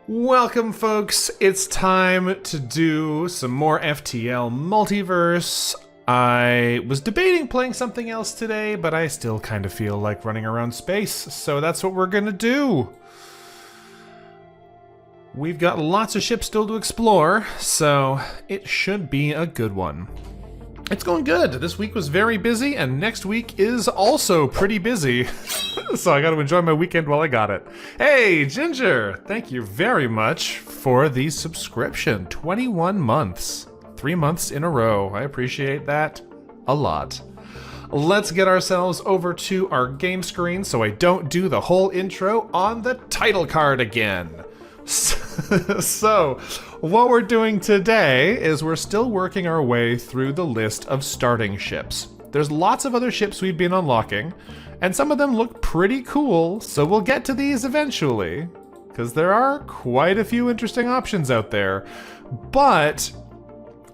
Welcome, folks. It's time to do some more FTL Multiverse. I was debating playing something else today, but I still kind of feel like running around space, so that's what we're gonna do. We've got lots of ships still to explore, so it should be a good one. It's going good. This week was very busy, and next week is also pretty busy. So I got to enjoy my weekend while I got it. Hey, Ginger! Thank you very much for the subscription. 21 months. 3 months in a row. I appreciate that a lot. Let's get ourselves over to our game screen so I don't do the whole intro on the title card again. So, what we're doing today is we're still working our way through the list of starting ships. There's lots of other ships we've been unlocking, and some of them look pretty cool, so we'll get to these eventually, because there are quite a few interesting options out there. But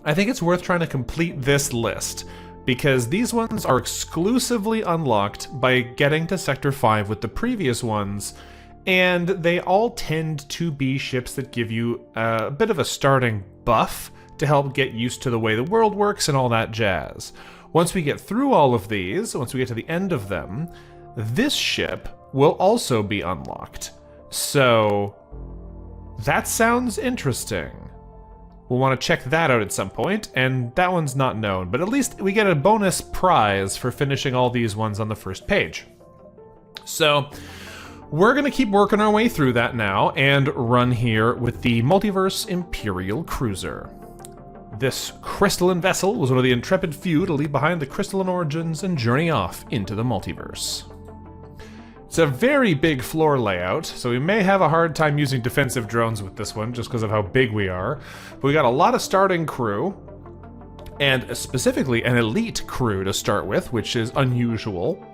I think it's worth trying to complete this list, because these ones are exclusively unlocked by getting to Sector 5 with the previous ones, and they all tend to be ships that give you a bit of a starting buff to help get used to the way the world works and all that jazz. Once we get through all of these, once we get to the end of them, this ship will also be unlocked. So that sounds interesting. We'll want to check that out at some point, and that one's not known, but at least we get a bonus prize for finishing all these ones on the first page. So we're going to keep working our way through that now and run here with the Multiverse Imperial Cruiser. This crystalline vessel was one of the intrepid few to leave behind the crystalline origins and journey off into the multiverse. It's a very big floor layout, so we may have a hard time using defensive drones with this one just because of how big we are. But we got a lot of starting crew, and specifically an elite crew to start with, which is unusual.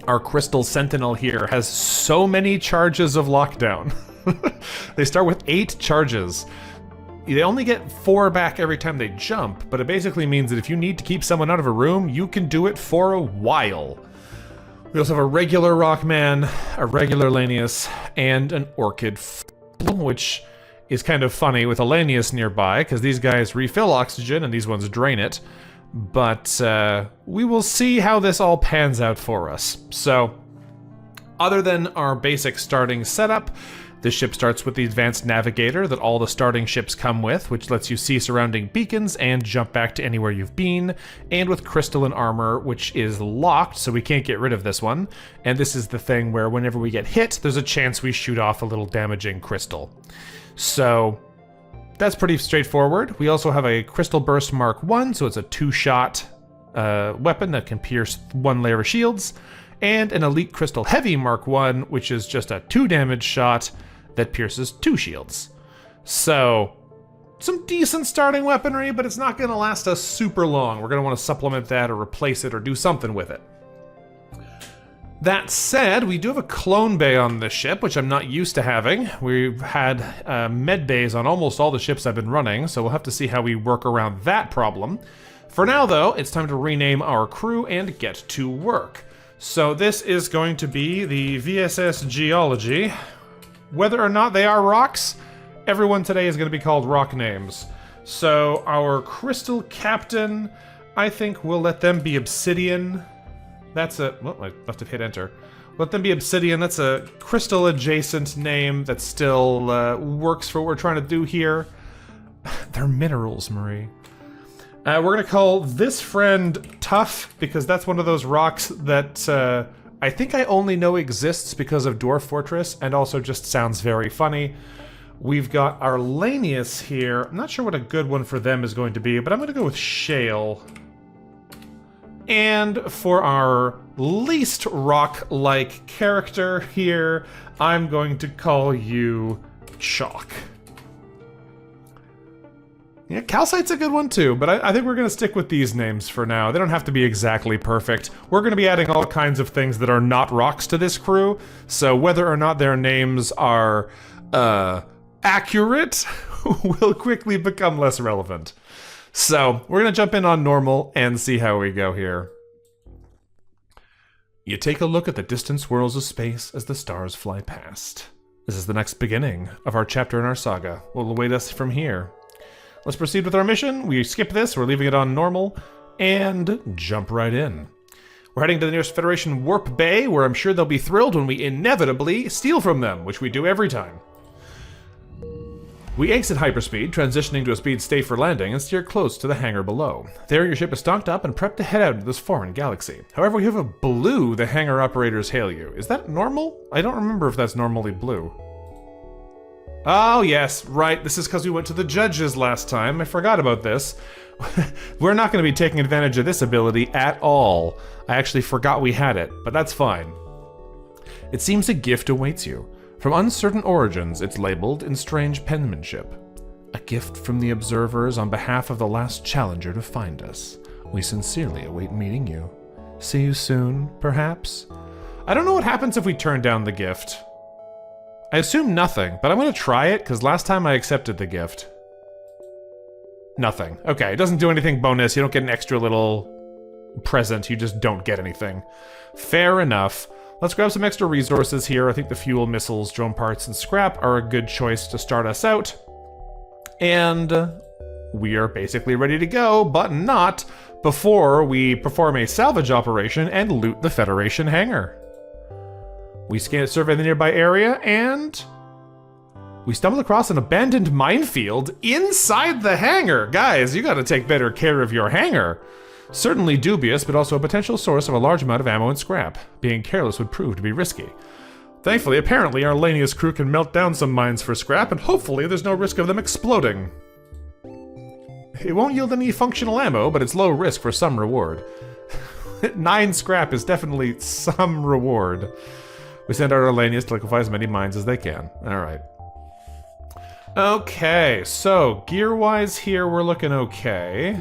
Our Crystal Sentinel here has so many charges of lockdown. They start with 8 charges. They only get 4 back every time they jump, but it basically means that if you need to keep someone out of a room, you can do it for a while. We also have a regular Rockman, a regular Lanius, and an Orchid, which is kind of funny with a Lanius nearby, because these guys refill oxygen and these ones drain it. But we will see how this all pans out for us. So, other than our basic starting setup, the ship starts with the advanced navigator that all the starting ships come with, which lets you see surrounding beacons and jump back to anywhere you've been, and with crystalline armor, which is locked, so we can't get rid of this one. And this is the thing where whenever we get hit, there's a chance we shoot off a little damaging crystal. So that's pretty straightforward. We also have a Crystal Burst Mark 1, so it's a 2-shot weapon that can pierce 1 layer of shields, and an Elite Crystal Heavy Mark 1, which is just a 2-damage shot that pierces 2 shields. So, some decent starting weaponry, but it's not going to last us super long. We're going to want to supplement that or replace it or do something with it. That said, we do have a clone bay on this ship, which I'm not used to having. We've had med bays on almost all the ships I've been running, so we'll have to see how we work around that problem. For now, though, it's time to rename our crew and get to work. So this is going to be the VSS Geology. Whether or not they are rocks, everyone today is going to be called rock names. So our Crystal Captain, I think we'll let them be Obsidian. That's a... well, I must have hit enter. Let them be Obsidian. That's a crystal-adjacent name that still works for what we're trying to do here. They're minerals, Marie. We're going to call this friend Tough, because that's one of those rocks that I think I only know exists because of Dwarf Fortress, and also just sounds very funny. We've got our Lanius here. I'm not sure what a good one for them is going to be, but I'm going to go with Shale. And for our least rock-like character here, I'm going to call you Chalk. Yeah, Calcite's a good one too, but I think we're going to stick with these names for now. They don't have to be exactly perfect. We're going to be adding all kinds of things that are not rocks to this crew, so whether or not their names are accurate will quickly become less relevant. So, we're going to jump in on normal and see how we go here. You take a look at the distant swirls of space as the stars fly past. This is the next beginning of our chapter in our saga. What will await us from here? Let's proceed with our mission. We skip this, we're leaving it on normal, and jump right in. We're heading to the nearest Federation warp bay, where I'm sure they'll be thrilled when we inevitably steal from them, which we do every time. We exit hyperspeed, transitioning to a speed stay for landing, and steer close to the hangar below. There, your ship is stocked up and prepped to head out into this foreign galaxy. However, we have a blue the hangar operators hail you. Is that normal? I don't remember if that's normally blue. Oh yes, right, this is because we went to the judges last time. I forgot about this. We're not going to be taking advantage of this ability at all. I actually forgot we had it, but that's fine. It seems a gift awaits you. From uncertain origins, it's labeled in strange penmanship. A gift from the observers on behalf of the last challenger to find us. We sincerely await meeting you. See you soon, perhaps? I don't know what happens if we turn down the gift. I assume nothing, but I'm going to try it, because last time I accepted the gift. Nothing. Okay, it doesn't do anything bonus. You don't get an extra little present. You just don't get anything. Fair enough. Let's grab some extra resources here. I think the fuel, missiles, drone parts, and scrap are a good choice to start us out. And we are basically ready to go, but not before we perform a salvage operation and loot the Federation hangar. We survey the nearby area, and we stumble across an abandoned minefield inside the hangar. Guys, you gotta take better care of your hangar. Certainly dubious, but also a potential source of a large amount of ammo and scrap. Being careless would prove to be risky. Thankfully, apparently, our Lanius crew can melt down some mines for scrap, and hopefully there's no risk of them exploding. It won't yield any functional ammo, but it's low risk for some reward. 9 scrap is definitely some reward. We send out our Lanius to liquefy as many mines as they can. Alright. Okay, so gear-wise here, we're looking okay.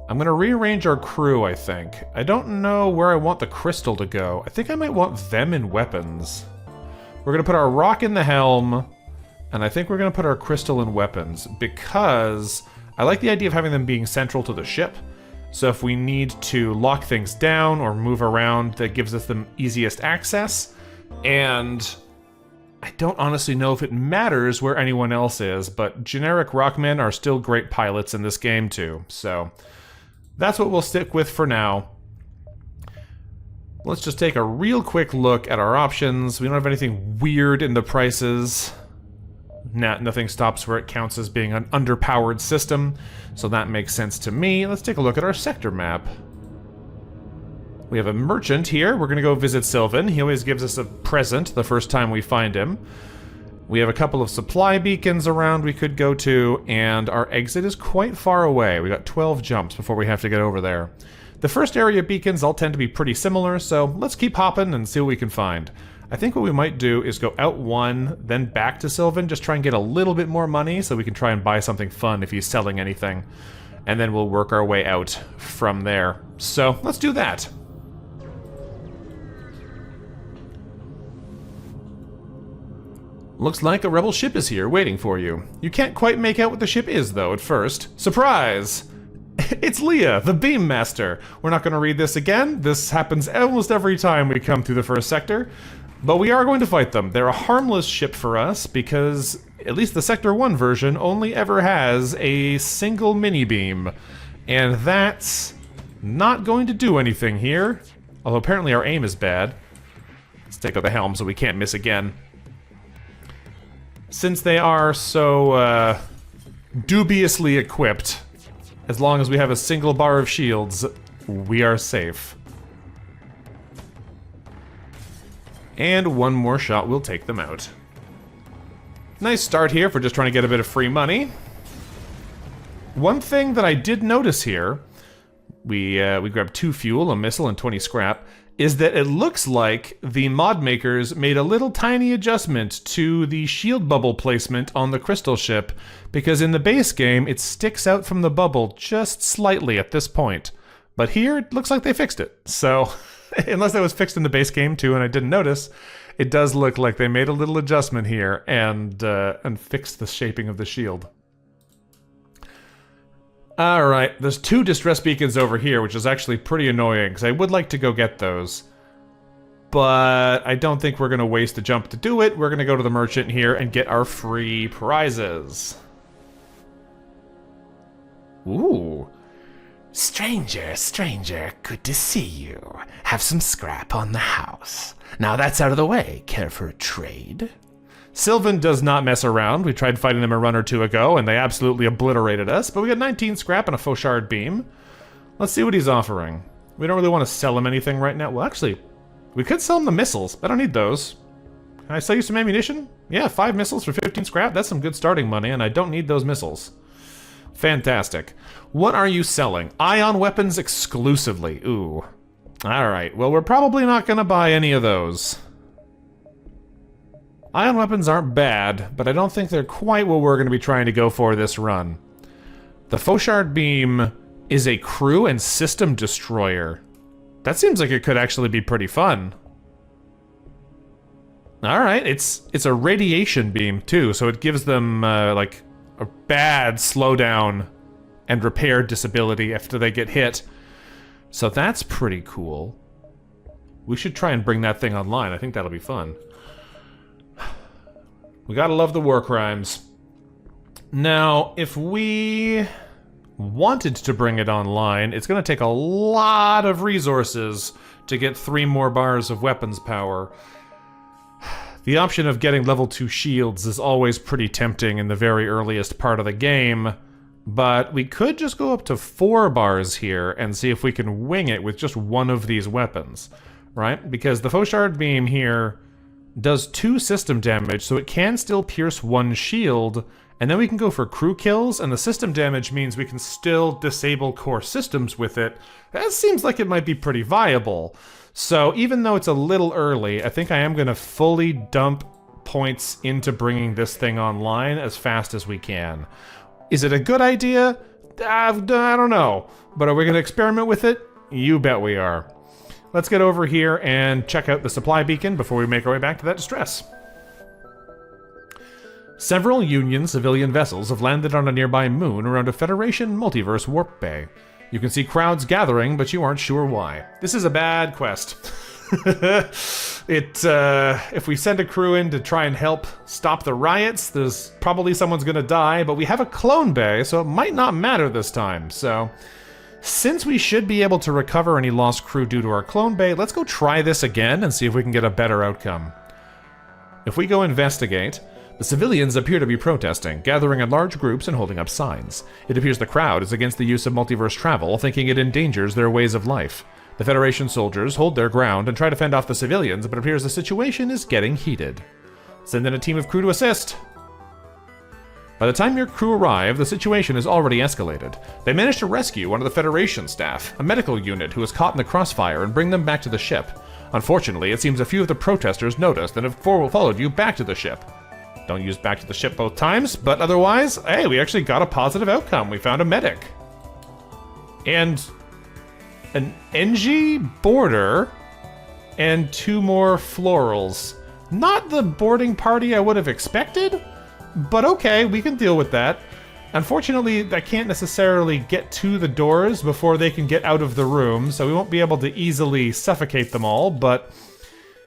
I'm gonna rearrange our crew, I think. I don't know where I want the crystal to go. I think I might want them in weapons. We're gonna put our rock in the helm, and I think we're gonna put our crystal in weapons, because I like the idea of having them being central to the ship. So if we need to lock things down or move around, that gives us the easiest access. And I don't honestly know if it matters where anyone else is, but generic rockmen are still great pilots in this game too, so that's what we'll stick with for now. Let's just take a real quick look at our options. We don't have anything weird in the prices. Nothing stops where it counts as being an underpowered system, so that makes sense to me. Let's take a look at our sector map. We have a merchant here. We're going to go visit Sylvan. He always gives us a present the first time we find him. We have a couple of supply beacons around we could go to, and our exit is quite far away. We got 12 jumps before we have to get over there. The first area beacons all tend to be pretty similar, so let's keep hopping and see what we can find. I think what we might do is go out one, then back to Sylvan, just try and get a little bit more money so we can try and buy something fun if he's selling anything. And then we'll work our way out from there. So, let's do that. Looks like a rebel ship is here, waiting for you. You can't quite make out what the ship is, though, at first. Surprise! It's Leah, the Beam Master. We're not going to read this again. This happens almost every time we come through the first sector. But we are going to fight them. They're a harmless ship for us, because at least the Sector 1 version only ever has a single mini-beam. And that's not going to do anything here. Although apparently our aim is bad. Let's take out the helm so we can't miss again. Since they are so dubiously equipped, as long as we have a single bar of shields, we are safe. And one more shot will take them out. Nice start here if we're just trying to get a bit of free money. One thing that I did notice here, we grabbed 2 fuel, a missile, and 20 scrap, is that it looks like the mod makers made a little tiny adjustment to the shield bubble placement on the crystal ship, because in the base game it sticks out from the bubble just slightly at this point. But here it looks like they fixed it. So, unless that was fixed in the base game too and I didn't notice, it does look like they made a little adjustment here and fixed the shaping of the shield. Alright, there's 2 distress beacons over here, which is actually pretty annoying, because I would like to go get those. but I don't think we're going to waste a jump to do it. We're going to go to the merchant here and get our free prizes. Ooh. Stranger, stranger, good to see you. Have some scrap on the house. Now that's out of the way, care for a trade? Sylvan does not mess around. We tried fighting them a run or two ago, and they absolutely obliterated us, but we got 19 scrap and a Fauchard beam. Let's see what he's offering. We don't really want to sell him anything right now. Well, actually, we could sell him the missiles. I don't need those. Can I sell you some ammunition? Yeah, 5 missiles for 15 scrap. That's some good starting money, and I don't need those missiles. Fantastic. What are you selling? Ion weapons exclusively. Ooh. Alright, well, we're probably not going to buy any of those. Ion weapons aren't bad, but I don't think they're quite what we're going to be trying to go for this run. The Fauchard beam is a crew and system destroyer. That seems like it could actually be pretty fun. Alright, it's a radiation beam, too, so it gives them, like, a bad slowdown and repair disability after they get hit. So that's pretty cool. We should try and bring that thing online. I think that'll be fun. We gotta love the war crimes. Now, if we wanted to bring it online, it's gonna take a lot of resources to get 3 more bars of weapons power. The option of getting level 2 shields is always pretty tempting in the very earliest part of the game, but we could just go up to 4 bars here and see if we can wing it with just one of these weapons, right? Because the Fauchard beam here does 2 system damage, so it can still pierce 1 shield, and then we can go for crew kills, and the system damage means we can still disable core systems with it. That seems like it might be pretty viable. So even though it's a little early, I think I am going to fully dump points into bringing this thing online as fast as we can. Is it a good idea? I don't know. But are we going to experiment with it? You bet we are. Let's get over here and check out the supply beacon before we make our way back to that distress. Several Union civilian vessels have landed on a nearby moon around a Federation multiverse warp bay. You can see crowds gathering, but you aren't sure why. This is a bad quest. If we send a crew in to try and help stop the riots, there's probably someone's gonna die, but we have a clone bay, so it might not matter this time. So, since we should be able to recover any lost crew due to our clone bay, let's go try this again and see if we can get a better outcome. If we go investigate, the civilians appear to be protesting, gathering in large groups and holding up signs. It appears the crowd is against the use of multiverse travel, thinking it endangers their ways of life. The Federation soldiers hold their ground and try to fend off the civilians, but it appears the situation is getting heated. Send in a team of crew to assist. By the time your crew arrive, the situation is already escalated. They manage to rescue one of the Federation staff, a medical unit who was caught in the crossfire, and bring them back to the ship. Unfortunately, it seems a few of the protesters noticed and have followed you back to the ship. Don't use back to the ship both times, but otherwise, hey, we actually got a positive outcome. We found a medic. And an NG boarder and 2 more florals. Not the boarding party I would have expected, but okay, we can deal with that. Unfortunately, I can't necessarily get to the doors before they can get out of the room, so we won't be able to easily suffocate them all, but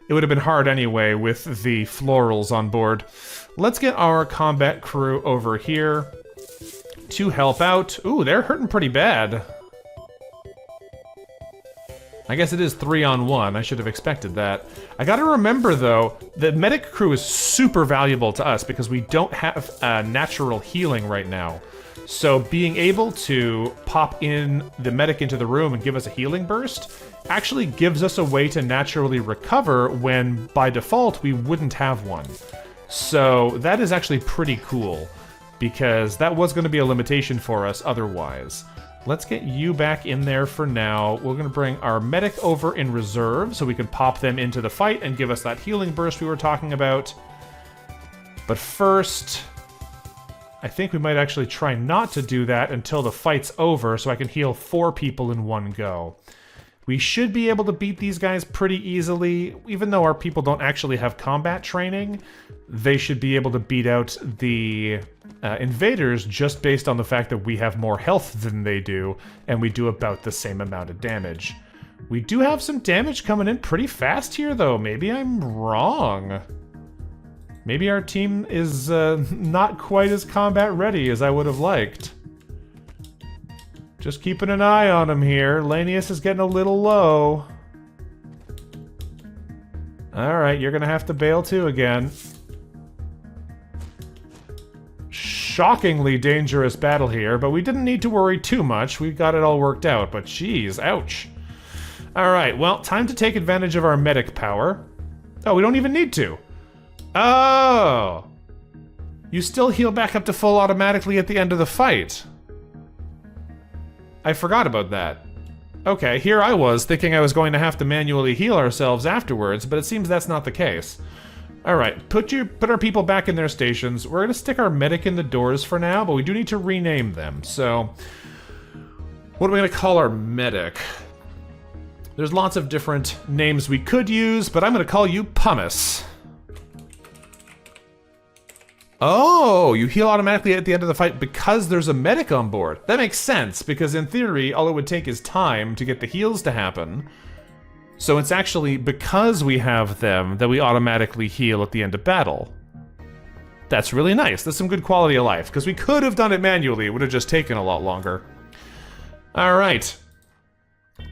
it would have been hard anyway with the florals on board. Let's get our combat crew over here to help out. Ooh, they're hurting pretty bad. I guess it is 3-on-1. I should have expected that. I gotta remember, though, the medic crew is super valuable to us because we don't have natural healing right now. So being able to pop in the medic into the room and give us a healing burst actually gives us a way to naturally recover when, by default, we wouldn't have one. So that is actually pretty cool, because that was going to be a limitation for us otherwise. Let's get you back in there for now. We're going to bring our medic over in reserve so we can pop them into the fight and give us that healing burst we were talking about. But first, I think we might actually try not to do that until the fight's over so I can heal 4 people in one go. We should be able to beat these guys pretty easily. Even though our people don't actually have combat training, they should be able to beat out the invaders just based on the fact that we have more health than they do, and we do about the same amount of damage. We do have some damage coming in pretty fast here, though. Maybe I'm wrong. Maybe our team is not quite as combat ready as I would have liked. Just keeping an eye on him here. Lanius is getting a little low. Alright, you're gonna have to bail too again. Shockingly dangerous battle here, but we didn't need to worry too much. We got it all worked out, but geez, ouch. Alright, well, time to take advantage of our medic power. Oh, we don't even need to. Oh! You still heal back up to full automatically at the end of the fight. I forgot about that. Okay, here I was thinking I was going to have to manually heal ourselves afterwards, but it seems that's not the case. Alright, put our people back in their stations. We're going to stick our medic in the doors for now, but we do need to rename them. So, what are we going to call our medic? There's lots of different names we could use, but I'm going to call you Pumice. Oh, you heal automatically at the end of the fight because there's a medic on board. That makes sense, because in theory, all it would take is time to get the heals to happen. So it's actually because we have them that we automatically heal at the end of battle. That's really nice. That's some good quality of life, because we could have done it manually. It would have just taken a lot longer. Alright.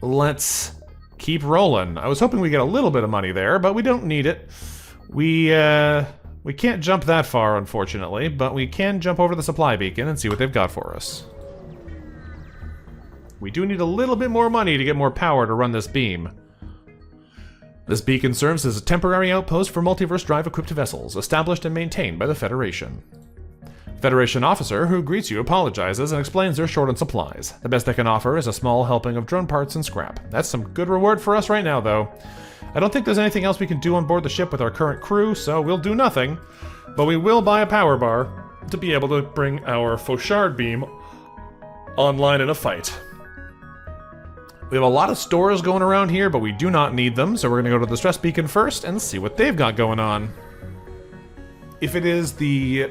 Let's keep rolling. I was hoping we get a little bit of money there, but we don't need it. We can't jump that far, unfortunately, but we can jump over the supply beacon and see what they've got for us. We do need a little bit more money to get more power to run this beam. This beacon serves as a temporary outpost for multiverse drive-equipped vessels, established and maintained by the Federation. Federation officer who greets you apologizes and explains they're short on supplies. The best they can offer is a small helping of drone parts and scrap. That's some good reward for us right now, though. I don't think there's anything else we can do on board the ship with our current crew, so we'll do nothing. But we will buy a power bar to be able to bring our Fauchard beam online in a fight. We have a lot of stores going around here, but we do not need them, so we're going to go to the stress beacon first and see what they've got going on. If it is the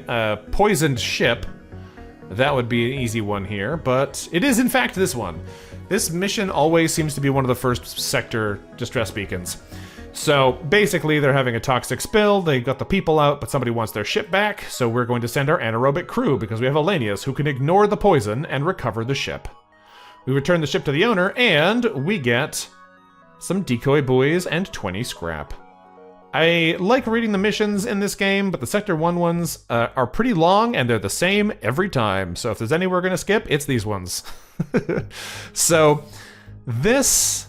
poisoned ship, that would be an easy one here, but it is in fact this one. This mission always seems to be one of the first sector distress beacons. So basically they're having a toxic spill, they got the people out, but somebody wants their ship back, so we're going to send our anaerobic crew because we have Elanius who can ignore the poison and recover the ship. We return the ship to the owner and we get some decoy buoys and 20 scrap. I like reading the missions in this game, but the Sector 1 ones are pretty long and they're the same every time. So if there's any we're going to skip, it's these ones. So this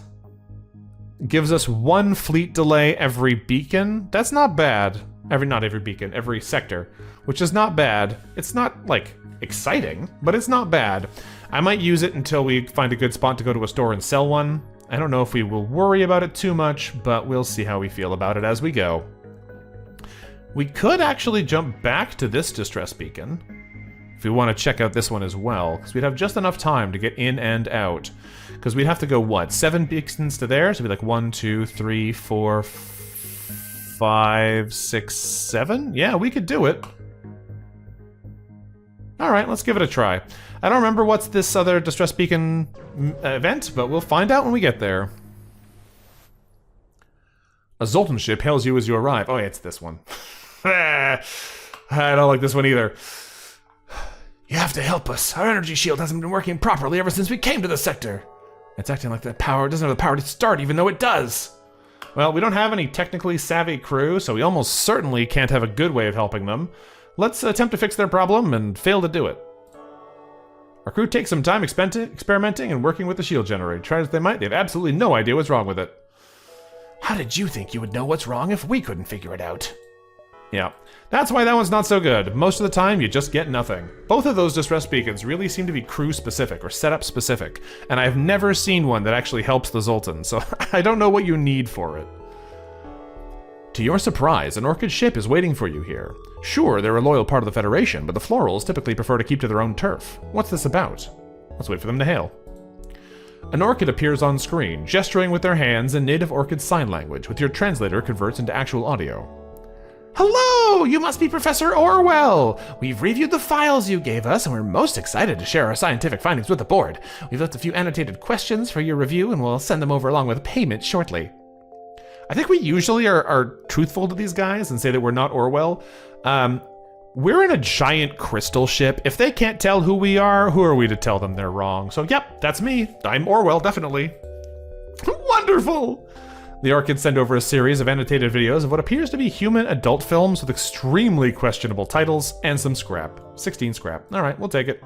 gives us 1 fleet delay every beacon. That's not bad. Not every beacon, every sector, which is not bad. It's not, like, exciting, but it's not bad. I might use it until we find a good spot to go to a store and sell one. I don't know if we will worry about it too much, but we'll see how we feel about it as we go. We could actually jump back to this distress beacon if we want to check out this one as well, because we'd have just enough time to get in and out. Because we'd have to go, what, 7 beacons to there? So it'd be like 1, 2, 3, 4, 5, 6, 7? Yeah, we could do it. Alright, let's give it a try. I don't remember what's this other distress beacon event, but we'll find out when we get there. A Zoltan ship hails you as you arrive. Oh, yeah, it's this one. I don't like this one either. You have to help us. Our energy shield hasn't been working properly ever since we came to the sector. It's acting like that power doesn't have the power to start, even though it does. Well, we don't have any technically savvy crew, so we almost certainly can't have a good way of helping them. Let's attempt to fix their problem and fail to do it. Our crew takes some time experimenting and working with the shield generator. Try as they might, they have absolutely no idea what's wrong with it. How did you think you would know what's wrong if we couldn't figure it out? Yeah, that's why that one's not so good. Most of the time, you just get nothing. Both of those distress beacons really seem to be crew-specific or setup-specific, and I've never seen one that actually helps the Zoltan, so I don't know what you need for it. To your surprise, an Orchid ship is waiting for you here. Sure, they're a loyal part of the Federation, but the Florals typically prefer to keep to their own turf. What's this about? Let's wait for them to hail. An Orchid appears on screen, gesturing with their hands in native Orchid sign language, which your translator converts into actual audio. Hello! You must be Professor Orwell! We've reviewed the files you gave us, and we're most excited to share our scientific findings with the board. We've left a few annotated questions for your review, and we'll send them over along with payment shortly. I think we usually are truthful to these guys and say that we're not Orwell. We're in a giant crystal ship. If they can't tell who we are, who are we to tell them they're wrong? So, yep, that's me. I'm Orwell, definitely. Wonderful! The Orchids send over a series of annotated videos of what appears to be human adult films with extremely questionable titles and some scrap. 16 scrap. All right, we'll take it.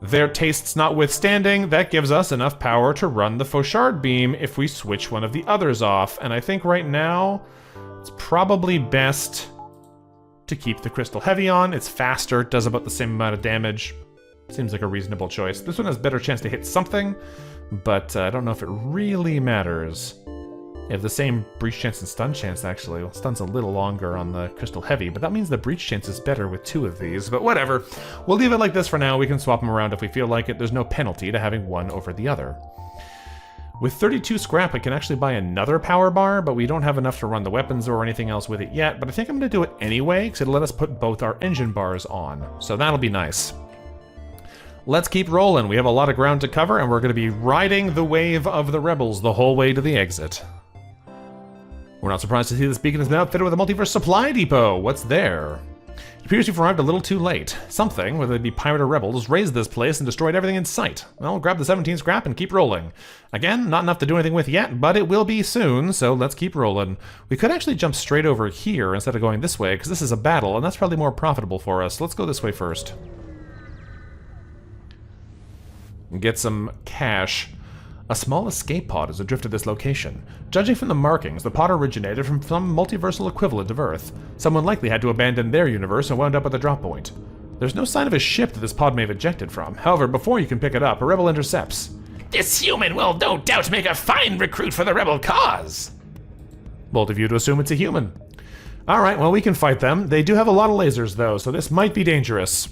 Their tastes notwithstanding, that gives us enough power to run the Fauchard beam if we switch one of the others off. And I think right now, it's probably best to keep the Crystal Heavy on. It's faster, does about the same amount of damage. Seems like a reasonable choice. This one has a better chance to hit something, but I don't know if it really matters. They have the same breach chance and stun chance, actually. Well, stun's a little longer on the Crystal Heavy, but that means the breach chance is better with 2 of these. But whatever. We'll leave it like this for now. We can swap them around if we feel like it. There's no penalty to having one over the other. With 32 scrap, I can actually buy another power bar, but we don't have enough to run the weapons or anything else with it yet. But I think I'm going to do it anyway, because it'll let us put both our engine bars on. So that'll be nice. Let's keep rolling. We have a lot of ground to cover, and we're going to be riding the wave of the rebels the whole way to the exit. We're not surprised to see this beacon is now outfitted with a Multiverse supply depot. What's there? It appears you've arrived a little too late. Something, whether it be pirate or rebels, raised this place and destroyed everything in sight. Well, we'll grab the 17 scrap and keep rolling. Again, not enough to do anything with yet, but it will be soon, so let's keep rolling. We could actually jump straight over here instead of going this way, because this is a battle, and that's probably more profitable for us. Let's go this way first. And get some cash. A small escape pod is adrift at this location. Judging from the markings, the pod originated from some multiversal equivalent of Earth. Someone likely had to abandon their universe and wound up at the drop point. There's no sign of a ship that this pod may have ejected from. However, before you can pick it up, a rebel intercepts. This human will no doubt make a fine recruit for the rebel cause. Bold of you to assume it's a human. Alright, well, we can fight them. They do have a lot of lasers, though, so this might be dangerous.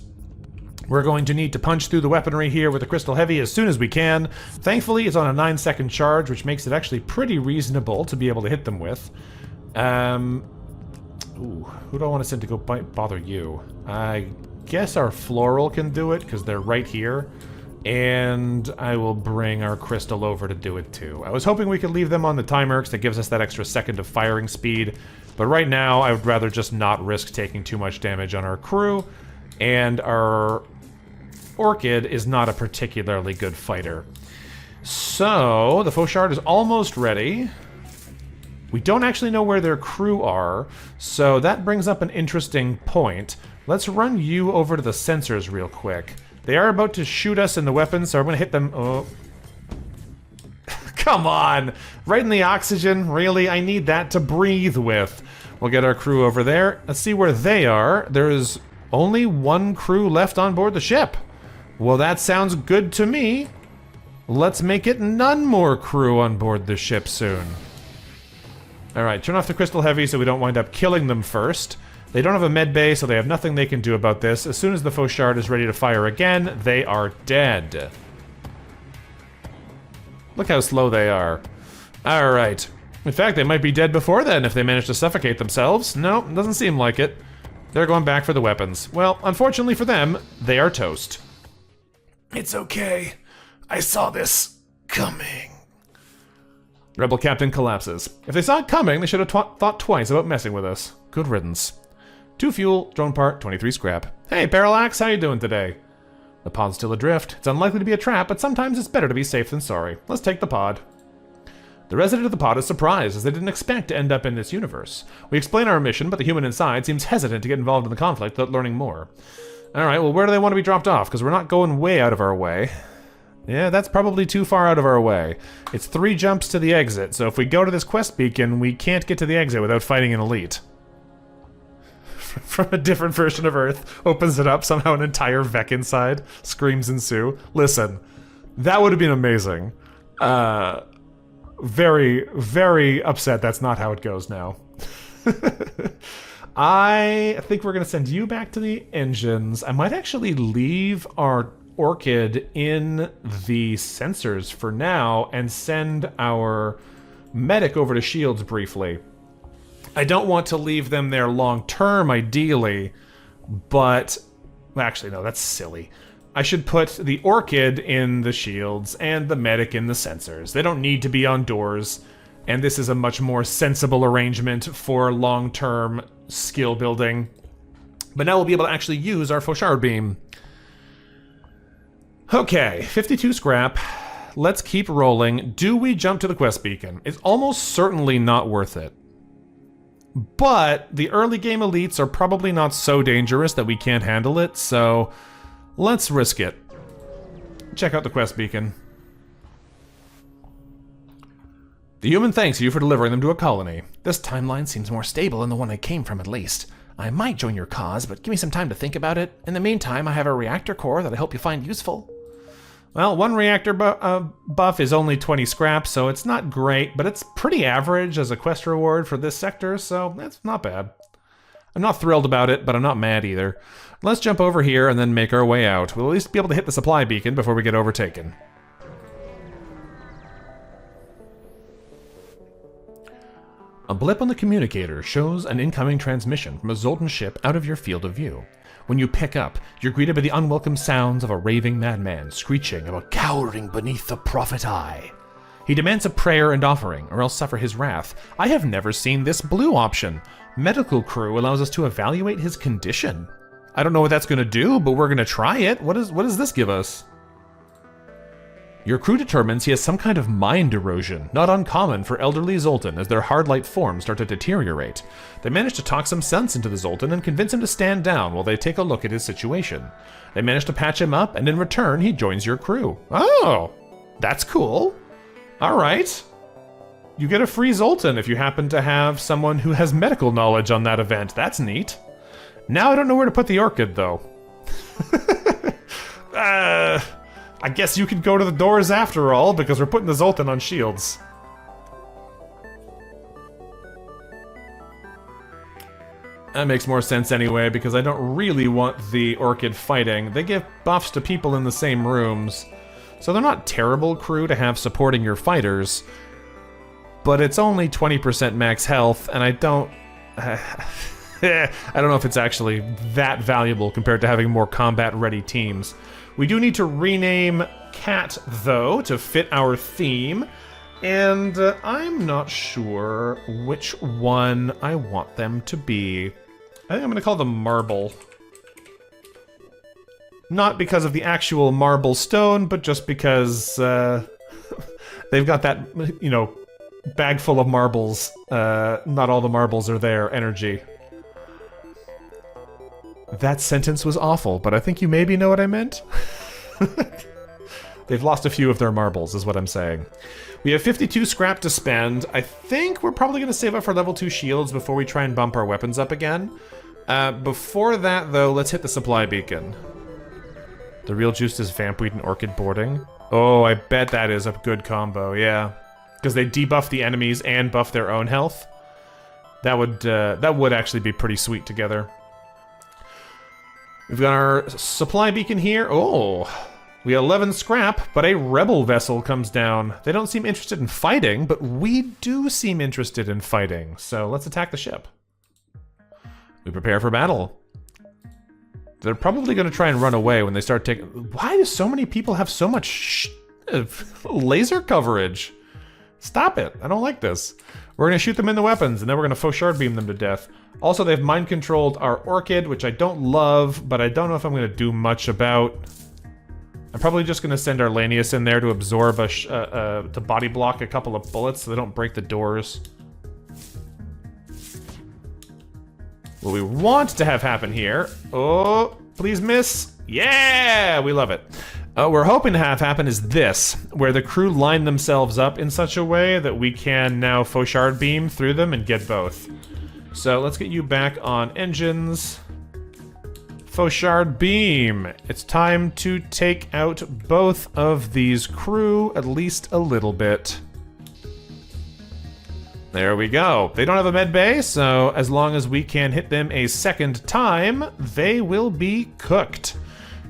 We're going to need to punch through the weaponry here with the Crystal Heavy as soon as we can. Thankfully, it's on a 9-second charge, which makes it actually pretty reasonable to be able to hit them with. Ooh, who do I want to send to go bother you? I guess our Floral can do it, because they're right here. And I will bring our Crystal over to do it, too. I was hoping we could leave them on the timer, because that gives us that extra second of firing speed. But right now, I would rather just not risk taking too much damage on our crew. And our Orchid is not a particularly good fighter. So, the Fauchard is almost ready. We don't actually know where their crew are, so that brings up an interesting point. Let's run you over to the sensors real quick. They are about to shoot us in the weapon, so I'm going to hit them. Oh. Come on! Right in the oxygen? Really? I need that to breathe with. We'll get our crew over there. Let's see where they are. There is only one crew left on board the ship. Well, that sounds good to me. Let's make it none more crew on board the ship soon. Alright, turn off the Crystal Heavy so we don't wind up killing them first. They don't have a med bay, so they have nothing they can do about this. As soon as the Fauchard is ready to fire again, they are dead. Look how slow they are. Alright. In fact, they might be dead before then if they manage to suffocate themselves. No, doesn't seem like it. They're going back for the weapons. Well, unfortunately for them, they are toast. It's okay. I saw this coming. Rebel Captain collapses. If they saw it coming, they should have thought twice about messing with us. Good riddance. 2 fuel, drone part, 23 scrap. Hey, Parallax, how you doing today? The pod's still adrift. It's unlikely to be a trap, but sometimes it's better to be safe than sorry. Let's take the pod. The resident of the pod is surprised, as they didn't expect to end up in this universe. We explain our mission, but the human inside seems hesitant to get involved in the conflict without learning more. Alright, well, where do they want to be dropped off? Because we're not going way out of our way. Yeah, that's probably too far out of our way. It's 3 jumps to the exit, so if we go to this quest beacon, we can't get to the exit without fighting an elite. From a different version of Earth, opens it up, somehow an entire Vec inside, screams ensue. Listen, that would have been amazing. Very, very upset that's not how it goes now. I think we're going to send you back to the engines. I might actually leave our Orchid in the sensors for now and send our medic over to shields briefly. I don't want to leave them there long term, ideally, but... Actually, no, that's silly. I should put the Orchid in the shields and the Medic in the sensors. They don't need to be on doors, and this is a much more sensible arrangement for long-term skill building. But now we'll be able to actually use our Fauchard Beam. Okay, 52 scrap. Let's keep rolling. Do we jump to the quest beacon? It's almost certainly not worth it. But the early game elites are probably not so dangerous that we can't handle it, so let's risk it. Check out the quest beacon. The human thanks you for delivering them to a colony. This timeline seems more stable than the one I came from, at least. I might join your cause, but give me some time to think about it. In the meantime, I have a reactor core that I hope you find useful. Well, one reactor buff is only 20 scrap, so it's not great, but it's pretty average as a quest reward for this sector, so that's not bad. I'm not thrilled about it, but I'm not mad either. Let's jump over here and then make our way out. We'll at least be able to hit the supply beacon before we get overtaken. A blip on the communicator shows an incoming transmission from a Zoltan ship out of your field of view. When you pick up, you're greeted by the unwelcome sounds of a raving madman screeching about cowering beneath the prophet eye. He demands a prayer and offering, or else suffer his wrath. I have never seen this blue option. Medical crew allows us to evaluate his condition. I don't know what that's going to do, but we're going to try it. What does this give us? Your crew determines he has some kind of mind erosion, not uncommon for elderly Zoltan as their hard-light forms start to deteriorate. They manage to talk some sense into the Zoltan and convince him to stand down while they take a look at his situation. They manage to patch him up, and in return, he joins your crew. Oh, that's cool. All right. You get a free Zoltan if you happen to have someone who has medical knowledge on that event. That's neat. Now I don't know where to put the Orchid, though. I guess you could go to the doors after all, because we're putting the Zoltan on shields. That makes more sense anyway, because I don't really want the Orchid fighting. They give buffs to people in the same rooms, so they're not terrible crew to have supporting your fighters, but it's only 20% max health, and I don't... I don't know if it's actually that valuable compared to having more combat-ready teams. We do need to rename Cat, though, to fit our theme, and I'm not sure which one I want them to be. I think I'm going to call them Marble. Not because of the actual marble stone, but just because they've got that, you know, bag full of marbles. Not all the marbles are there, energy. That sentence was awful, but I think you maybe know what I meant. They've lost a few of their marbles, is what I'm saying. We have 52 scrap to spend. I think we're probably going to save up for level 2 shields before we try and bump our weapons up again. Before that, though, let's hit the supply beacon. The real juice is Vampweed and Orchid boarding. Oh, I bet that is a good combo, yeah. Because they debuff the enemies and buff their own health. That would actually be pretty sweet together. We've got our supply beacon here. Oh, we have 11 scrap, but a rebel vessel comes down. They don't seem interested in fighting, but we do seem interested in fighting. So let's attack the ship. We prepare for battle. They're probably going to try and run away when they start taking... Why do so many people have so much laser coverage? Stop it. I don't like this. We're going to shoot them in the weapons, and then we're going to Fauchard beam them to death. Also, they've mind-controlled our Orchid, which I don't love, but I don't know if I'm going to do much about. I'm probably just going to send our Lanius in there to absorb to body block a couple of bullets so they don't break the doors. What we want to have happen here... Oh, please miss. Yeah, we love it. We're hoping to have happen is this, where the crew line themselves up in such a way that we can now Fauchard beam through them and get both. So let's get you back on engines. Fauchard beam. It's time to take out both of these crew, at least a little bit. There we go. They don't have a med bay, so as long as we can hit them a second time, they will be cooked.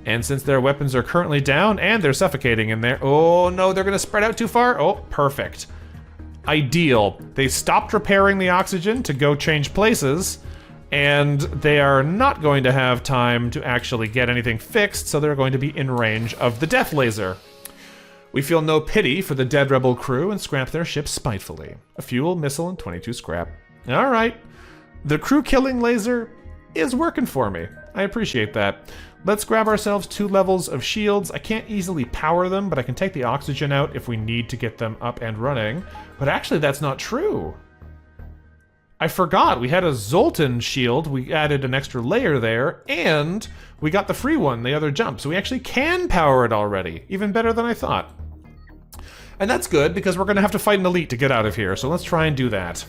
And since their weapons are currently down and they're suffocating in there... Oh, no, they're going to spread out too far. Oh, perfect. ideal. They stopped repairing the oxygen to go change places, and they are not going to have time to actually get anything fixed, so they're going to be in range of the death laser. We feel no pity for the dead rebel crew and scrap their ship spitefully. A fuel, missile, and 22 scrap. All right. The crew-killing laser is working for me. I appreciate that. Let's grab ourselves 2 levels of shields. I can't easily power them, but I can take the oxygen out if we need to get them up and running. But actually, that's not true. I forgot. We had a Zoltan shield. We added an extra layer there, and we got the free one, the other jump. So we actually can power it already. Even better than I thought. And that's good, because we're going to have to fight an elite to get out of here. So let's try and do that.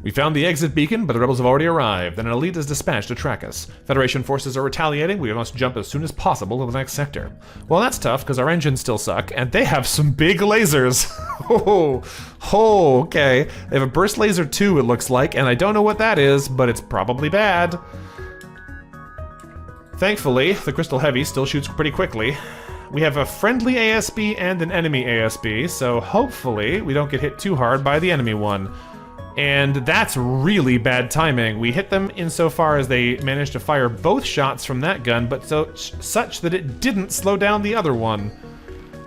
We found the exit beacon, but the rebels have already arrived, and an elite is dispatched to track us. Federation forces are retaliating. We must jump as soon as possible to the next sector. Well, that's tough, because our engines still suck, and they have some big lasers. Okay. They have a burst laser too, it looks like, and I don't know what that is, but it's probably bad. Thankfully, the Crystal Heavy still shoots pretty quickly. We have a friendly ASB and an enemy ASB, so hopefully we don't get hit too hard by the enemy one. And that's really bad timing. We hit them insofar as they managed to fire both shots from that gun, but such that it didn't slow down the other one.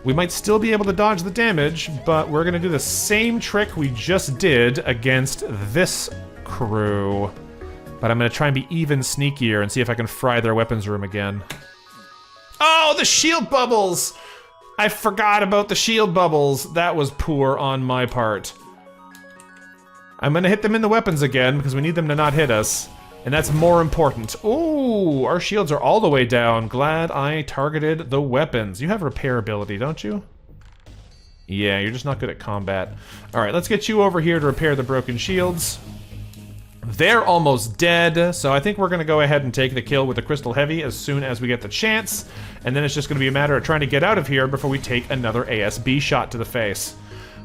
We might still be able to dodge the damage, but we're gonna do the same trick we just did against this crew. But I'm gonna try and be even sneakier and see if I can fry their weapons room again. Oh, the shield bubbles! I forgot about the shield bubbles. That was poor on my part. I'm gonna hit them in the weapons again because we need them to not hit us. And that's more important. Ooh, our shields are all the way down. Glad I targeted the weapons. You have repair ability, don't you? Yeah, you're just not good at combat. All right, let's get you over here to repair the broken shields. They're almost dead, so I think we're gonna go ahead and take the kill with the Crystal Heavy as soon as we get the chance. And then it's just gonna be a matter of trying to get out of here before we take another ASB shot to the face.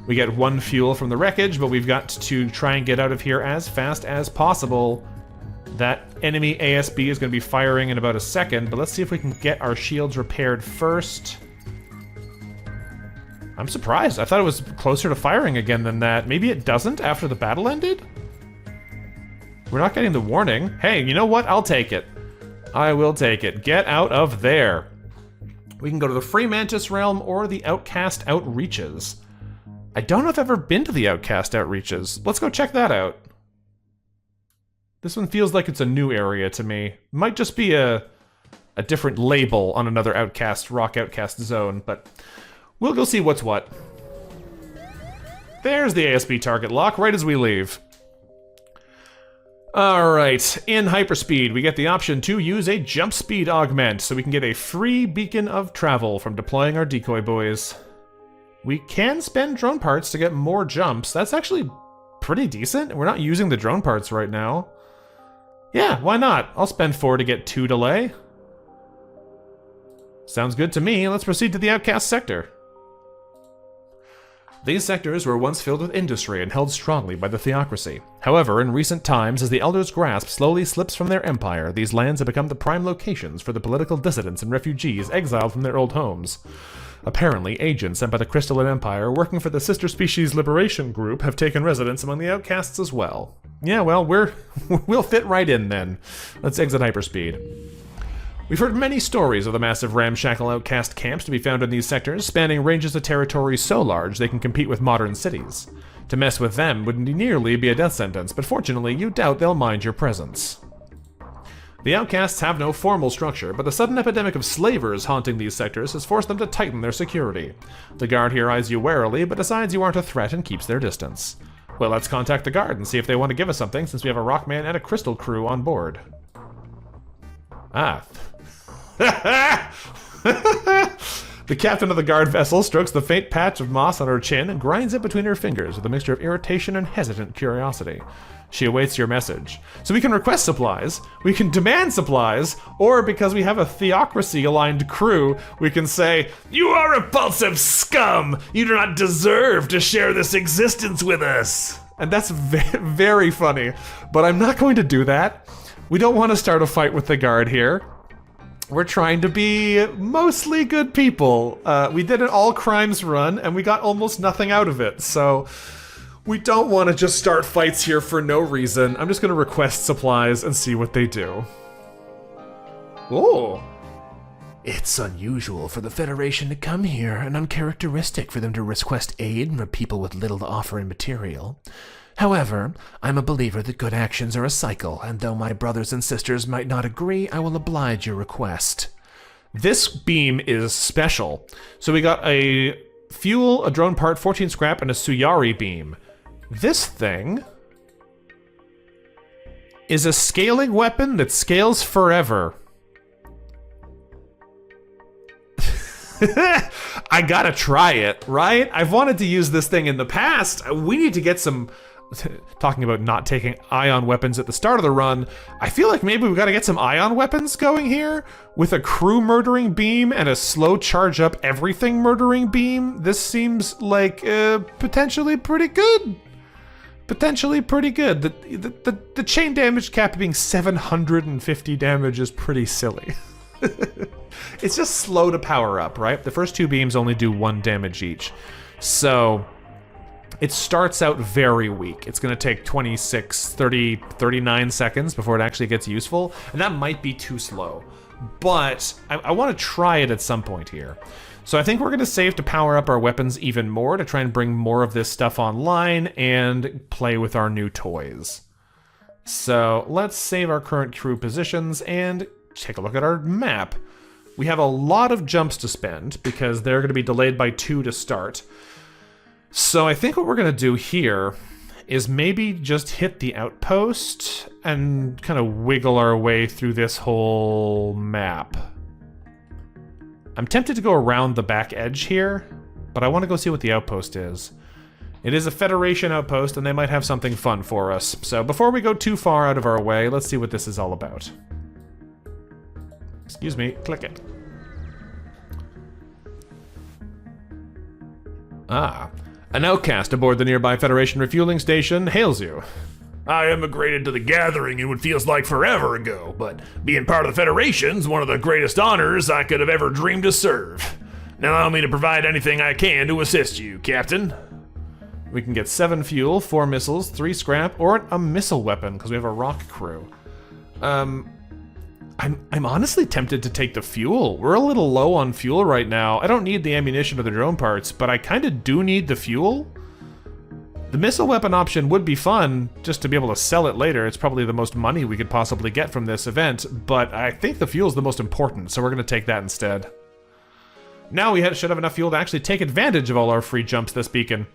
We get 1 fuel from the wreckage, but we've got to try and get out of here as fast as possible. That enemy ASB is going to be firing in about a second, but let's see if we can get our shields repaired first. I'm surprised. I thought it was closer to firing again than that. Maybe it doesn't after the battle ended? We're not getting the warning. Hey, you know what? I'll take it. I will take it. Get out of there. We can go to the Free Mantis realm or the Outcast Outreaches. I don't know if I've ever been to the Outcast Outreaches. Let's go check that out. This one feels like it's a new area to me. Might just be a different label on another Rock Outcast zone, but we'll go see what's what. There's the ASB target lock right as we leave. Alright, in hyperspeed, we get the option to use a jump speed augment, so we can get a free beacon of travel from deploying our decoy boys. We can spend drone parts to get more jumps. That's actually pretty decent. We're not using the drone parts right now. Yeah, why not? I'll spend 4 to get 2 delay. Sounds good to me. Let's proceed to the Outcast sector. These sectors were once filled with industry and held strongly by the theocracy. However, in recent times, as the Elders' grasp slowly slips from their empire, these lands have become the prime locations for the political dissidents and refugees exiled from their old homes. Apparently, agents sent by the Crystalline Empire working for the Sister Species Liberation Group have taken residence among the outcasts as well. Yeah, well, we'll fit right in then. Let's exit hyperspeed. We've heard many stories of the massive ramshackle outcast camps to be found in these sectors, spanning ranges of territory so large they can compete with modern cities. To mess with them would nearly be a death sentence, but fortunately you doubt they'll mind your presence. The outcasts have no formal structure, but the sudden epidemic of slavers haunting these sectors has forced them to tighten their security. The guard here eyes you warily, but decides you aren't a threat and keeps their distance. Well, let's contact the guard and see if they want to give us something, since we have a Rockman and a Crystal crew on board. Ah. The captain of the guard vessel strokes the faint patch of moss on her chin and grinds it between her fingers with a mixture of irritation and hesitant curiosity. She awaits your message. So we can request supplies, we can demand supplies, or because we have a theocracy-aligned crew, we can say, "You are repulsive scum! You do not deserve to share this existence with us!" And that's very funny, but I'm not going to do that. We don't want to start a fight with the guard here. We're trying to be mostly good people. We did an all crimes run and we got almost nothing out of it, so we don't want to just start fights here for no reason. I'm just going to request supplies and see what they do. Oh. It's unusual for the Federation to come here, and uncharacteristic for them to request aid from people with little to offer in material. However, I'm a believer that good actions are a cycle, and though my brothers and sisters might not agree, I will oblige your request. This beam is special. So we got a fuel, a drone part, 14 scrap, and a Suyari beam. This thing is a scaling weapon that scales forever. I gotta try it, right? I've wanted to use this thing in the past. We need to get some... Talking about not taking ion weapons at the start of the run, I feel like maybe we gotta get some ion weapons going here with a crew murdering beam and a slow charge up everything murdering beam. This seems like potentially pretty good. Potentially pretty good. The chain damage cap being 750 damage is pretty silly. It's just slow to power up, right? The first two beams only do 1 damage each. So it starts out very weak. It's going to take 26, 30, 39 seconds before it actually gets useful. And that might be too slow. But I want to try it at some point here. So I think we're going to save to power up our weapons even more to try and bring more of this stuff online and play with our new toys. So let's save our current crew positions and take a look at our map. We have a lot of jumps to spend because they're going to be delayed by 2 to start. So I think what we're going to do here is maybe just hit the outpost and kind of wiggle our way through this whole map. I'm tempted to go around the back edge here, but I want to go see what the outpost is. It is a Federation outpost and they might have something fun for us. So before we go too far out of our way, let's see what this is all about. Excuse me, click it. Ah, an outcast aboard the nearby Federation refueling station hails you. I immigrated to the Gathering in what feels like forever ago, but being part of the Federation's one of the greatest honors I could have ever dreamed to serve. Now allow me to provide anything I can to assist you, Captain. We can get 7 fuel, 4 missiles, 3 scrap, or a missile weapon, because we have a rock crew. I'm honestly tempted to take the fuel. We're a little low on fuel right now. I don't need the ammunition or the drone parts, but I kind of do need the fuel. The missile weapon option would be fun, just to be able to sell it later. It's probably the most money we could possibly get from this event, but I think the fuel is the most important, so we're going to take that instead. Now we should have enough fuel to actually take advantage of all our free jumps this beacon.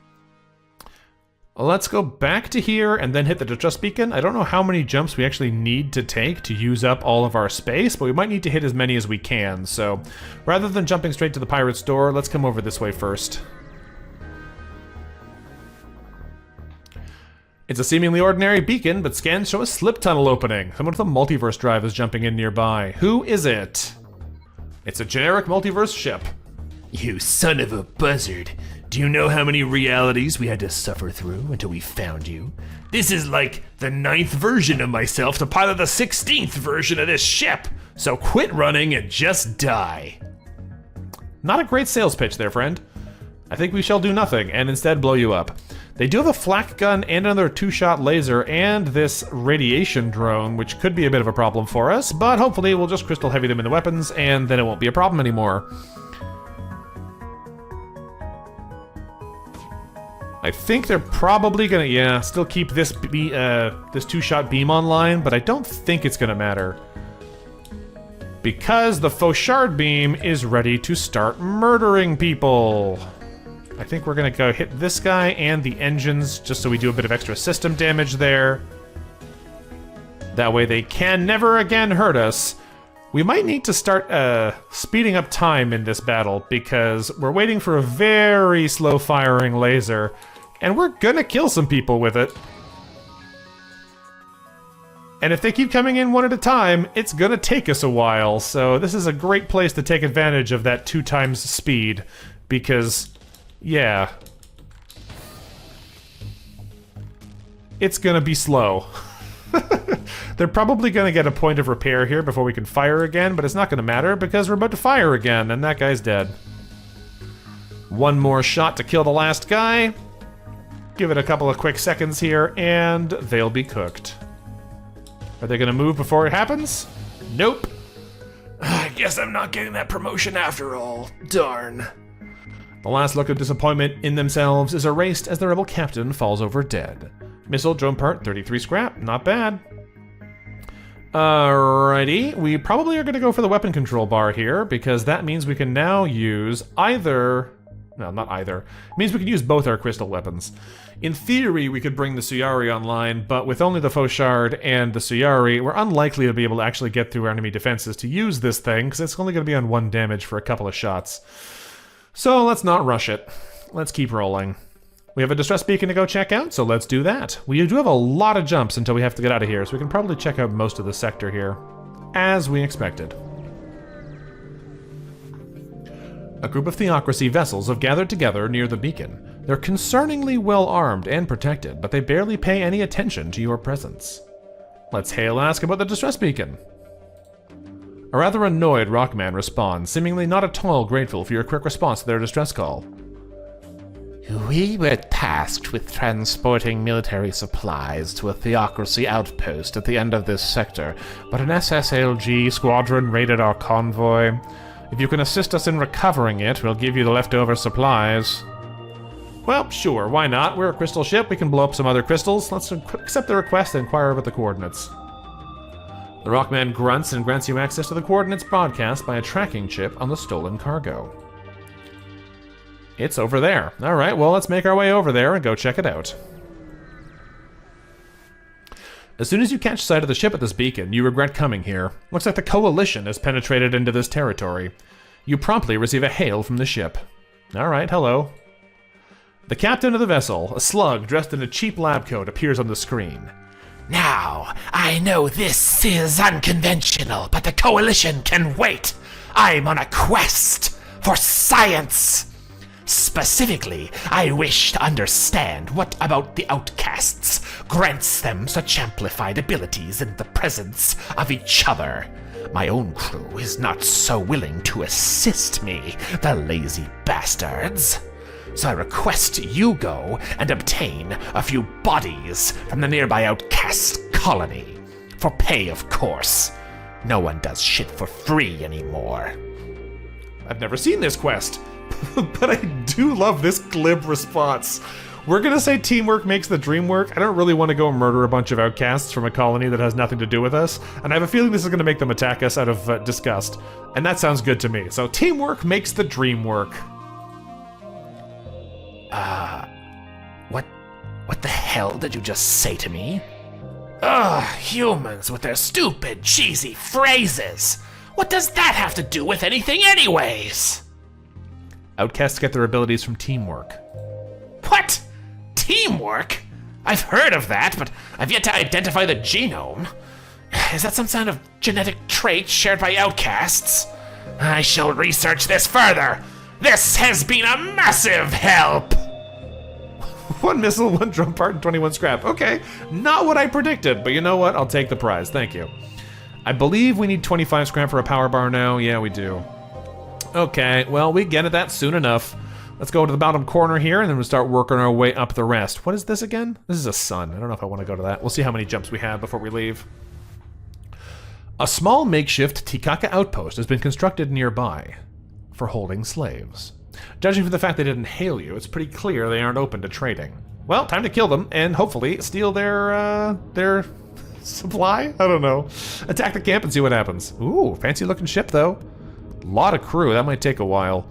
Let's go back to here and then hit the distrust beacon. I don't know how many jumps we actually need to take to use up all of our space, but we might need to hit as many as we can. So rather than jumping straight to the pirate's door, let's come over this way first. It's a seemingly ordinary beacon, but scans show a slip tunnel opening. Someone with a multiverse drive is jumping in nearby. Who is it? It's a generic multiverse ship. You son of a buzzard. Do you know how many realities we had to suffer through until we found you? This is like the 9th version of myself to pilot the 16th version of this ship. So quit running and just die. Not a great sales pitch there, friend. I think we shall do nothing and instead blow you up. They do have a flak gun and another 2-shot laser and this radiation drone, which could be a bit of a problem for us, but hopefully we'll just crystal heavy them into weapons and then it won't be a problem anymore. I think they're probably gonna, still keep this this 2-shot beam online, but I don't think it's gonna matter. Because the Fauchard beam is ready to start murdering people. I think we're gonna go hit this guy and the engines, just so we do a bit of extra system damage there. That way they can never again hurt us. We might need to start speeding up time in this battle, because we're waiting for a very slow firing laser, and we're gonna kill some people with it. And if they keep coming in one at a time, it's gonna take us a while, so this is a great place to take advantage of that 2 times speed, because, yeah, it's gonna be slow. They're probably going to get a point of repair here before we can fire again, but it's not going to matter because we're about to fire again, and that guy's dead. One more shot to kill the last guy. Give it a couple of quick seconds here, and they'll be cooked. Are they going to move before it happens? Nope. I guess I'm not getting that promotion after all. Darn. The last look of disappointment in themselves is erased as the rebel captain falls over dead. Missile drone part 33 scrap, not bad. Alrighty, we probably are going to go for the weapon control bar here because that means we can now use either... No, not either. It means we can use both our crystal weapons. In theory, we could bring the Suyari online, but with only the Fauchard and the Suyari, we're unlikely to be able to actually get through our enemy defenses to use this thing because it's only going to be on 1 damage for a couple of shots. So let's not rush it. Let's keep rolling. We have a distress beacon to go check out, so let's do that. We do have a lot of jumps until we have to get out of here, so we can probably check out most of the sector here, as we expected. A group of Theocracy vessels have gathered together near the beacon. They're concerningly well armed and protected, but they barely pay any attention to your presence. Let's hail and ask about the distress beacon. A rather annoyed Rockman responds, seemingly not at all grateful for your quick response to their distress call. We were tasked with transporting military supplies to a Theocracy outpost at the end of this sector, but an SSLG squadron raided our convoy. If you can assist us in recovering it, we'll give you the leftover supplies. Well, sure, why not? We're a crystal ship, we can blow up some other crystals. Let's accept the request and inquire about the coordinates. The Rockman grunts and grants you access to the coordinates broadcast by a tracking chip on the stolen cargo. It's over there. Alright, well, let's make our way over there and go check it out. As soon as you catch sight of the ship at this beacon, you regret coming here. Looks like the Coalition has penetrated into this territory. You promptly receive a hail from the ship. Alright, hello. The captain of the vessel, a slug dressed in a cheap lab coat, appears on the screen. Now, I know this is unconventional, but the Coalition can wait. I'm on a quest for science. Specifically, I wish to understand what about the outcasts grants them such amplified abilities in the presence of each other. My own crew is not so willing to assist me, the lazy bastards. So I request you go and obtain a few bodies from the nearby outcast colony. For pay, of course. No one does shit for free anymore. I've never seen this quest, but I do love this glib response. We're gonna say teamwork makes the dream work. I don't really want to go murder a bunch of outcasts from a colony that has nothing to do with us, and I have a feeling this is gonna make them attack us out of disgust. And that sounds good to me. So teamwork makes the dream work. What the hell did you just say to me? Ugh, humans with their stupid, cheesy phrases. What does that have to do with anything anyways? Outcasts get their abilities from teamwork. What? Teamwork? I've heard of that, but I've yet to identify the genome. Is that some kind of genetic trait shared by outcasts? I shall research this further. This has been a massive help! 1 missile, 1 drum part, and 21 scrap. Okay, not what I predicted, but you know what? I'll take the prize. Thank you. I believe we need 25 scrap for a power bar now. Yeah, we do. Okay, well, we get at that soon enough. Let's go to the bottom corner here, and then we'll start working our way up the rest. What is this again? This is a sun. I don't know if I want to go to that. We'll see how many jumps we have before we leave. A small makeshift Tikaka outpost has been constructed nearby for holding slaves. Judging from the fact they didn't hail you, it's pretty clear they aren't open to trading. Well, time to kill them and hopefully steal their supply? I don't know. Attack the camp and see what happens. Ooh, fancy looking ship though. Lot of crew, that might take a while.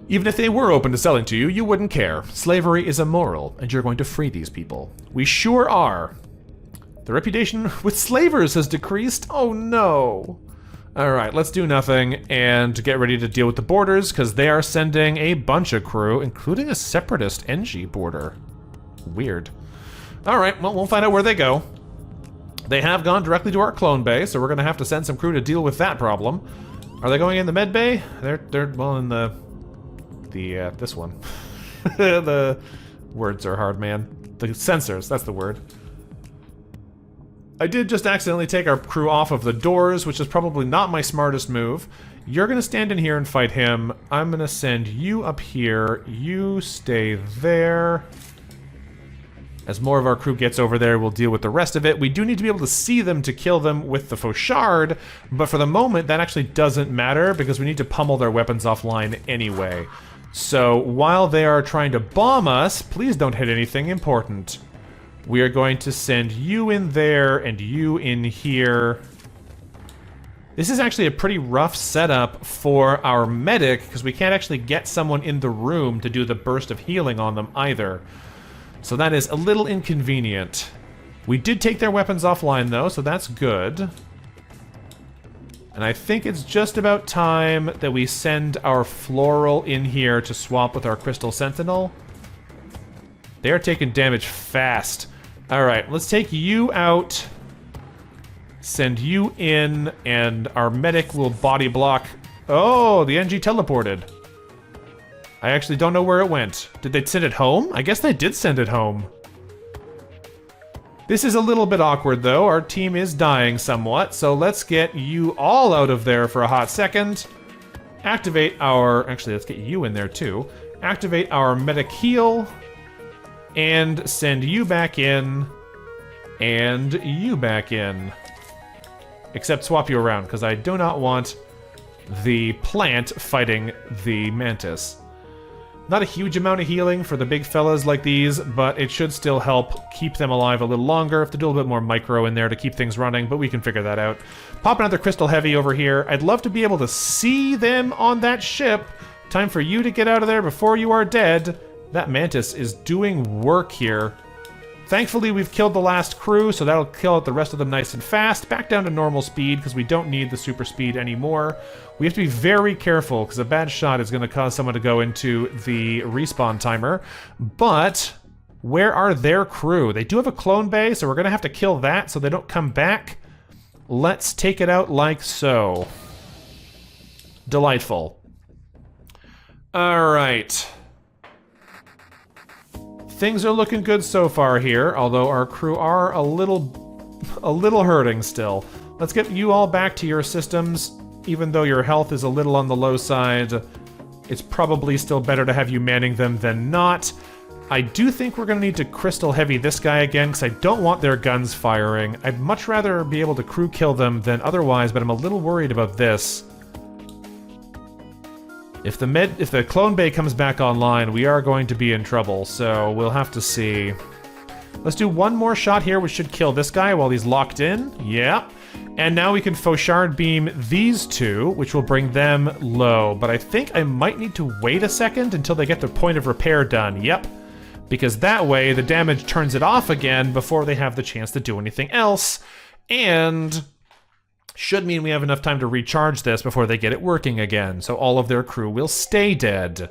Even if they were open to selling to you, you wouldn't care. Slavery is immoral, and you're going to free these people. We sure are. The reputation with slavers has decreased? Oh no. Alright, let's do nothing and get ready to deal with the borders, because they are sending a bunch of crew, including a separatist NG border. Weird. Alright, well, we'll find out where they go. They have gone directly to our clone bay, so we're going to have to send some crew to deal with that problem. Are they going in the med bay? They're well, in this one. The words are hard, man. The sensors, that's the word. I did just accidentally take our crew off of the doors, which is probably not my smartest move. You're going to stand in here and fight him. I'm going to send you up here. You stay there. As more of our crew gets over there, we'll deal with the rest of it. We do need to be able to see them to kill them with the Fauchard, but for the moment, that actually doesn't matter because we need to pummel their weapons offline anyway. So while they are trying to bomb us, please don't hit anything important. We are going to send you in there and you in here. This is actually a pretty rough setup for our medic because we can't actually get someone in the room to do the burst of healing on them either. So that is a little inconvenient. We did take their weapons offline though, so that's good. And I think it's just about time that we send our Floral in here to swap with our Crystal Sentinel. They are taking damage fast. Alright, let's take you out. Send you in, and our medic will body block. Oh, the NG teleported. I actually don't know where it went. Did they send it home? I guess they did send it home. This is a little bit awkward, though. Our team is dying somewhat, so let's get you all out of there for a hot second. Activate our... Actually, let's get you in there, too. Activate our medic heal. And send you back in. And you back in. Except swap you around, because I do not want the plant fighting the mantis. Not a huge amount of healing for the big fellas like these, but it should still help keep them alive a little longer. Have to do a little bit more micro in there to keep things running, but we can figure that out. Pop another Crystal Heavy over here. I'd love to be able to see them on that ship. Time for you to get out of there before you are dead. That mantis is doing work here. Thankfully, we've killed the last crew, so that'll kill out the rest of them nice and fast. Back down to normal speed, because we don't need the super speed anymore. We have to be very careful, because a bad shot is going to cause someone to go into the respawn timer. But where are their crew? They do have a clone bay, so we're going to have to kill that so they don't come back. Let's take it out like so. Delightful. Alright. Things are looking good so far here, although our crew are a little hurting still. Let's get you all back to your systems. Even though your health is a little on the low side, it's probably still better to have you manning them than not. I do think we're going to need to Crystal Heavy this guy again, because I don't want their guns firing. I'd much rather be able to crew kill them than otherwise, but I'm a little worried about this. If the clone bay comes back online, we are going to be in trouble, so we'll have to see. Let's do one more shot here, which should kill this guy while he's locked in. Yeah. And now we can Fauchard beam these two, which will bring them low. But I think I might need to wait a second until they get their point of repair done. Yep. Because that way, the damage turns it off again before they have the chance to do anything else. And... should mean we have enough time to recharge this before they get it working again, so all of their crew will stay dead.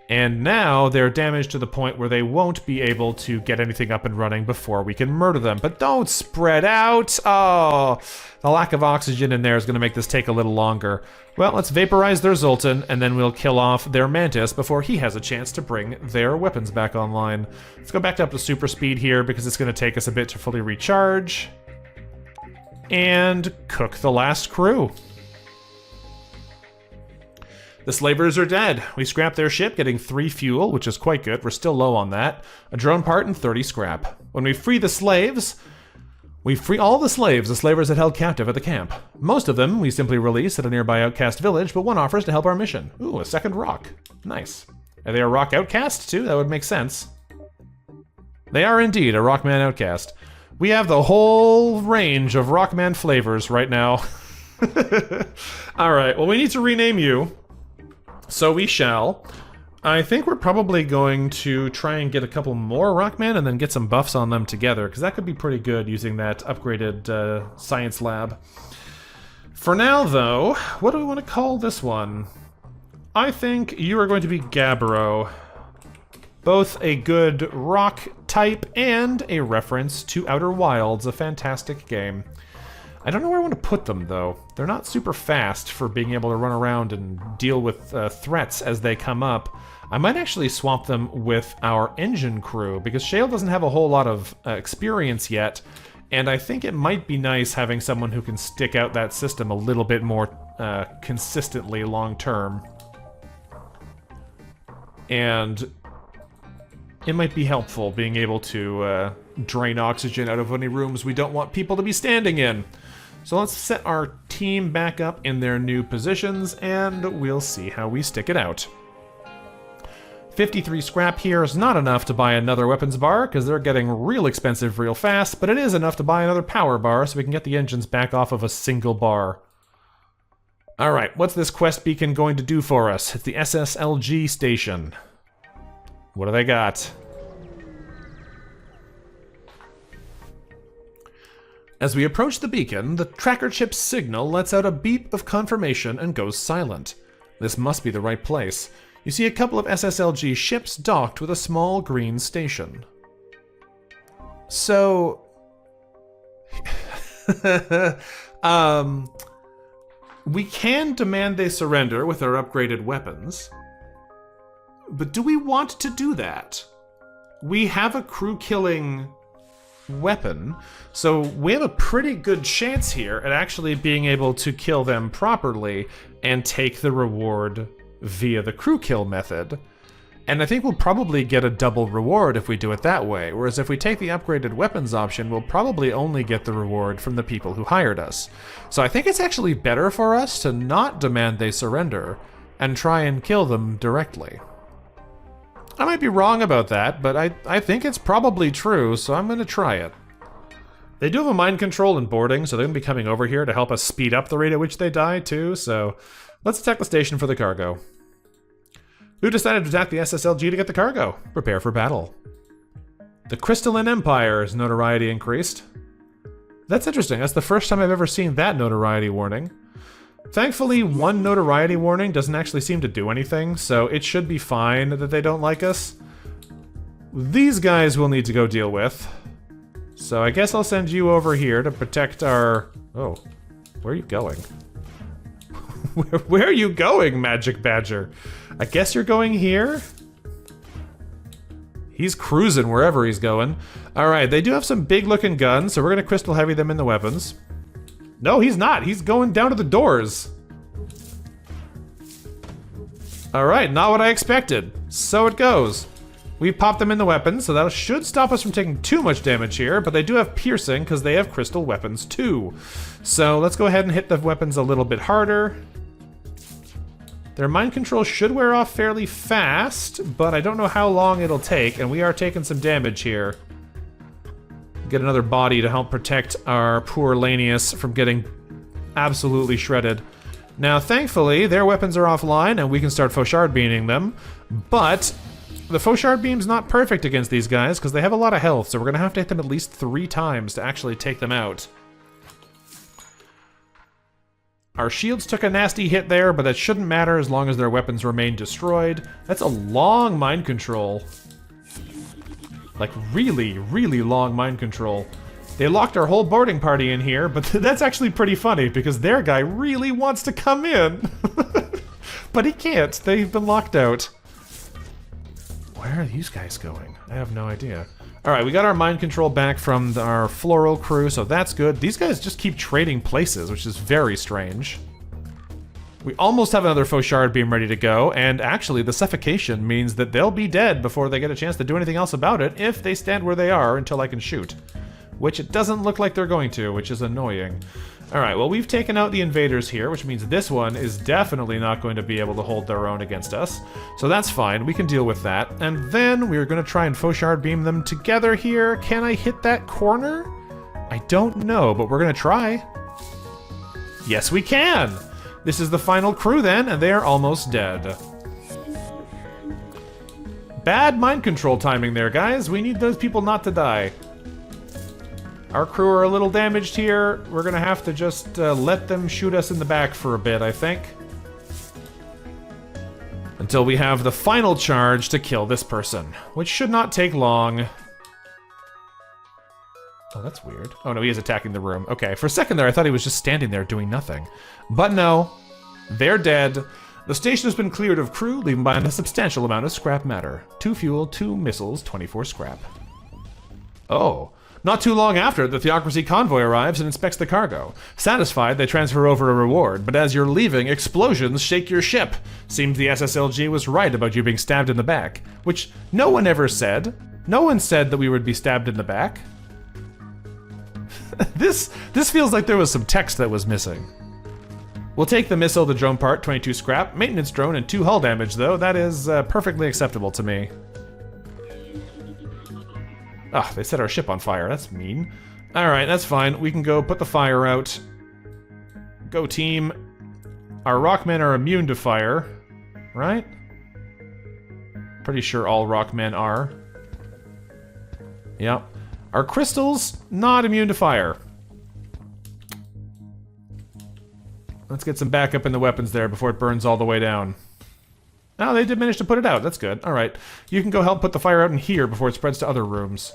And now they're damaged to the point where they won't be able to get anything up and running before we can murder them. But don't spread out! Oh, the lack of oxygen in there is going to make this take a little longer. Well, let's vaporize their Zoltan, and then we'll kill off their Mantis before he has a chance to bring their weapons back online. Let's go back up to super speed here, because it's going to take us a bit to fully recharge. And cook the last crew. The slavers are dead. We scrapped their ship, getting 3 fuel, which is quite good. We're still low on that. A drone part and 30 scrap. When we free the slaves, we free all the slaves the slavers had held captive at the camp. Most of them we simply release at a nearby outcast village, but one offers to help our mission. Ooh, a second rock. Nice. Are they a rock outcast, too? That would make sense. They are indeed a rockman outcast. We have the whole range of rockman flavors right now. Alright, well, we need to rename you. So we shall. I think we're probably going to try and get a couple more Rockman and then get some buffs on them together, because that could be pretty good using that upgraded science lab. For now, though, what do we want to call this one? I think you are going to be Gabbro. Both a good rock type and a reference to Outer Wilds, a fantastic game. I don't know where I want to put them, though. They're not super fast for being able to run around and deal with threats as they come up. I might actually swap them with our engine crew, because Shale doesn't have a whole lot of experience yet, And I think it might be nice having someone who can stick out that system a little bit more consistently long term. And it might be helpful being able to drain oxygen out of any rooms we don't want people to be standing in. So let's set our team back up in their new positions, and we'll see how we stick it out. 53 scrap here is not enough to buy another weapons bar, because they're getting real expensive real fast, but it is enough to buy another power bar so we can get the engines back off of a single bar. Alright, what's this quest beacon going to do for us? It's the SSLG station. What do they got? As we approach the beacon, the tracker chip's signal lets out a beep of confirmation and goes silent. This must be the right place. You see a couple of SSLG ships docked with a small green station. So... we can demand they surrender with our upgraded weapons. But do we want to do that? We have a crew-killing weapon, so we have a pretty good chance here at actually being able to kill them properly and take the reward via the crew kill method. And I think we'll probably get a double reward if we do it that way, whereas if we take the upgraded weapons option, we'll probably only get the reward from the people who hired us. So I think it's actually better for us to not demand they surrender and try and kill them directly. I might be wrong about that, but I think it's probably true, so I'm going to try it. They do have a mind control in boarding, so they're going to be coming over here to help us speed up the rate at which they die, too, so let's attack the station for the cargo. Who decided to attack the SSLG to get the cargo? Prepare for battle. The Crystalline Empire's notoriety increased. That's interesting. That's the first time I've ever seen that notoriety warning. Thankfully, one notoriety warning doesn't actually seem to do anything, so it should be fine that they don't like us. These guys we'll need to go deal with. So I guess I'll send you over here to protect our... Oh, where are you going? Where are you going, Magic Badger? I guess you're going here? He's cruising wherever he's going. Alright, they do have some big-looking guns, so we're gonna crystal heavy them in the weapons. No, he's not. He's going down to the doors. Alright, not what I expected. So it goes. We've popped them in the weapons, so that should stop us from taking too much damage here, but they do have piercing because they have crystal weapons too. So let's go ahead and hit the weapons a little bit harder. Their mind control should wear off fairly fast, but I don't know how long it'll take, and we are taking some damage here. Get another body to help protect our poor Lanius from getting absolutely shredded. Now, thankfully, their weapons are offline, and we can start Fauchard beaming them, but the Fauchard beam's not perfect against these guys, because they have a lot of health, so we're going to have to hit them at least 3 times to actually take them out. Our shields took a nasty hit there, but that shouldn't matter as long as their weapons remain destroyed. That's a long mind control. Like, really, really long mind control. They locked our whole boarding party in here, but that's actually pretty funny, because their guy really wants to come in. But he can't. They've been locked out. Where are these guys going? I have no idea. Alright, we got our mind control back from our floral crew, so that's good. These guys just keep trading places, which is very strange. We almost have another Fauchard beam ready to go, and actually the suffocation means that they'll be dead before they get a chance to do anything else about it if they stand where they are until I can shoot. Which it doesn't look like they're going to, which is annoying. Alright, well we've taken out the invaders here, which means this one is definitely not going to be able to hold their own against us. So that's fine, we can deal with that. And then we're going to try and Fauchard beam them together here. Can I hit that corner? I don't know, but we're going to try. Yes, we can! This is the final crew then, and they are almost dead. Bad mind control timing there, guys. We need those people not to die. Our crew are a little damaged here. We're gonna have to just let them shoot us in the back for a bit, I think. Until we have the final charge to kill this person, which should not take long. Oh, that's weird. Oh no, he is attacking the room. Okay, for a second there I thought he was just standing there doing nothing. But no, they're dead. The station has been cleared of crew, leaving behind a substantial amount of scrap matter. 2 fuel, 2 missiles, 24 scrap. Oh. Not too long after, the Theocracy convoy arrives and inspects the cargo. Satisfied, they transfer over a reward, but as you're leaving, explosions shake your ship. Seems the SSLG was right about you being stabbed in the back, which no one ever said. No one said that we would be stabbed in the back. This feels like there was some text that was missing. We'll take the missile, the drone part, 22 scrap, maintenance drone, and 2 hull damage, though. That is perfectly acceptable to me. Ah, they set our ship on fire. That's mean. Alright, that's fine. We can go put the fire out. Go team. Our rockmen are immune to fire. Right? Pretty sure all rockmen are. Yep. Our crystals, not immune to fire. Let's get some backup in the weapons there before it burns all the way down. Oh, they did manage to put it out. That's good. Alright. You can go help put the fire out in here before it spreads to other rooms.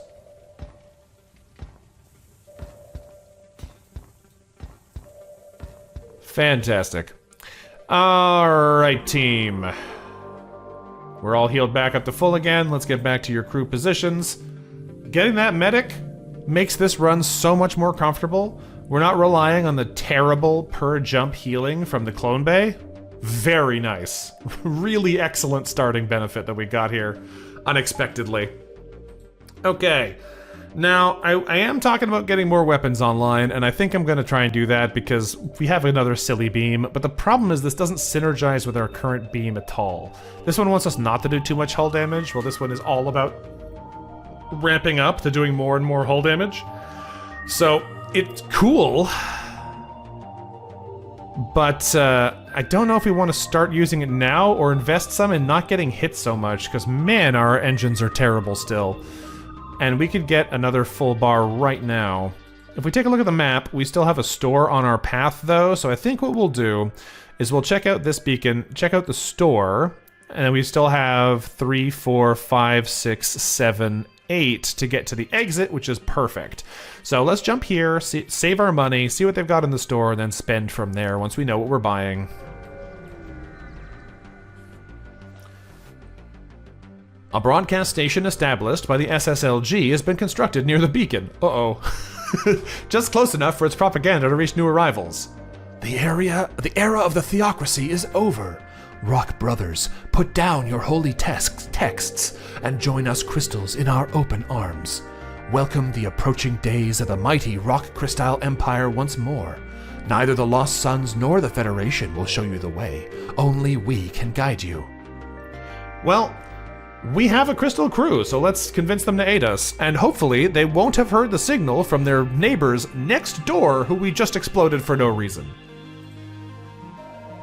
Fantastic. Alright, team. We're all healed back up to full again. Let's get back to your crew positions. Getting that medic makes this run so much more comfortable. We're not relying on the terrible per-jump healing from the clone bay. Very nice. Really excellent starting benefit that we got here unexpectedly. Okay. Now, I am talking about getting more weapons online, and I think I'm going to try and do that because we have another silly beam, but the problem is this doesn't synergize with our current beam at all. This one wants us not to do too much hull damage, while this one is all about ramping up to doing more and more hull damage. So, it's cool, but I don't know if we want to start using it now or invest some in not getting hit so much, because man, our engines are terrible still. And we could get another full bar right now. If we take a look at the map, we still have a store on our path though, so I think what we'll do is we'll check out this beacon, check out the store, and we still have 3, 4, 5, 6, 7, 8 to get to the exit, which is perfect. So let's jump here, save our money, see what they've got in the store, and then spend from there once we know what we're buying. A broadcast station established by the SSLG has been constructed near the beacon. Uh-oh. Just close enough for its propaganda to reach new arrivals. The era of the Theocracy is over. Rock brothers, put down your holy texts and join us crystals in our open arms. Welcome the approaching days of the mighty Rock Crystal Empire once more. Neither the Lost Sons nor the Federation will show you the way. Only we can guide you. Well, we have a crystal crew, so let's convince them to aid us. And hopefully they won't have heard the signal from their neighbors next door who we just exploded for no reason.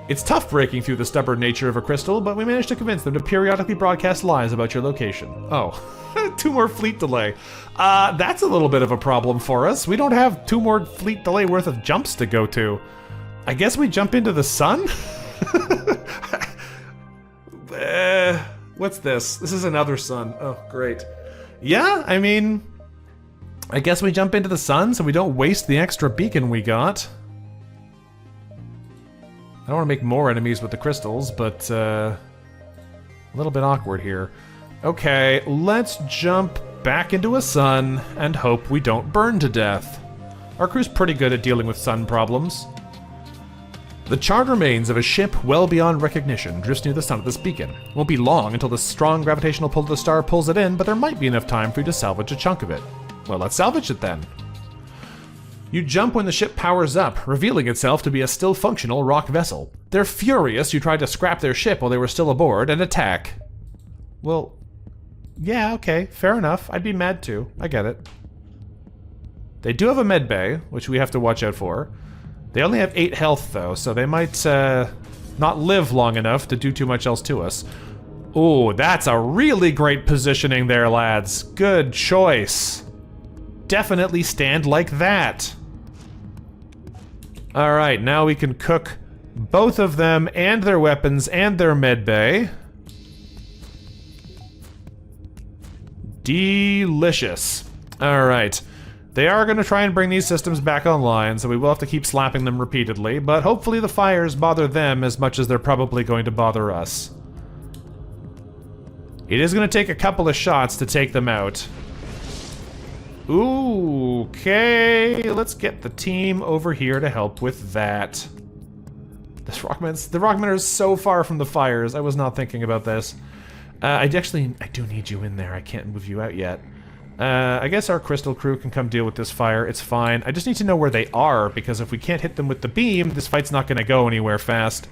It's tough breaking through the stubborn nature of a crystal, but we managed to convince them to periodically broadcast lies about your location. Oh, 2 more fleet delay. That's a little bit of a problem for us. We don't have 2 more fleet delay worth of jumps to go to. I guess we jump into the sun? What's this? This is another sun. Oh, great. Yeah, I mean, I guess we jump into the sun so we don't waste the extra beacon we got. I don't want to make more enemies with the crystals, but a little bit awkward here. Okay, let's jump back into a sun and hope we don't burn to death. Our crew's pretty good at dealing with sun problems. The charred remains of a ship well beyond recognition drifts near the sun of this beacon. Won't be long until the strong gravitational pull of the star pulls it in, but there might be enough time for you to salvage a chunk of it. Well, let's salvage it then. You jump when the ship powers up, revealing itself to be a still functional rock vessel. They're furious you tried to scrap their ship while they were still aboard and attack. Well, yeah, okay, fair enough. I'd be mad too. I get it. They do have a med bay, which we have to watch out for. They only have 8 health, though, so they might not live long enough to do too much else to us. Ooh, that's a really great positioning there, lads. Good choice. Definitely stand like that. Alright, now we can cook both of them and their weapons and their med bay. Delicious. Alright. They are going to try and bring these systems back online, so we will have to keep slapping them repeatedly, but hopefully the fires bother them as much as they're probably going to bother us. It is going to take a couple of shots to take them out. Okay, let's get the team over here to help with that. The Rockmen are so far from the fires. I was not thinking about this. I do need you in there. I can't move you out yet. I guess our crystal crew can come deal with this fire. It's fine. I just need to know where they are, because if we can't hit them with the beam, this fight's not going to go anywhere fast.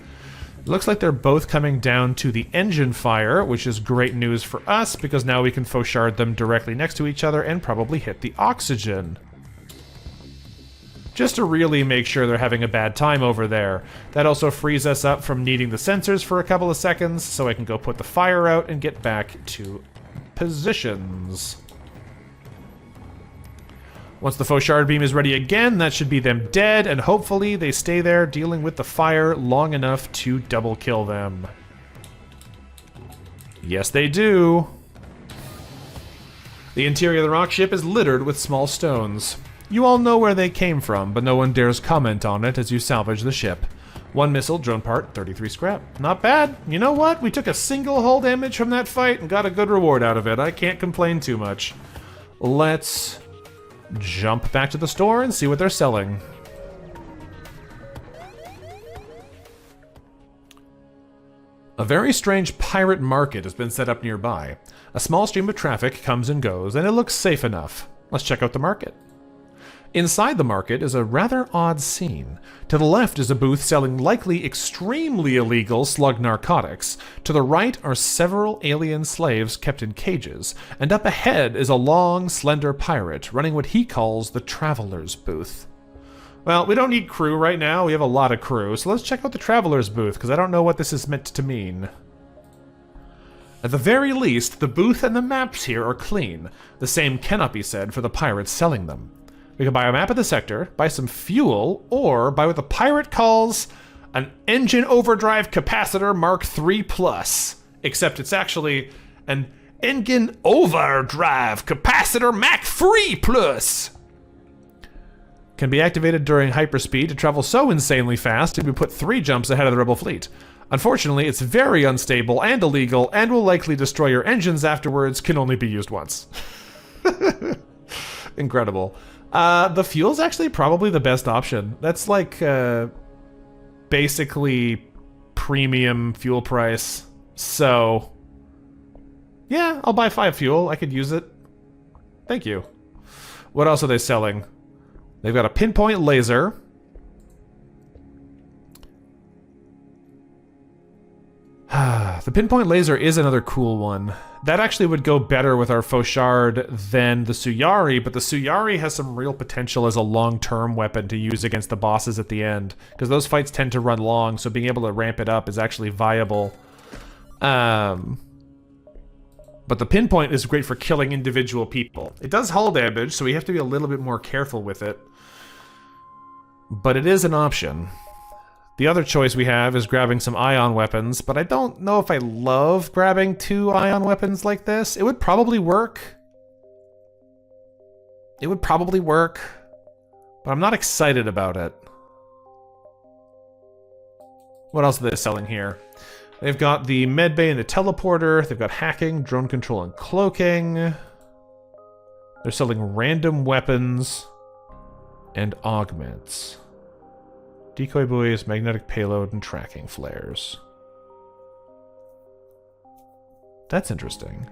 It looks like they're both coming down to the engine fire, which is great news for us, because now we can fauchard them directly next to each other and probably hit the oxygen. Just to really make sure they're having a bad time over there. That also frees us up from needing the sensors for a couple of seconds, so I can go put the fire out and get back to positions. Once the fauchard beam is ready again, that should be them dead, and hopefully they stay there dealing with the fire long enough to double kill them. Yes, they do. The interior of the rock ship is littered with small stones. You all know where they came from, but no one dares comment on it as you salvage the ship. 1 missile, drone part, 33 scrap. Not bad. You know what? We took a single hull damage from that fight and got a good reward out of it. I can't complain too much. Let's jump back to the store and see what they're selling. A very strange pirate market has been set up nearby. A small stream of traffic comes and goes, and it looks safe enough. Let's check out the market. Inside the market is a rather odd scene. To the left is a booth selling likely extremely illegal slug narcotics. To the right are several alien slaves kept in cages. And up ahead is a long, slender pirate running what he calls the Traveler's Booth. Well, we don't need crew right now. We have a lot of crew. So let's check out the Traveler's Booth, because I don't know what this is meant to mean. At the very least, the booth and the maps here are clean. The same cannot be said for the pirates selling them. We can buy a map of the sector, buy some fuel, or buy what the pirate calls an engine overdrive capacitor Mark III+. Except it's actually an engine overdrive capacitor Mach 3+. Can be activated during hyperspeed to travel so insanely fast it would put 3 jumps ahead of the rebel fleet. Unfortunately, it's very unstable and illegal, and will likely destroy your engines afterwards, can only be used once. Incredible. The fuel's actually probably the best option. That's like, basically premium fuel price. So, yeah, I'll buy 5 fuel. I could use it. Thank you. What else are they selling? They've got a pinpoint laser. The pinpoint laser is another cool one. That actually would go better with our Fauchard than the Suyari, but the Suyari has some real potential as a long-term weapon to use against the bosses at the end, because those fights tend to run long, so being able to ramp it up is actually viable. But the pinpoint is great for killing individual people. It does hull damage, so we have to be a little bit more careful with it. But it is an option. The other choice we have is grabbing some ion weapons, but I don't know if I love grabbing 2 ion weapons like this. It would probably work. It would probably work, but I'm not excited about it. What else are they selling here? They've got the medbay and the teleporter. They've got hacking, drone control, and cloaking. They're selling random weapons and augments. Decoy buoys, magnetic payload, and tracking flares. That's interesting.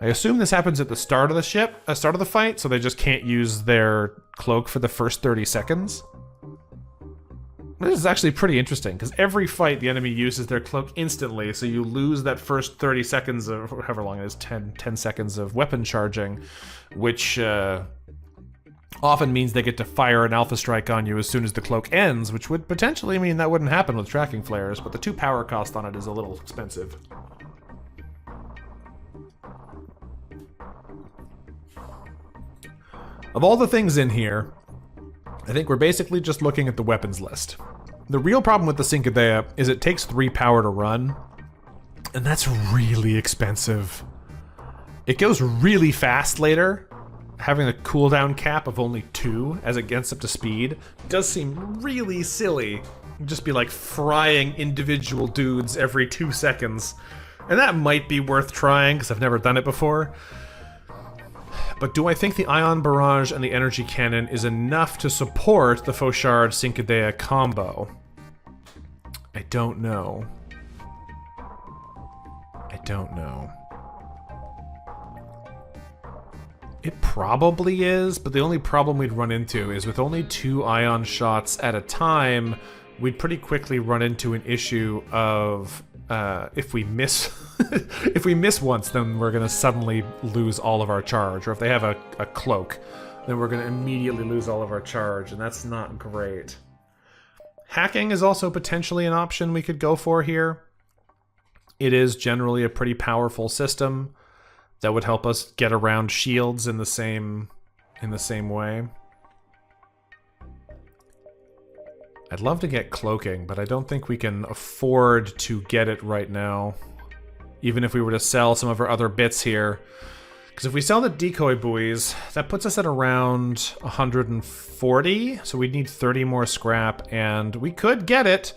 I assume this happens at the start of the start of the fight, so they just can't use their cloak for the first 30 seconds. This is actually pretty interesting, because every fight the enemy uses their cloak instantly, so you lose that first 30 seconds of, however long it is, 10 seconds of weapon charging, which often means they get to fire an alpha strike on you as soon as the cloak ends, which would potentially mean that wouldn't happen with tracking flares, but the 2 power cost on it is a little expensive. Of all the things in here, I think we're basically just looking at the weapons list. The real problem with the Cincadea is it takes 3 power to run, and that's really expensive. It goes really fast later. Having a cooldown cap of only 2 as it gets up to speed does seem really silly. You'd just be like frying individual dudes every 2 seconds. And that might be worth trying, because I've never done it before. But do I think the Ion Barrage and the Energy Cannon is enough to support the Fauchard Cincadea combo? I don't know. I don't know. It probably is, but the only problem we'd run into is with only 2 ion shots at a time, we'd pretty quickly run into an issue of if we miss if we miss once, then we're gonna suddenly lose all of our charge. Or if they have a cloak, then we're gonna immediately lose all of our charge, and that's not great. Hacking is also potentially an option we could go for here. It is generally a pretty powerful system that would help us get around shields in the same way. I'd love to get cloaking, but I don't think we can afford to get it right now. Even if we were to sell some of our other bits here. Because if we sell the decoy buoys, that puts us at around 140. So we'd need 30 more scrap, and we could get it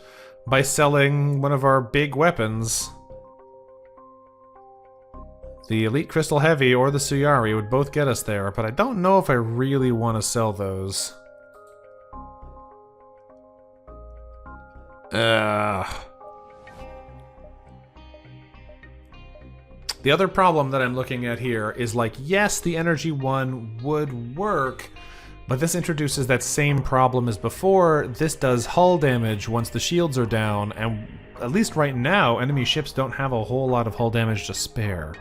by selling one of our big weapons. The Elite Crystal Heavy or the Suyari would both get us there, but I don't know if I really want to sell those. The other problem that I'm looking at here is, like, yes, the Energy one would work, but this introduces that same problem as before. This does hull damage once the shields are down, and at least right now, enemy ships don't have a whole lot of hull damage to spare.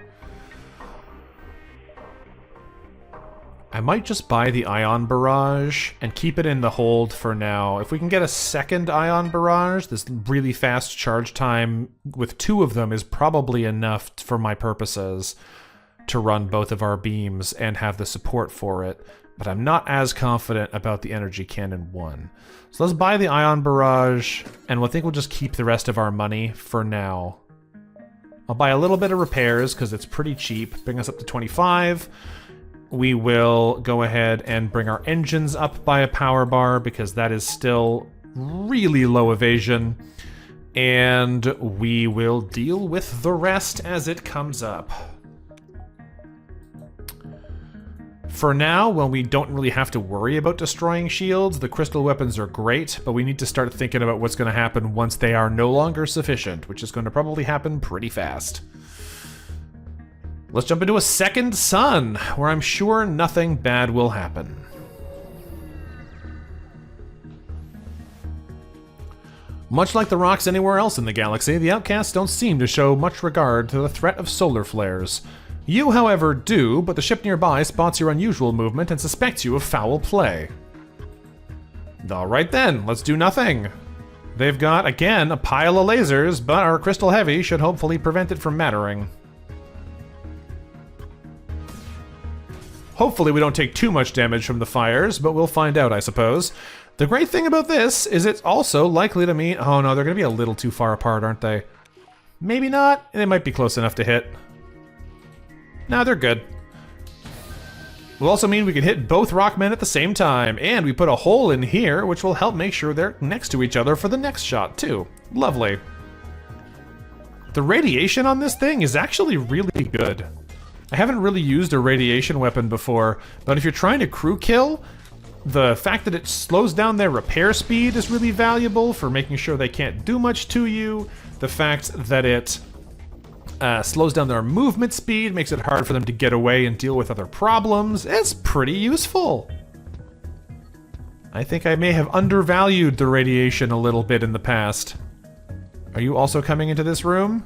I might just buy the Ion Barrage and keep it in the hold for now. If we can get a second Ion Barrage, this really fast charge time with 2 of them is probably enough for my purposes to run both of our beams and have the support for it. But I'm not as confident about the Energy Cannon 1. So let's buy the Ion Barrage, and we'll think we'll just keep the rest of our money for now. I'll buy a little bit of repairs because it's pretty cheap, bring us up to 25. We will go ahead and bring our engines up by a power bar because that is still really low evasion. And we will deal with the rest as it comes up. For now, when we don't really have to worry about destroying shields, the crystal weapons are great, but we need to start thinking about what's going to happen once they are no longer sufficient, which is going to probably happen pretty fast. Let's jump into a second sun, where I'm sure nothing bad will happen. Much like the rocks anywhere else in the galaxy, the Outcasts don't seem to show much regard to the threat of solar flares. You, however, do, but the ship nearby spots your unusual movement and suspects you of foul play. Alright then, let's do nothing. They've got, again, a pile of lasers, but our Crystal Heavy should hopefully prevent it from mattering. Hopefully we don't take too much damage from the fires, but we'll find out, I suppose. The great thing about this is it's also likely to mean... Oh no, they're going to be a little too far apart, aren't they? Maybe not. They might be close enough to hit. No, they're good. Will also mean we can hit both Rockmen at the same time, and we put a hole in here, which will help make sure they're next to each other for the next shot, too. Lovely. The radiation on this thing is actually really good. I haven't really used a radiation weapon before, but if you're trying to crew kill, the fact that it slows down their repair speed is really valuable for making sure they can't do much to you. The fact that it slows down their movement speed, makes it hard for them to get away and deal with other problems. It's pretty useful. I think I may have undervalued the radiation a little bit in the past. Are you also coming into this room?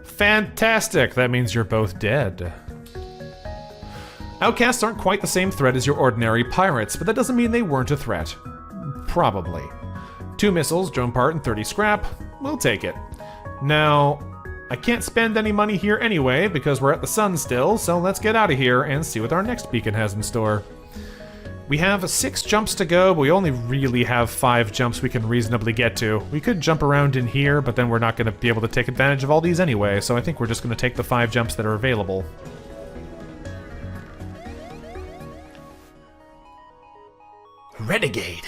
Fantastic! That means you're both dead. Outcasts aren't quite the same threat as your ordinary pirates, but that doesn't mean they weren't a threat. Probably. 2 missiles, drone part, and 30 scrap. We'll take it. Now, I can't spend any money here anyway, because we're at the sun still, so let's get out of here and see what our next beacon has in store. We have 6 jumps to go, but we only really have 5 jumps we can reasonably get to. We could jump around in here, but then we're not going to be able to take advantage of all these anyway, so I think we're just going to take the 5 jumps that are available. Renegade.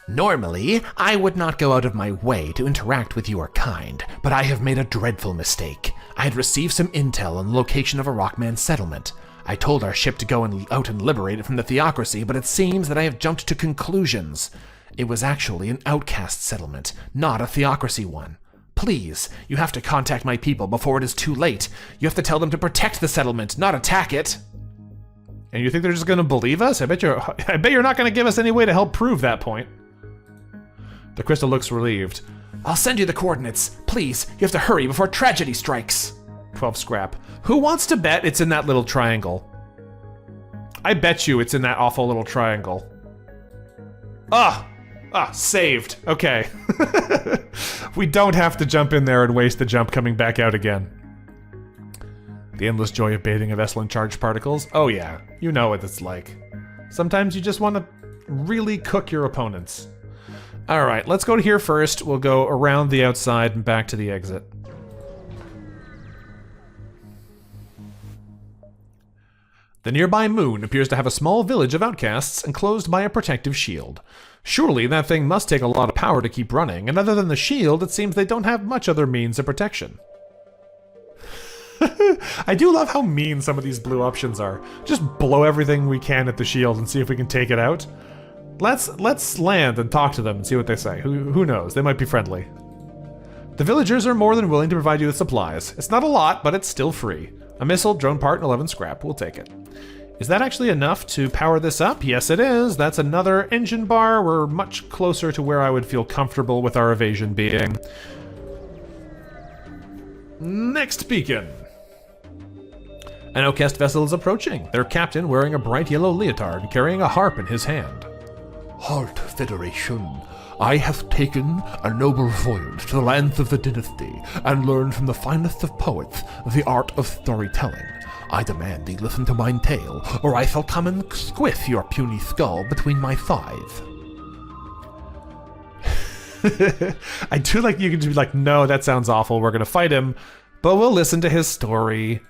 Normally, I would not go out of my way to interact with your kind, but I have made a dreadful mistake. I had received some intel on the location of a Rockman settlement. I told our ship to go out and liberate it from the theocracy, but it seems that I have jumped to conclusions. It was actually an outcast settlement, not a theocracy one. Please, you have to contact my people before it is too late. You have to tell them to protect the settlement, not attack it. And you think they're just going to believe us? I bet you're not going to give us any way to help prove that point. The crystal looks relieved. I'll send you the coordinates. Please, you have to hurry before tragedy strikes. 12 scrap. Who wants to bet it's in that little triangle? I bet you it's in that awful little triangle. Saved. Okay. We don't have to jump in there and waste the jump coming back out again. The endless joy of bathing a vessel in charged particles. Oh yeah, you know what it's like. Sometimes you just want to really cook your opponents. All right, let's go to here first. We'll go around the outside and back to the exit. The nearby moon appears to have a small village of outcasts enclosed by a protective shield. Surely that thing must take a lot of power to keep running, and other than the shield, it seems they don't have much other means of protection. I do love how mean some of these blue options are. Just blow everything we can at the shield and see if we can take it out. Let's land and talk to them and see what they say. Who knows? They might be friendly. The villagers are more than willing to provide you with supplies. It's not a lot, but it's still free. A missile, drone part, and 11 scrap. We'll take it. Is that actually enough to power this up? Yes, it is. That's another engine bar. We're much closer to where I would feel comfortable with our evasion being. Next beacon. An outcast vessel is approaching, their captain wearing a bright yellow leotard and carrying a harp in his hand. Halt, Federation. I have taken a noble voyage to the lands of the dynasty and learned from the finest of poets the art of storytelling. I demand thee listen to mine tale, or I shall come and squiff your puny skull between my thighs. I do like you can just be like, no, that sounds awful, we're gonna fight him, but we'll listen to his story.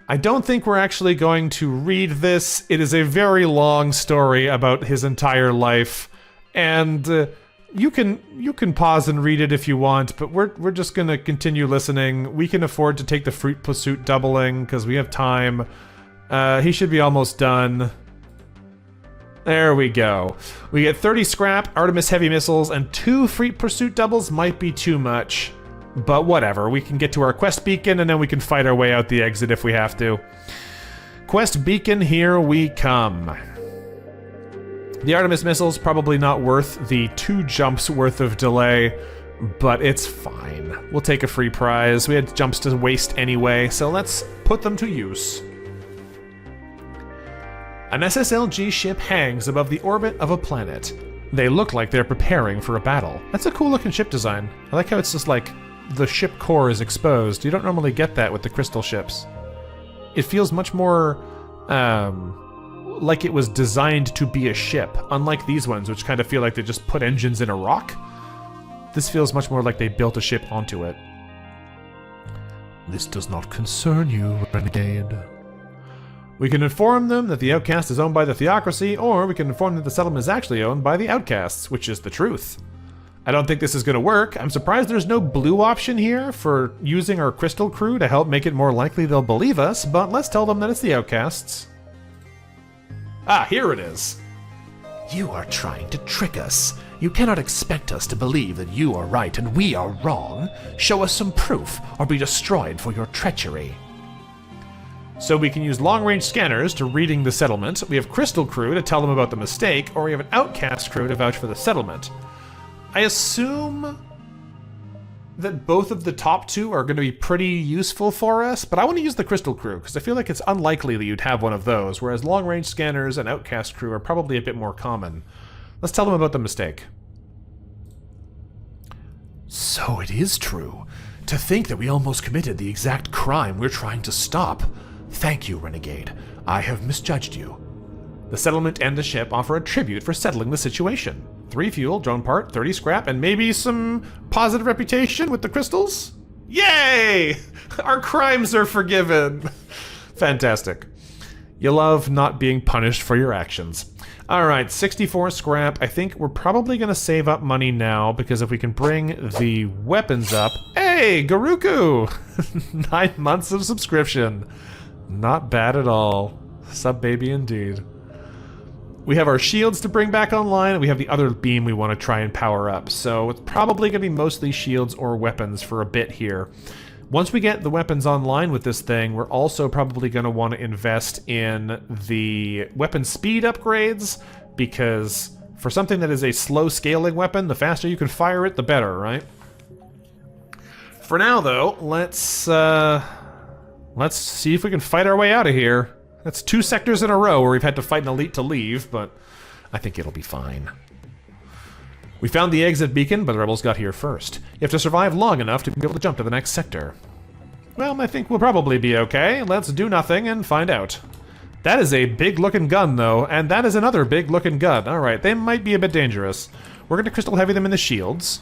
I don't think we're actually going to read this. It is a very long story about his entire life, and you can pause and read it if you want, but we're just gonna continue listening. We can afford to take the fruit pursuit doubling because we have time. He should be almost done. There we go. We get 30 scrap, Artemis heavy missiles, and 2 fruit pursuit doubles might be too much. But whatever, we can get to our quest beacon and then we can fight our way out the exit if we have to. Quest beacon, here we come. The Artemis missile's probably not worth the 2 jumps worth of delay, but it's fine. We'll take a free prize. We had jumps to waste anyway, so let's put them to use. An SSLG ship hangs above the orbit of a planet. They look like they're preparing for a battle. That's a cool looking ship design. I like how it's just like the ship core is exposed. You don't normally get that with the crystal ships. It feels much more like it was designed to be a ship, unlike these ones, which kind of feel like they just put engines in a rock. This feels much more like they built a ship onto it. This does not concern you, renegade. We can inform them that the outcast is owned by the theocracy, or we can inform them that the settlement is actually owned by the outcasts, which is the truth. I don't think this is going to work. I'm surprised there's no blue option here for using our crystal crew to help make it more likely they'll believe us, but let's tell them that it's the outcasts. Ah, here it is. You are trying to trick us. You cannot expect us to believe that you are right and we are wrong. Show us some proof, or be destroyed for your treachery. So we can use long-range scanners to reading the settlement, we have crystal crew to tell them about the mistake, or we have an outcast crew to vouch for the settlement. I assume that both of the top 2 are going to be pretty useful for us, but I want to use the crystal crew because I feel like it's unlikely that you'd have one of those, whereas long-range scanners and outcast crew are probably a bit more common. Let's tell them about the mistake. So it is true. To think that we almost committed the exact crime we're trying to stop. Thank you, Renegade. I have misjudged you. The settlement and the ship offer a tribute for settling the situation. 3 fuel, drone part, 30 scrap, and maybe some positive reputation with the crystals? Yay! Our crimes are forgiven! Fantastic. You love not being punished for your actions. Alright, 64 scrap. I think we're probably going to save up money now, because if we can bring the weapons up... Hey, Garuku! 9 months of subscription. Not bad at all. Sub baby indeed. We have our shields to bring back online, and we have the other beam we want to try and power up. So it's probably going to be mostly shields or weapons for a bit here. Once we get the weapons online with this thing, we're also probably going to want to invest in the weapon speed upgrades, because for something that is a slow scaling weapon, the faster you can fire it, the better, right? For now, though, let's see if we can fight our way out of here. That's 2 sectors in a row where we've had to fight an elite to leave, but I think it'll be fine. We found the exit beacon, but the rebels got here first. You have to survive long enough to be able to jump to the next sector. Well, I think we'll probably be okay. Let's do nothing and find out. That is a big-looking gun, though, and that is another big-looking gun. Alright, they might be a bit dangerous. We're going to crystal heavy them in the shields.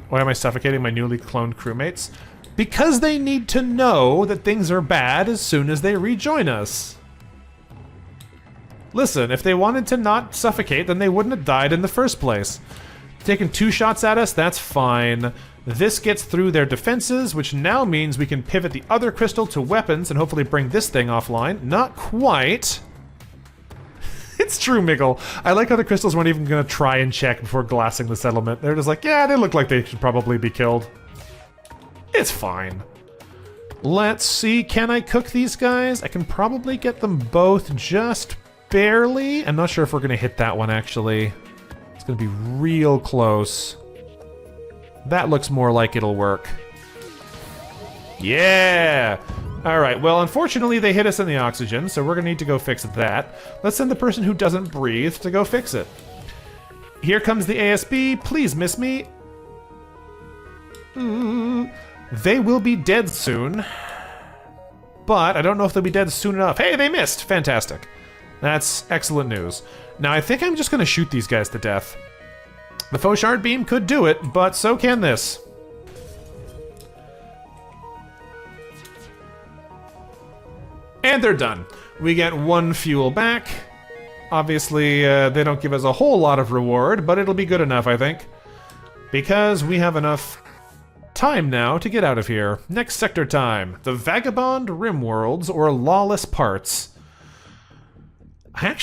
Why am I suffocating my newly cloned crewmates? Because they need to know that things are bad as soon as they rejoin us. Listen, if they wanted to not suffocate, then they wouldn't have died in the first place. Taking 2 shots at us, that's fine. This gets through their defenses, which now means we can pivot the other crystal to weapons and hopefully bring this thing offline. Not quite. It's true, Miggle. I like how the crystals weren't even going to try and check before glassing the settlement. They're just like, yeah, they look like they should probably be killed. It's fine. Let's see, can I cook these guys? I can probably get them both just barely. I'm not sure if we're going to hit that one, actually. It's going to be real close. That looks more like it'll work. Yeah! Alright, well, unfortunately they hit us in the oxygen, so we're going to need to go fix that. Let's send the person who doesn't breathe to go fix it. Here comes the ASB. Please miss me. They will be dead soon. But I don't know if they'll be dead soon enough. Hey, they missed! Fantastic. That's excellent news. Now, I think I'm just going to shoot these guys to death. The faux shard beam could do it, but so can this. And they're done. We get 1 fuel back. Obviously, they don't give us a whole lot of reward, but it'll be good enough, I think. Because we have enough time now to get out of here. Next sector time. The Vagabond Rimworlds, or Lawless Parts. I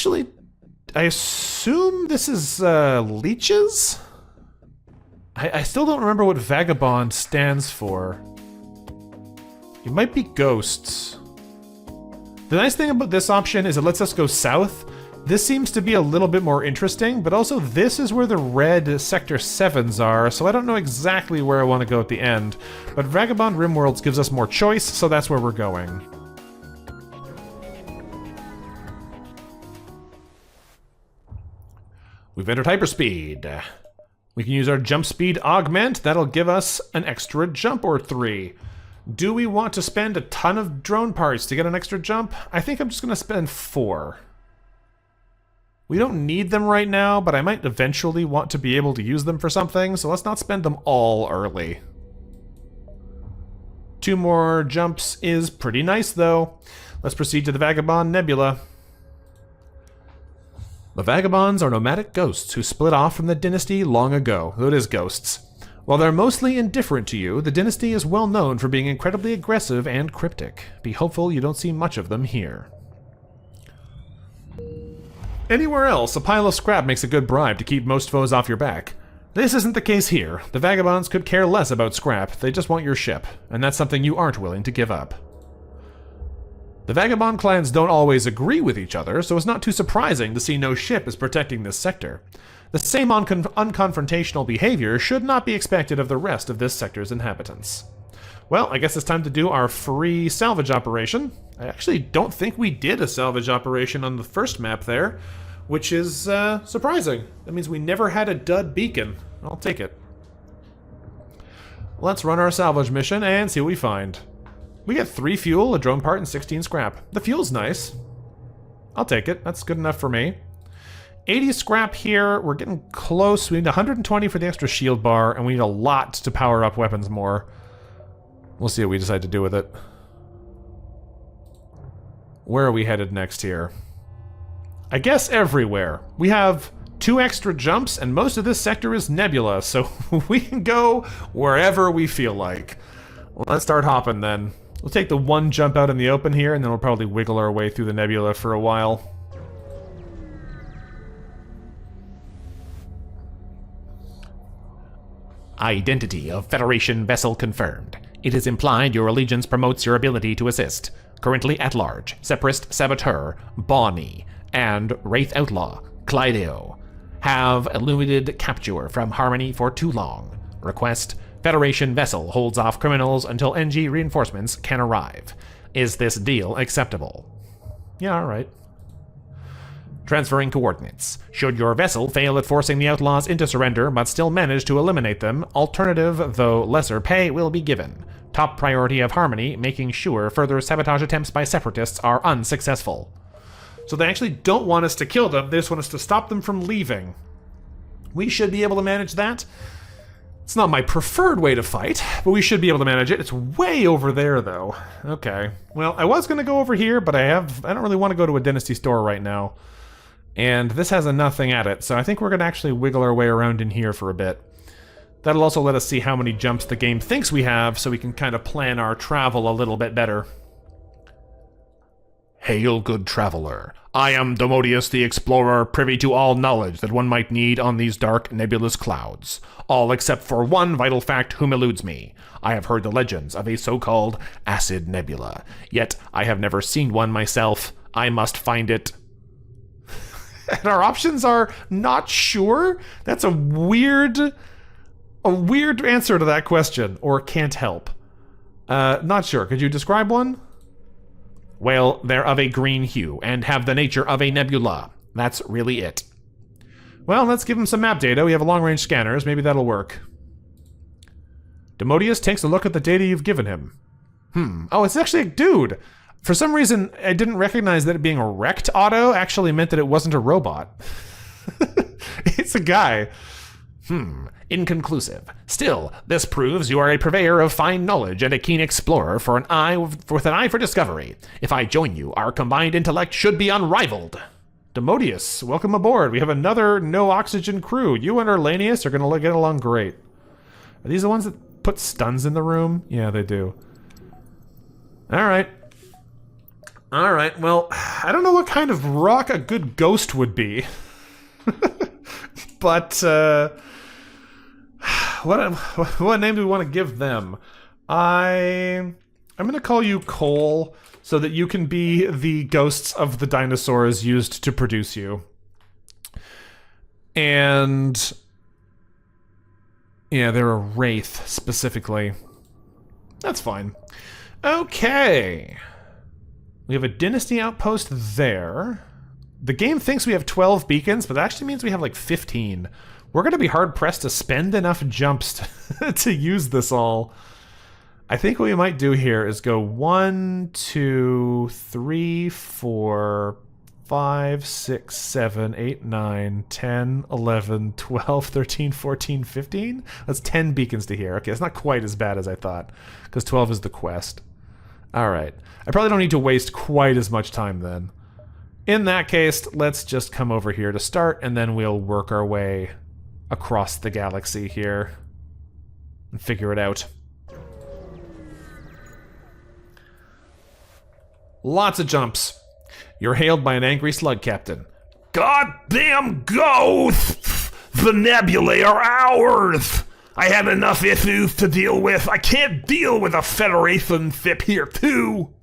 assume this is, leeches? I still don't remember what Vagabond stands for. It might be ghosts. The nice thing about this option is it lets us go south. This seems to be a little bit more interesting, but also this is where the red Sector 7s are, so I don't know exactly where I want to go at the end. But Vagabond Rimworlds gives us more choice, so that's where we're going. We've entered hyperspeed. We can use our jump speed augment. That'll give us an extra jump or 3. Do we want to spend a ton of drone parts to get an extra jump? I think I'm just going to spend 4. We don't need them right now, but I might eventually want to be able to use them for something, so let's not spend them all early. 2 more jumps is pretty nice, though. Let's proceed to the Vagabond Nebula. The Vagabonds are nomadic ghosts who split off from the dynasty long ago. It is ghosts. While they're mostly indifferent to you, the dynasty is well known for being incredibly aggressive and cryptic. Be hopeful you don't see much of them here. Anywhere else, a pile of scrap makes a good bribe to keep most foes off your back. This isn't the case here. The Vagabonds could care less about scrap, they just want your ship, and that's something you aren't willing to give up. The Vagabond clans don't always agree with each other, so it's not too surprising to see no ship is protecting this sector. The same unconfrontational behavior should not be expected of the rest of this sector's inhabitants. Well, I guess it's time to do our free salvage operation. I actually don't think we did a salvage operation on the first map there, which is surprising. That means we never had a dud beacon. I'll take it. Let's run our salvage mission and see what we find. We get 3 fuel, a drone part, and 16 scrap. The fuel's nice. I'll take it. That's good enough for me. 80 scrap here. We're getting close. We need 120 for the extra shield bar, and we need a lot to power up weapons more. We'll see what we decide to do with it. Where are we headed next here? I guess everywhere. We have 2 extra jumps, and most of this sector is nebula, so we can go wherever we feel like. Let's start hopping then. We'll take the one jump out in the open here, and then we'll probably wiggle our way through the nebula for a while. Identity of Federation vessel confirmed. It is implied your allegiance promotes your ability to assist. Currently at large, Separatist Saboteur, Bonnie, and Wraith Outlaw, Clydeo. Have eluded capture from Harmony for too long. Request, Federation vessel holds off criminals until NG reinforcements can arrive. Is this deal acceptable? Yeah, alright. Transferring coordinates. Should your vessel fail at forcing the outlaws into surrender but still manage to eliminate them, alternative, though lesser pay, will be given. Top priority of Harmony, making sure further sabotage attempts by Separatists are unsuccessful. So they actually don't want us to kill them, they just want us to stop them from leaving. We should be able to manage that. It's not my preferred way to fight, but we should be able to manage it. It's way over there, though. Okay. Well, I was going to go over here, but I don't really want to go to a Dynasty store right now. And this has a nothing at it, so I think we're going to actually wiggle our way around in here for a bit. That'll also let us see how many jumps the game thinks we have, so we can kind of plan our travel a little bit better. Hail, good traveler. I am Demodius the Explorer, privy to all knowledge that one might need on these dark, nebulous clouds. All except for one vital fact whom eludes me. I have heard the legends of a so-called acid nebula, yet I have never seen one myself. I must find it. And our options are not sure? That's a weird answer to that question, or can't help. Not sure. Could you describe one? Well, they're of a green hue and have the nature of a nebula. That's really it. Well, let's give him some map data. We have long-range scanners. Maybe that'll work. Demodius takes a look at the data you've given him. Oh, it's actually a dude. For some reason, I didn't recognize that it being a wrecked auto actually meant that it wasn't a robot. It's a guy. Inconclusive. Still, this proves you are a purveyor of fine knowledge and a keen explorer with an eye for discovery. If I join you, our combined intellect should be unrivaled. Demodius, welcome aboard. We have another no-oxygen crew. You and Arlanius are going to get along great. Are these the ones that put stuns in the room? Yeah, they do. Alright. Alright, well, I don't know what kind of rock a good ghost would be. But, what name do we want to give them? I'm going to call you Cole, so that you can be the ghosts of the dinosaurs used to produce you. And yeah, they're a wraith, specifically. That's fine. Okay. We have a Dynasty outpost there. The game thinks we have 12 beacons, but that actually means we have like 15. We're going to be hard-pressed to spend enough jumps to use this all. I think what we might do here is go 1, 2, 3, 4, 5, 6, 7, 8, 9, 10, 11, 12, 13, 14, 15? That's 10 beacons to here. Okay, it's not quite as bad as I thought, because 12 is the quest. Alright. I probably don't need to waste quite as much time then. In that case, let's just come over here to start, and then we'll work our way across the galaxy here and figure it out. Lots of jumps. You're hailed by an angry slug captain. Goddamn ghosts! The nebulae are ours! I have enough issues to deal with. I can't deal with a Federation ship here, too.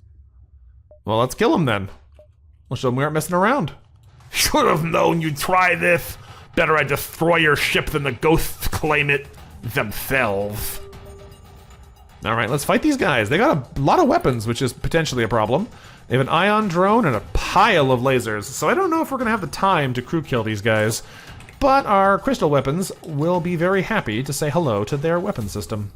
Well, let's kill him then. We'll show them we aren't messing around. Should have known you'd try this. Better I destroy your ship than the ghosts claim it themselves. Alright, let's fight these guys. They got a lot of weapons, which is potentially a problem. They have an ion drone and a pile of lasers, so I don't know if we're going to have the time to crew kill these guys. But our crystal weapons will be very happy to say hello to their weapon system.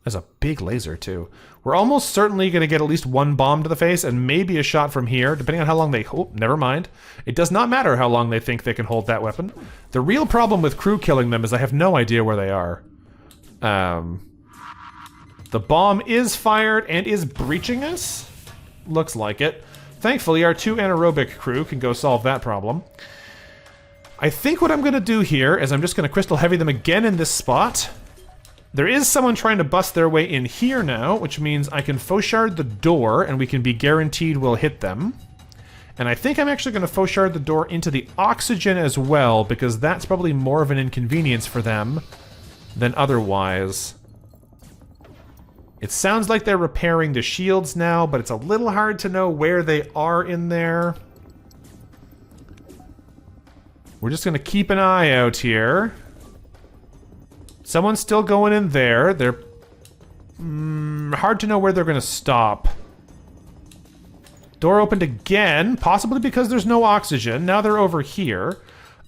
There's a big laser, too. We're almost certainly going to get at least one bomb to the face and maybe a shot from here, depending on how long they... Oh, never mind. It does not matter how long they think they can hold that weapon. The real problem with crew killing them is I have no idea where they are. The bomb is fired and is breaching us? Looks like it. Thankfully, our 2 anaerobic crew can go solve that problem. I think what I'm going to do here is I'm just going to crystal heavy them again in this spot. There is someone trying to bust their way in here now, which means I can faux-shard the door, and we can be guaranteed we'll hit them. And I think I'm actually going to faux-shard the door into the oxygen as well, because that's probably more of an inconvenience for them than otherwise. It sounds like they're repairing the shields now, but it's a little hard to know where they are in there. We're just going to keep an eye out here. Someone's still going in there. They're hard to know where they're going to stop. Door opened again, possibly because there's no oxygen. Now they're over here.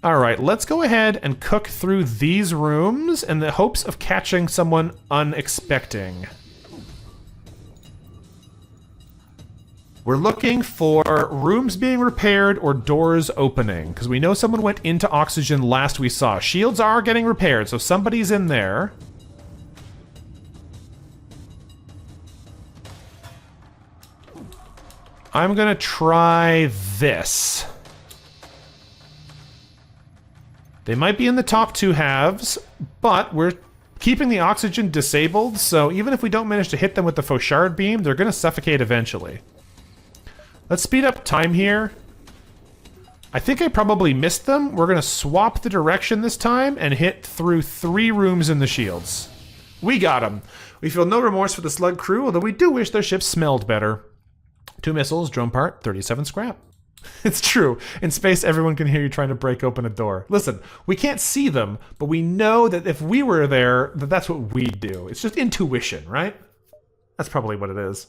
All right, let's go ahead and cook through these rooms in the hopes of catching someone unexpected. We're looking for rooms being repaired or doors opening, because we know someone went into oxygen last we saw. Shields are getting repaired, so somebody's in there. I'm gonna try this. They might be in the top two halves, but we're keeping the oxygen disabled, so even if we don't manage to hit them with the faux-shard beam, they're gonna suffocate eventually. Let's speed up time here. I think I probably missed them. We're gonna swap the direction this time and hit through 3 rooms in the shields. We got them. We feel no remorse for the slug crew, although we do wish their ship smelled better. 2 missiles, drone part, 37 scrap. It's true. In space, everyone can hear you trying to break open a door. Listen, we can't see them, but we know that if we were there, that's what we'd do. It's just intuition, right? That's probably what it is.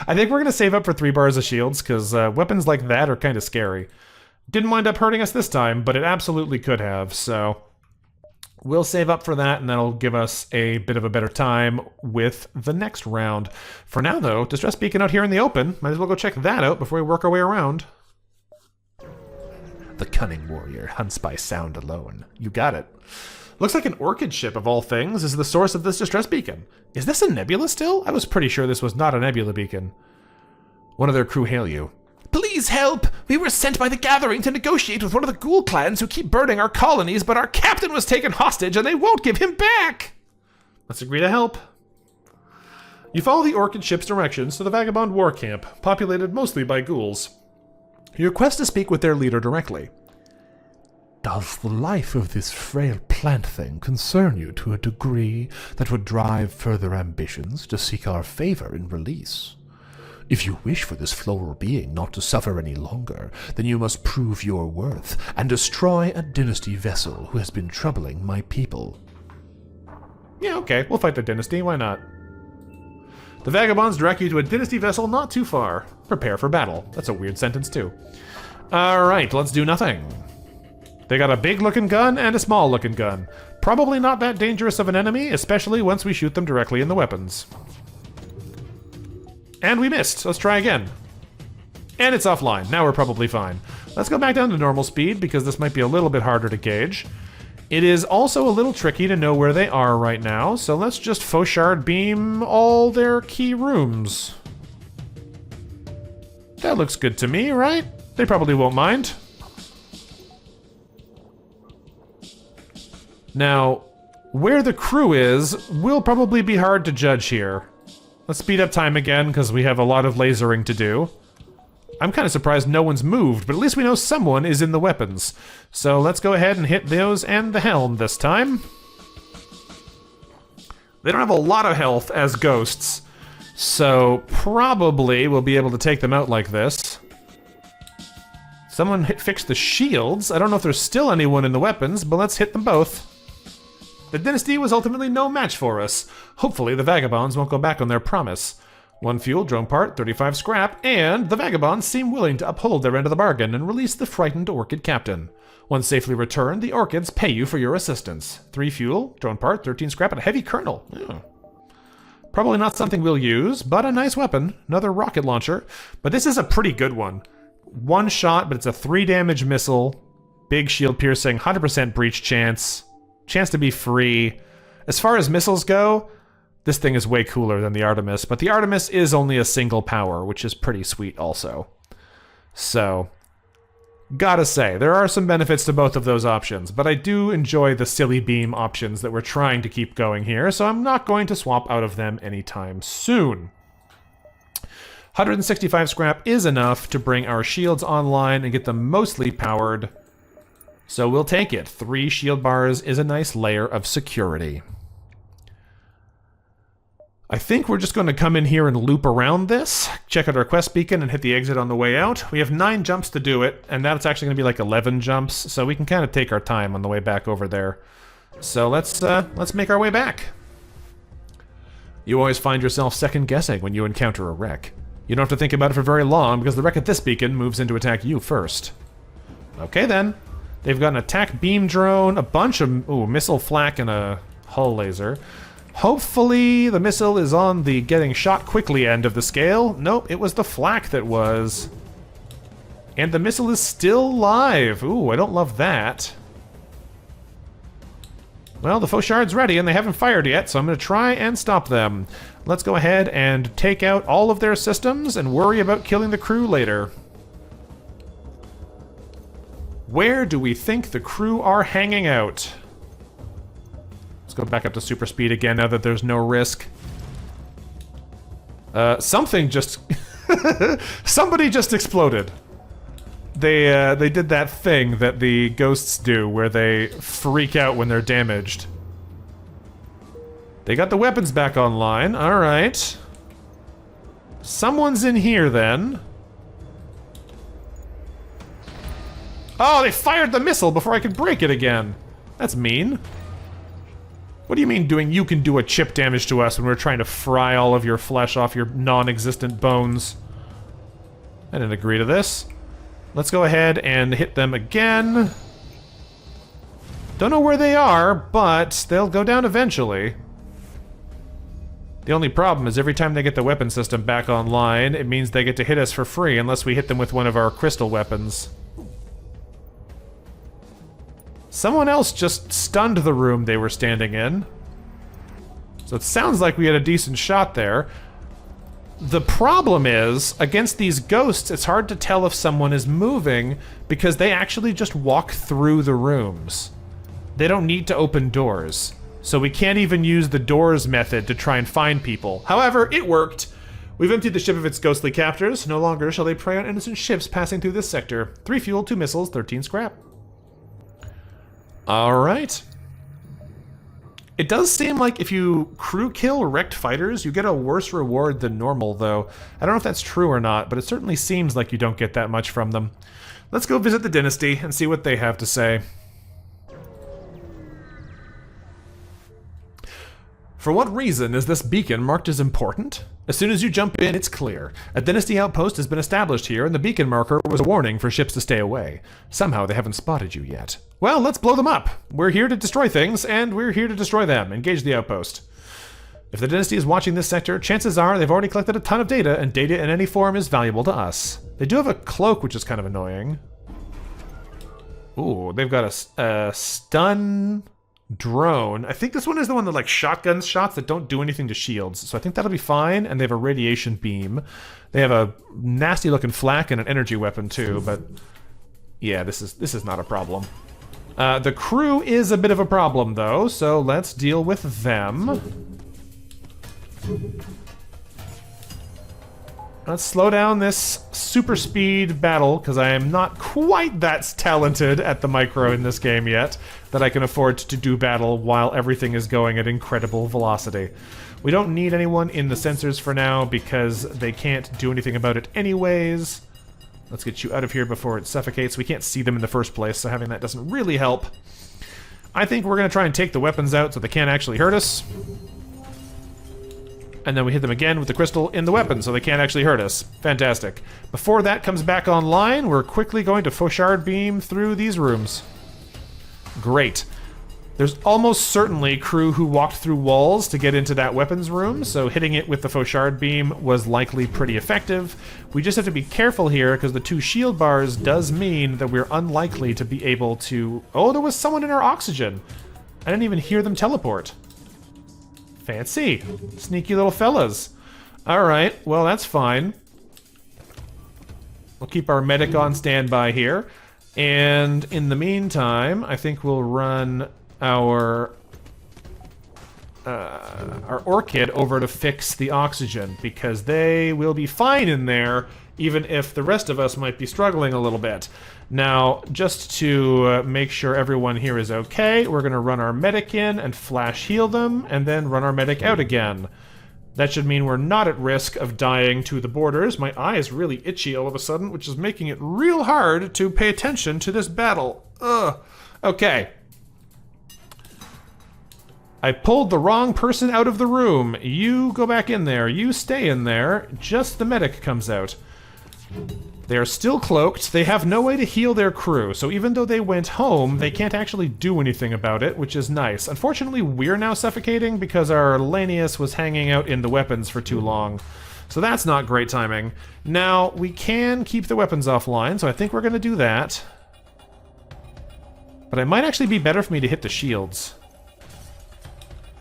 I think we're going to save up for 3 bars of shields, because weapons like that are kind of scary. Didn't wind up hurting us this time, but it absolutely could have, so we'll save up for that, and that'll give us a bit of a better time with the next round. For now, though, Distress Beacon out here in the open. Might as well go check that out before we work our way around. The cunning warrior hunts by sound alone. You got it. Looks like an orchid ship, of all things, is the source of this distress beacon. Is this a nebula still? I was pretty sure this was not a nebula beacon. One of their crew hail you. Please help! We were sent by the Gathering to negotiate with one of the ghoul clans who keep burning our colonies, but our captain was taken hostage and they won't give him back! Let's agree to help. You follow the orchid ship's directions to the Vagabond War Camp, populated mostly by ghouls. You request to speak with their leader directly. Does the life of this frail plant thing concern you to a degree that would drive further ambitions to seek our favor in release? If you wish for this floral being not to suffer any longer, then you must prove your worth and destroy a dynasty vessel who has been troubling my people. Yeah, okay, we'll fight the dynasty, why not? The Vagabonds direct you to a dynasty vessel not too far. Prepare for battle. That's a weird sentence, too. Alright, let's do nothing. They got a big-looking gun and a small-looking gun. Probably not that dangerous of an enemy, especially once we shoot them directly in the weapons. And we missed. Let's try again. And it's offline. Now we're probably fine. Let's go back down to normal speed, because this might be a little bit harder to gauge. It is also a little tricky to know where they are right now, so let's just faux-shard beam all their key rooms. That looks good to me, right? They probably won't mind. Now, where the crew is will probably be hard to judge here. Let's speed up time again, because we have a lot of lasering to do. I'm kind of surprised no one's moved, but at least we know someone is in the weapons. So let's go ahead and hit those and the helm this time. They don't have a lot of health as ghosts, so probably we'll be able to take them out like this. Someone fixed the shields. I don't know if there's still anyone in the weapons, but let's hit them both. The dynasty was ultimately no match for us. Hopefully the Vagabonds won't go back on their promise. 1 fuel, drone part, 35 scrap, and the Vagabonds seem willing to uphold their end of the bargain and release the frightened Orchid captain. Once safely returned, the Orchids pay you for your assistance. 3 fuel, drone part, 13 scrap, and a heavy kernel. Probably not something we'll use, but a nice weapon. Another rocket launcher. But this is a pretty good one. 1 shot, but it's a 3 damage missile. Big shield piercing, 100% breach chance. Chance to be free. As far as missiles go, this thing is way cooler than the Artemis, but the Artemis is only a single power, which is pretty sweet also. So, Gotta say, there are some benefits to both of those options, but I do enjoy the silly beam options that we're trying to keep going here, so I'm not going to swap out of them anytime soon. 165 scrap is enough to bring our shields online and get them mostly powered, so we'll take it. 3 shield bars is a nice layer of security. I think we're just going to come in here and loop around this, check out our quest beacon, and hit the exit on the way out. We have 9 jumps to do it, and that's actually going to be like 11 jumps, so we can kind of take our time on the way back over there. So let's make our way back. You always find yourself second-guessing when you encounter a wreck. You don't have to think about it for very long, because the wreck at this beacon moves in to attack you first. Okay then. They've got an attack beam drone, a bunch of missile flak, and a hull laser. Hopefully the missile is on the getting shot quickly end of the scale. Nope, it was the flak that was. And the missile is still live. Ooh, I don't love that. Well, the Fauchard's ready, and they haven't fired yet, so I'm going to try and stop them. Let's go ahead and take out all of their systems and worry about killing the crew later. Where do we think the crew are hanging out? Let's go back up to super speed again now that there's no risk. Something just... Somebody just exploded. They did that thing that the ghosts do where they freak out when they're damaged. They got the weapons back online. Alright. Someone's in here then. Oh, they fired the missile before I could break it again. That's mean. What do you mean you can do a chip damage to us when we're trying to fry all of your flesh off your non-existent bones? I didn't agree to this. Let's go ahead and hit them again. Don't know where they are, but they'll go down eventually. The only problem is every time they get the weapon system back online, it means they get to hit us for free unless we hit them with one of our crystal weapons. Someone else just stunned the room they were standing in. So it sounds like we had a decent shot there. The problem is, against these ghosts, it's hard to tell if someone is moving because they actually just walk through the rooms. They don't need to open doors. So we can't even use the doors method to try and find people. However, it worked. We've emptied the ship of its ghostly captors. No longer shall they prey on innocent ships passing through this sector. 3 fuel, 2 missiles, 13 scrap. Alright. It does seem like if you crew kill wrecked fighters, you get a worse reward than normal, though. I don't know if that's true or not, but it certainly seems like you don't get that much from them. Let's go visit the Dynasty and see what they have to say. For what reason is this beacon marked as important? As soon as you jump in, it's clear. A Dynasty outpost has been established here, and the beacon marker was a warning for ships to stay away. Somehow they haven't spotted you yet. Well, let's blow them up. We're here to destroy things, and we're here to destroy them. Engage the outpost. If the Dynasty is watching this sector, chances are they've already collected a ton of data, and data in any form is valuable to us. They do have a cloak, which is kind of annoying. Ooh, they've got a stun drone. I think this one is the one that like shotguns shots that don't do anything to shields, so I think that'll be fine. And they have a radiation beam. They have a nasty looking flak and an energy weapon too, but yeah, this is not a problem. The crew is a bit of a problem though, so let's deal with them. Let's slow down this super speed battle, because I am not quite that talented at the micro in this game yet, that I can afford to do battle while everything is going at incredible velocity. We don't need anyone in the sensors for now, because they can't do anything about it anyways. Let's get you out of here before it suffocates. We can't see them in the first place, so having that doesn't really help. I think we're going to try and take the weapons out so they can't actually hurt us. And then we hit them again with the crystal in the weapon, so they can't actually hurt us. Fantastic. Before that comes back online, we're quickly going to Fauchard beam through these rooms. Great. There's almost certainly crew who walked through walls to get into that weapons room, so hitting it with the Fauchard beam was likely pretty effective. We just have to be careful here, because the 2 shield bars does mean that we're unlikely to be able to... Oh, there was someone in our oxygen. I didn't even hear them teleport. Fancy. Sneaky little fellas. Alright, well that's fine. We'll keep our medic on standby here. And in the meantime, I think we'll run our orchid over to fix the oxygen, because they will be fine in there, even if the rest of us might be struggling a little bit. Now, just to make sure everyone here is okay, we're going to run our medic in and flash heal them, and then run our medic out again. That should mean we're not at risk of dying to the borders. My eye is really itchy all of a sudden, which is making it real hard to pay attention to this battle. Ugh. Okay. I pulled the wrong person out of the room. You go back in there. You stay in there. Just the medic comes out. They're still cloaked. They have no way to heal their crew, so even though they went home, they can't actually do anything about it, which is nice. Unfortunately, we're now suffocating because our Lanius was hanging out in the weapons for too long. So that's not great timing. Now, we can keep the weapons offline, so I think we're going to do that. But it might actually be better for me to hit the shields,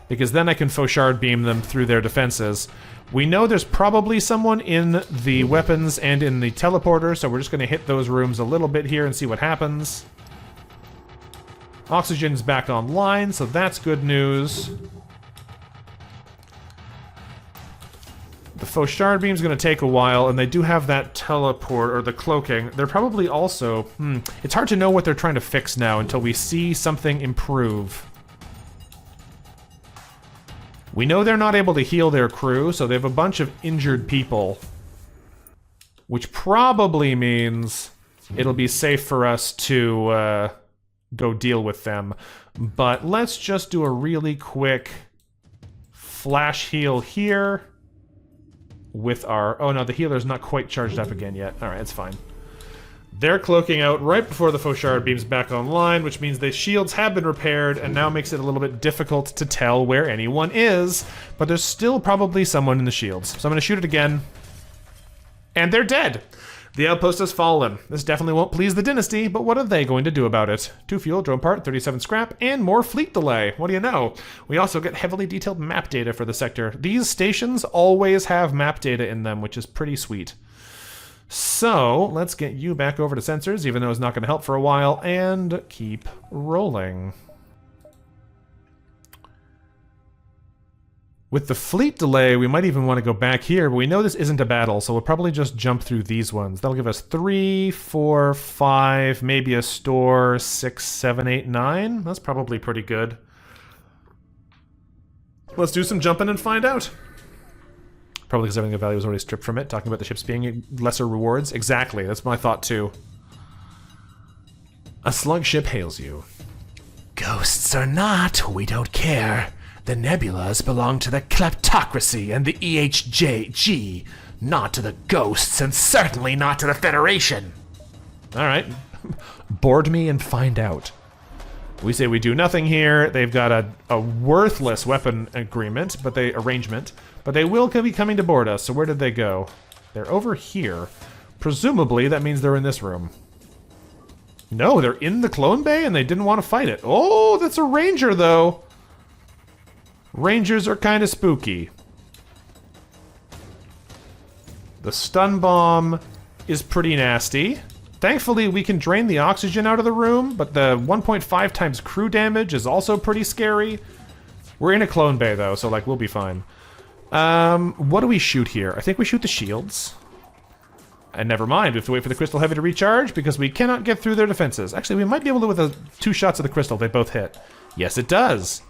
because then I can Fauchard beam them through their defenses. We know there's probably someone in the weapons and in the teleporter, so we're just going to hit those rooms a little bit here and see what happens. Oxygen's back online, so that's good news. The Fauchard beam's going to take a while, and they do have that teleport, or the cloaking. They're probably also... It's hard to know what they're trying to fix now until we see something improve. We know they're not able to heal their crew, so they have a bunch of injured people. Which probably means it'll be safe for us to go deal with them. But let's just do a really quick flash heal here with our... Oh no, the healer's not quite charged up again yet. Alright, it's fine. They're cloaking out right before the Fauchard beam's back online, which means the shields have been repaired and now makes it a little bit difficult to tell where anyone is. But there's still probably someone in the shields. So I'm going to shoot it again. And they're dead! The outpost has fallen. This definitely won't please the dynasty, but what are they going to do about it? 2 fuel, drone part, 37 scrap, and more fleet delay. What do you know? We also get heavily detailed map data for the sector. These stations always have map data in them, which is pretty sweet. So, let's get you back over to sensors, even though it's not going to help for a while, and keep rolling. With the fleet delay, we might even want to go back here, but we know this isn't a battle, so we'll probably just jump through these ones. That'll give us 3, 4, 5, maybe a store, 6, 7, 8, 9. That's probably pretty good. Let's do some jumping and find out. Probably because everything of value was already stripped from it, talking about the ships being lesser rewards. Exactly, that's my thought too. A slug ship hails you. Ghosts or not, we don't care. The nebulas belong to the kleptocracy and the EHJG, not to the ghosts, and certainly not to the Federation. Alright. Board me and find out. We say we do nothing here. They've got a worthless weapon arrangement, but they will be coming to board us. So where did they go? They're over here. Presumably, that means they're in this room. No, they're in the clone bay and they didn't want to fight it. Oh, that's a ranger, though. Rangers are kind of spooky. The stun bomb is pretty nasty. Thankfully, we can drain the oxygen out of the room, but the 1.5 times crew damage is also pretty scary. We're in a clone bay, though, so, like, we'll be fine. What do we shoot here? I think we shoot the shields. And never mind, we have to wait for the Crystal Heavy to recharge, because we cannot get through their defenses. Actually, we might be able to with 2 shots of the Crystal. They both hit. Yes, it does.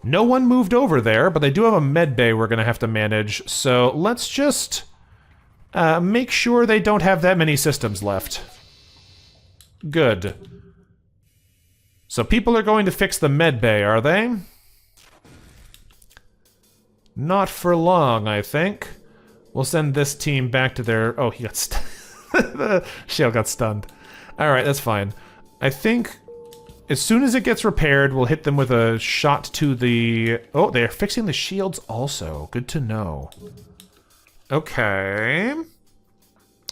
No one moved over there, but they do have a med bay we're going to have to manage, so let's just make sure they don't have that many systems left. Good. So people are going to fix the med bay, are they? Not for long, I think. We'll send this team back to their... Oh, he got stunned. The shell got stunned. Alright, that's fine. I think as soon as it gets repaired, we'll hit them with a shot to the... Oh, they're fixing the shields also. Good to know. Okay.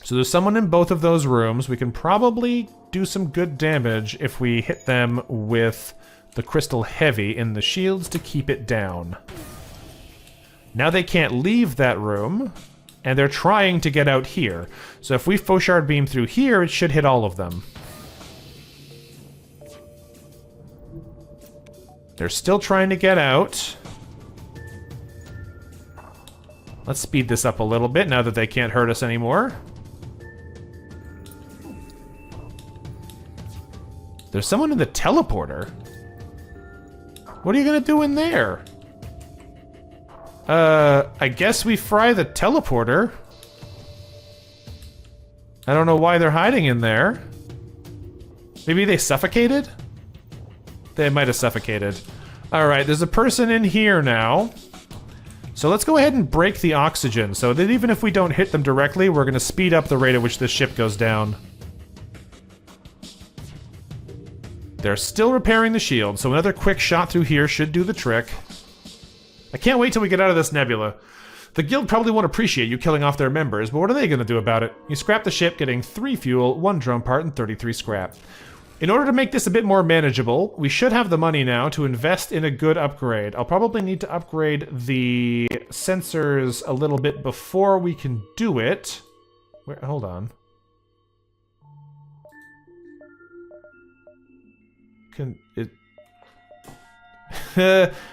So there's someone in both of those rooms. We can probably do some good damage if we hit them with the Crystal Heavy in the shields to keep it down. Now they can't leave that room, and they're trying to get out here. So if we Fauchard beam through here, it should hit all of them. They're still trying to get out. Let's speed this up a little bit now that they can't hurt us anymore. There's someone in the teleporter. What are you gonna do in there? I guess we fry the teleporter. I don't know why they're hiding in there. Maybe they suffocated? They might have suffocated. Alright, there's a person in here now. So let's go ahead and break the oxygen, so that even if we don't hit them directly, we're gonna speed up the rate at which this ship goes down. They're still repairing the shield, so another quick shot through here should do the trick. I can't wait till we get out of this nebula. The guild probably won't appreciate you killing off their members, but what are they gonna do about it? You scrap the ship, getting 3 fuel, 1 drone part, and 33 scrap. In order to make this a bit more manageable, we should have the money now to invest in a good upgrade. I'll probably need to upgrade the sensors a little bit before we can do it. Hold on.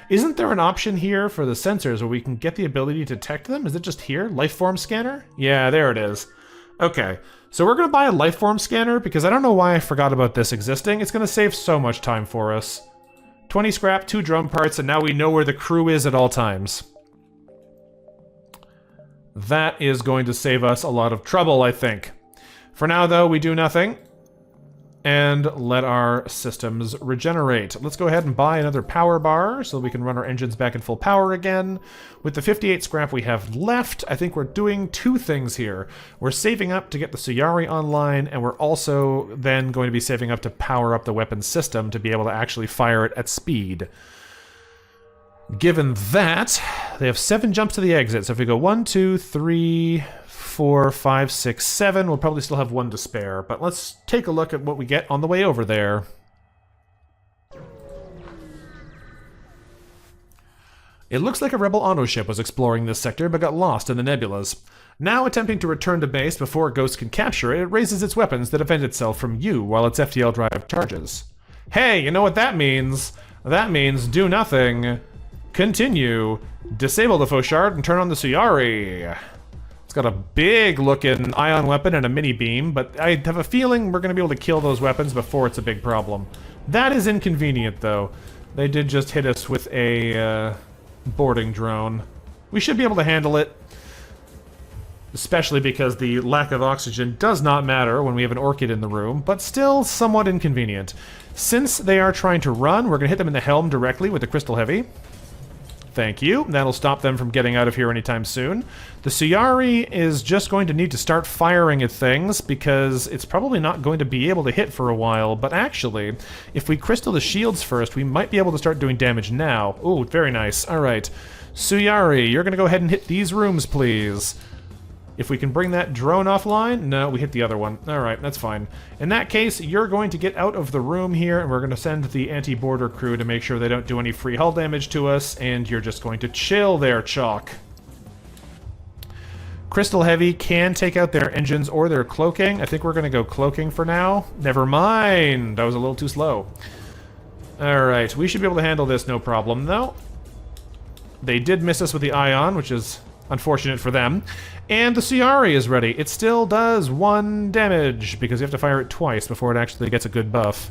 Isn't there an option here for the sensors where we can get the ability to detect them? Is it just here? Lifeform scanner? Yeah, there it is. Okay, so we're going to buy a lifeform scanner because I don't know why I forgot about this existing. It's going to save so much time for us. 20 scrap, 2 drum parts, and now we know where the crew is at all times. That is going to save us a lot of trouble, I think. For now, though, we do nothing. And let our systems regenerate. Let's go ahead and buy another power bar so we can run our engines back in full power again. With the 58 scrap we have left, I think we're doing 2 things here. We're saving up to get the Suyari online, and we're also then going to be saving up to power up the weapon system to be able to actually fire it at speed. Given that, they have 7 jumps to the exit, so if we go 1, 2, 3... 4, 5, 6, 7. We'll probably still have 1 to spare, but let's take a look at what we get on the way over there. It looks like a rebel auto ship was exploring this sector but got lost in the nebulas. Now attempting to return to base before Ghost can capture it, it raises its weapons to defend itself from you while its FTL drive charges. Hey, you know what that means? That means do nothing. Continue. Disable the faux shard and turn on the Suyari. It's got a big looking ion weapon and a mini beam, but I have a feeling we're going to be able to kill those weapons before it's a big problem. That is inconvenient, though. They did just hit us with a boarding drone. We should be able to handle it, especially because the lack of oxygen does not matter when we have an orchid in the room, but still somewhat inconvenient. Since they are trying to run, we're going to hit them in the helm directly with the Crystal Heavy. Thank you. That'll stop them from getting out of here anytime soon. The Suyari is just going to need to start firing at things because it's probably not going to be able to hit for a while. But actually, if we crystal the shields first, we might be able to start doing damage now. Ooh, very nice. All right. Suyari, you're going to go ahead and hit these rooms, please. If we can bring that drone offline... No, we hit the other one. Alright, that's fine. In that case, you're going to get out of the room here, and we're going to send the anti-border crew to make sure they don't do any free hull damage to us, and you're just going to chill there, Chalk. Crystal Heavy can take out their engines or their cloaking. I think we're going to go cloaking for now. Never mind! That was a little too slow. Alright, we should be able to handle this no problem, though. They did miss us with the ion, which is unfortunate for them. And the Suyari is ready. It still does 1 damage, because you have to fire it twice before it actually gets a good buff.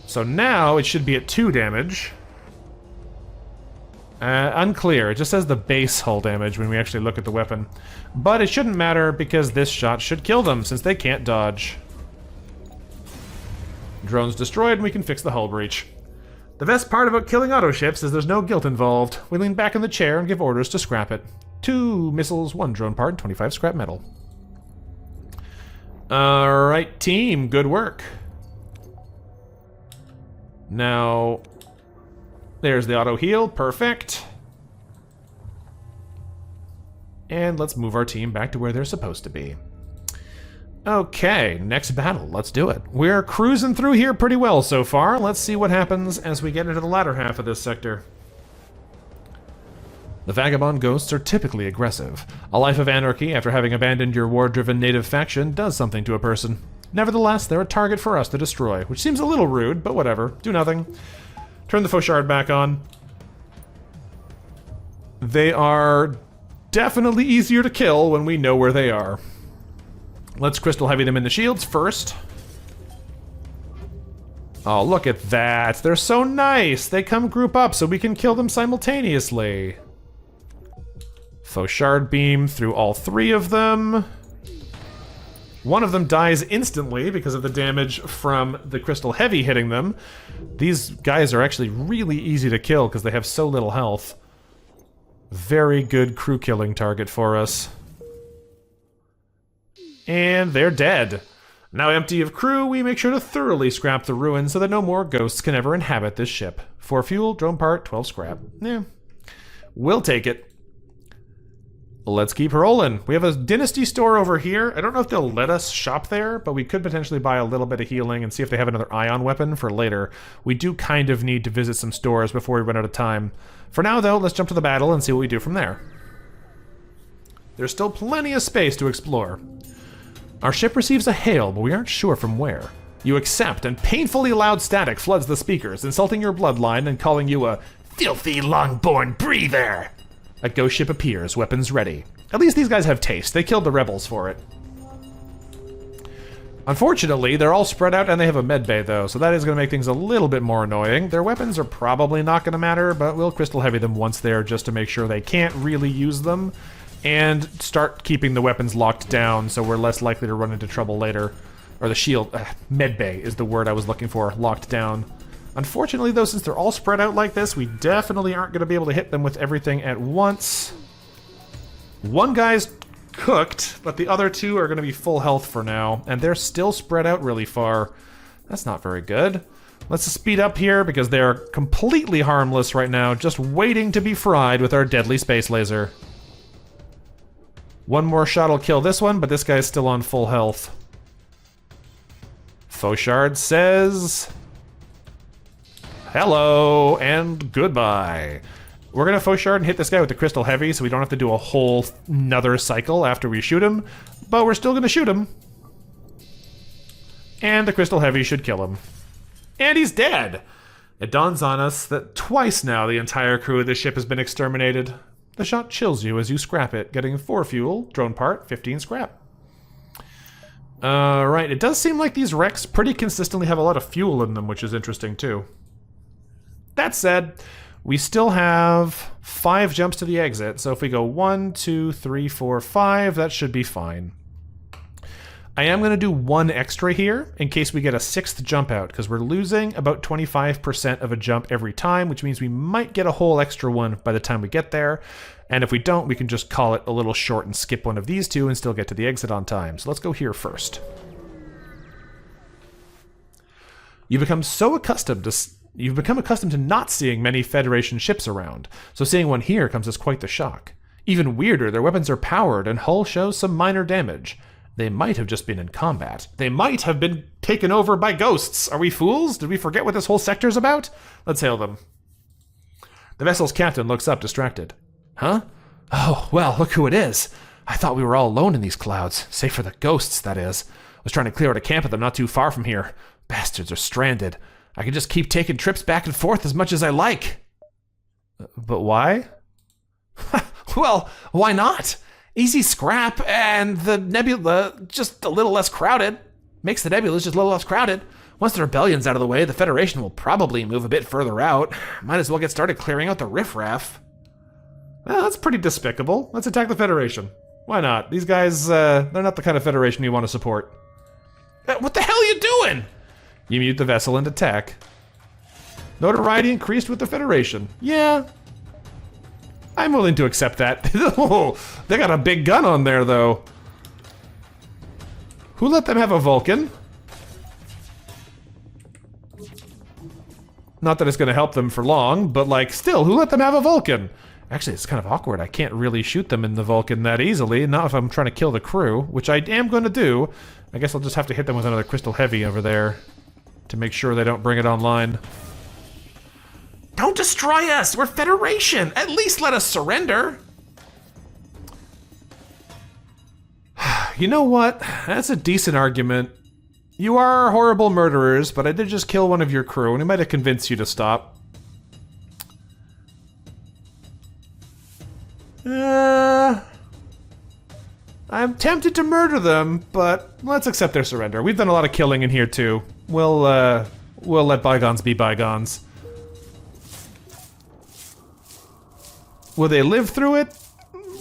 So now it should be at 2 damage. Unclear. It just says the base hull damage when we actually look at the weapon. But it shouldn't matter, because this shot should kill them, since they can't dodge. Drone's destroyed, and we can fix the hull breach. The best part about killing auto ships is there's no guilt involved. We lean back in the chair and give orders to scrap it. 2 missiles, 1 drone part, and 25 scrap metal. Alright, team, good work. Now, there's the auto heal, perfect. And let's move our team back to where they're supposed to be. Okay, next battle, let's do it. We're cruising through here pretty well so far. Let's see what happens as we get into the latter half of this sector. The Vagabond Ghosts are typically aggressive. A life of anarchy after having abandoned your war-driven native faction does something to a person. Nevertheless, they're a target for us to destroy, which seems a little rude, but whatever. Do nothing. Turn the Fauchard back on. They are definitely easier to kill when we know where they are. Let's crystal heavy them in the shields first. Oh, look at that. They're so nice. They come group up so we can kill them simultaneously. Fauchard beam through all 3 of them. One of them dies instantly because of the damage from the crystal heavy hitting them. These guys are actually really easy to kill because they have so little health. Very good crew killing target for us. And they're dead. Now empty of crew, we make sure to thoroughly scrap the ruins so that no more ghosts can ever inhabit this ship. 4 fuel, drone part, 12 scrap. Yeah, we'll take it. Let's keep rolling. We have a dynasty store over here. I don't know if they'll let us shop there, but we could potentially buy a little bit of healing and see if they have another ion weapon for later. We do kind of need to visit some stores before we run out of time. For now, though, let's jump to the battle and see what we do from there. There's still plenty of space to explore. Our ship receives a hail, but we aren't sure from where. You accept, and painfully loud static floods the speakers, insulting your bloodline and calling you a filthy long-born breather. A ghost ship appears, weapons ready. At least these guys have taste. They killed the rebels for it. Unfortunately, they're all spread out and they have a medbay though, so that is going to make things a little bit more annoying. Their weapons are probably not going to matter, but we'll crystal heavy them once there just to make sure they can't really use them, and start keeping the weapons locked down so we're less likely to run into trouble later. Or the shield, medbay is the word I was looking for, locked down. Unfortunately, though, since they're all spread out like this, we definitely aren't going to be able to hit them with everything at once. One guy's cooked, but the other 2 are going to be full health for now, and they're still spread out really far. That's not very good. Let's speed up here because they're completely harmless right now, just waiting to be fried with our deadly space laser. One more shot will kill this one, but this guy's still on full health. Fauchard says hello and goodbye. We're gonna Fauchard and hit this guy with the crystal heavy so we don't have to do a whole another cycle after we shoot him, but we're still gonna shoot him. And the crystal heavy should kill him. And he's dead! It dawns on us that twice now the entire crew of this ship has been exterminated. The shot chills you as you scrap it, getting 4 fuel, drone part, 15 scrap. Right, it does seem like these wrecks pretty consistently have a lot of fuel in them, which is interesting too. That said, we still have 5 jumps to the exit, so if we go 1, 2, 3, 4, 5, that should be fine. I am going to do 1 extra here in case we get a 6th jump out, because we're losing about 25% of a jump every time, which means we might get a whole extra one by the time we get there. And if we don't, we can just call it a little short and skip one of these 2 and still get to the exit on time. So let's go here first. You've become accustomed to not seeing many Federation ships around, so seeing one here comes as quite the shock. Even weirder, their weapons are powered and hull shows some minor damage. They might have just been in combat. They might have been taken over by ghosts. Are we fools? Did we forget what this whole sector's about? Let's hail them. The vessel's captain looks up, distracted. Huh? Oh, well, look who it is. I thought we were all alone in these clouds. Safe for the ghosts, that is. I was trying to clear out a camp of them not too far from here. Bastards are stranded. I can just keep taking trips back and forth as much as I like. But why? Well, why not? Easy scrap, and the nebula just a little less crowded. Makes the nebula just a little less crowded. Once the rebellion's out of the way, the Federation will probably move a bit further out. Might as well get started clearing out the riffraff. Well, that's pretty despicable. Let's attack the Federation. Why not? These guys, they're not the kind of Federation you want to support. What the hell are you doing? You mute the vessel and attack. Notoriety increased with the Federation. Yeah. I'm willing to accept that. Oh, they got a big gun on there, though. Who let them have a Vulcan? Not that it's going to help them for long, but, like, still, who let them have a Vulcan? Actually, it's kind of awkward. I can't really shoot them in the Vulcan that easily, not if I'm trying to kill the crew, which I am going to do. I guess I'll just have to hit them with another Crystal Heavy over there to make sure they don't bring it online. Don't destroy us! We're Federation! At least let us surrender! You know what? That's a decent argument. You are horrible murderers, but I did just kill one of your crew, and it might have convinced you to stop. I'm tempted to murder them, but let's accept their surrender. We've done a lot of killing in here too. We'll let bygones be bygones. Will they live through it?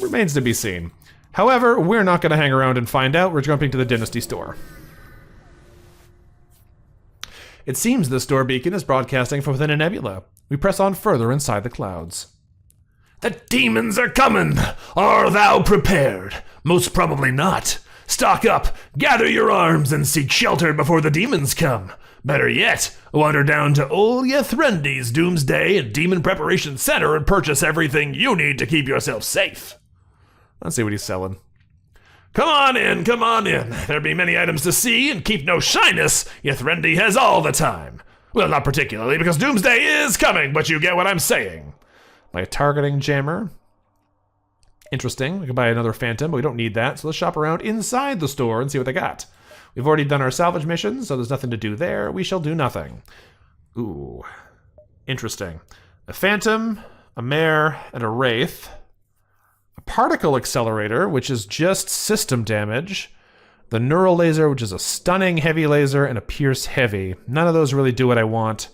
Remains to be seen. However, we're not going to hang around and find out. We're jumping to the Dynasty store. It seems the store beacon is broadcasting from within a nebula. We press on further inside the clouds. The demons are coming! Are thou prepared? Most probably not. Stock up, gather your arms, and seek shelter before the demons come. Better yet, wander down to old Yethrendi's Doomsday and Demon Preparation Center and purchase everything you need to keep yourself safe. Let's see what he's selling. Come on in, come on in. There be many items to see, and keep no shyness. Yethrendi has all the time. Well, not particularly, because Doomsday is coming, but you get what I'm saying. By a targeting jammer. Interesting. We can buy another Phantom, but we don't need that. So let's shop around inside the store and see what they got. We've already done our salvage missions, so there's nothing to do there. We shall do nothing. Ooh. Interesting. A Phantom, a Mare, and a Wraith. A Particle Accelerator, which is just system damage. The Neural Laser, which is a stunning heavy laser, and a Pierce Heavy. None of those really do what I want.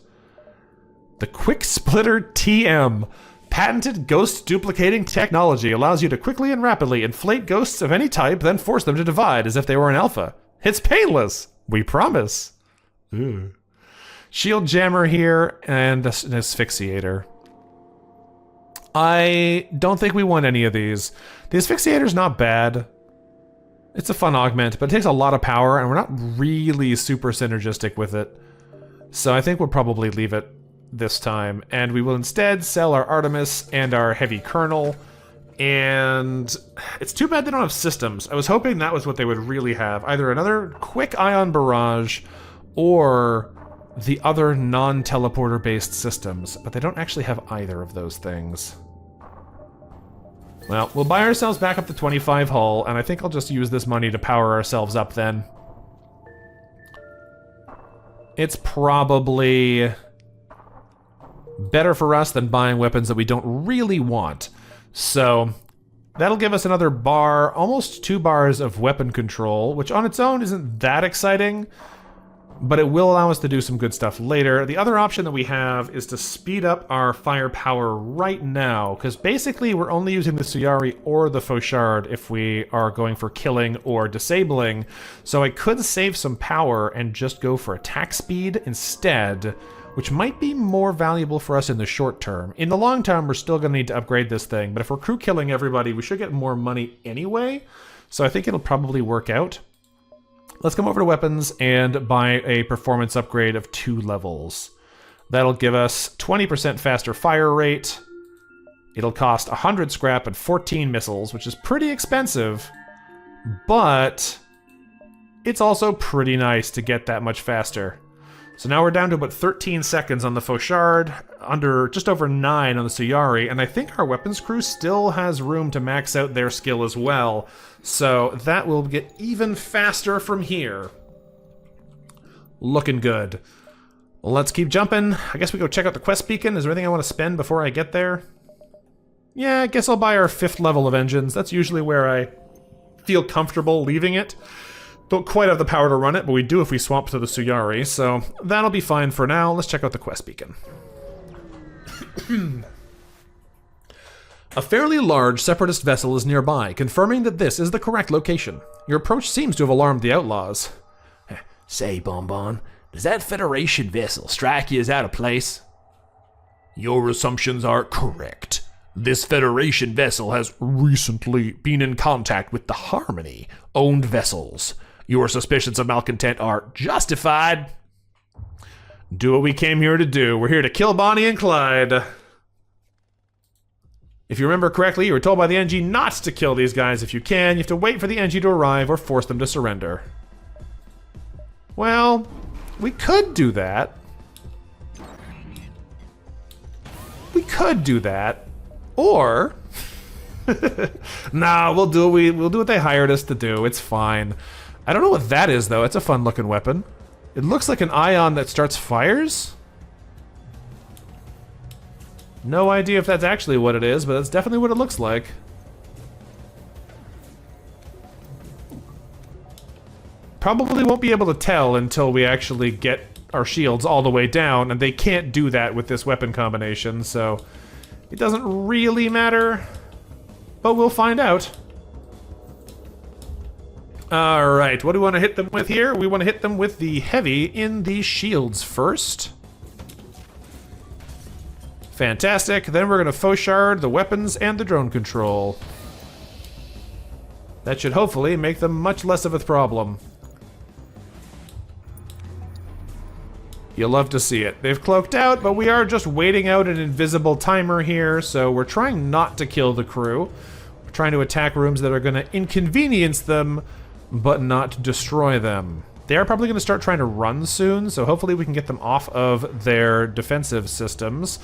The Quick Splitter TM. Patented ghost duplicating technology allows you to quickly and rapidly inflate ghosts of any type, then force them to divide as if they were an alpha. It's painless. We promise. Ooh. Shield jammer here and an asphyxiator. I don't think we want any of these. The asphyxiator's not bad. It's a fun augment, but it takes a lot of power and we're not really super synergistic with it. So I think we'll probably leave it this time, and we will instead sell our Artemis and our Heavy Kernel, and it's too bad they don't have systems. I was hoping that was what they would really have, either another quick ion barrage or the other non-teleporter based systems, but they don't actually have either of those things. Well, we'll buy ourselves back up to 25 hull, and I think I'll just use this money to power ourselves up then. It's probably better for us than buying weapons that we don't really want. So that'll give us another bar, almost 2 bars of weapon control, which on its own isn't that exciting, but it will allow us to do some good stuff later. The other option that we have is to speed up our firepower right now, because basically we're only using the Suyari or the Fauchard if we are going for killing or disabling. So I could save some power and just go for attack speed instead, which might be more valuable for us in the short term. In the long term, we're still going to need to upgrade this thing, but if we're crew killing everybody, we should get more money anyway, so I think it'll probably work out. Let's come over to weapons and buy a performance upgrade of 2 levels. That'll give us 20% faster fire rate. It'll cost 100 scrap and 14 missiles, which is pretty expensive, but it's also pretty nice to get that much faster. So now we're down to about 13 seconds on the Fauchard, just over 9 on the Suyari, and I think our weapons crew still has room to max out their skill as well. So that will get even faster from here. Looking good. Let's keep jumping. I guess we go check out the quest beacon. Is there anything I want to spend before I get there? Yeah, I guess I'll buy our 5th level of engines. That's usually where I feel comfortable leaving it. Don't quite have the power to run it, but we do if we swap to the Suyari, so that'll be fine for now. Let's check out the quest beacon. A fairly large separatist vessel is nearby, confirming that this is the correct location. Your approach seems to have alarmed the outlaws. Say, Bonbon, does that Federation vessel strike you as out of place? Your assumptions are correct. This Federation vessel has recently been in contact with the Harmony-owned vessels. Your suspicions of malcontent are justified. Do what we came here to do. We're here to kill Bonnie and Clyde. If you remember correctly, you were told by the NG not to kill these guys if you can. You have to wait for the NG to arrive or force them to surrender. Well, we could do that. We could do that. Or... nah, we'll do what they hired us to do. It's fine. I don't know what that is, though. It's a fun-looking weapon. It looks like an ion that starts fires. No idea if that's actually what it is, but that's definitely what it looks like. Probably won't be able to tell until we actually get our shields all the way down, and they can't do that with this weapon combination, so it doesn't really matter, but we'll find out. Alright, what do we want to hit them with here? We want to hit them with the heavy in the shields first. Fantastic. Then we're going to faux shard the weapons and the drone control. That should hopefully make them much less of a problem. You'll love to see it. They've cloaked out, but we are just waiting out an invisible timer here, so we're trying not to kill the crew. We're trying to attack rooms that are going to inconvenience them, but not destroy them. They are probably going to start trying to run soon, so hopefully we can get them off of their defensive systems.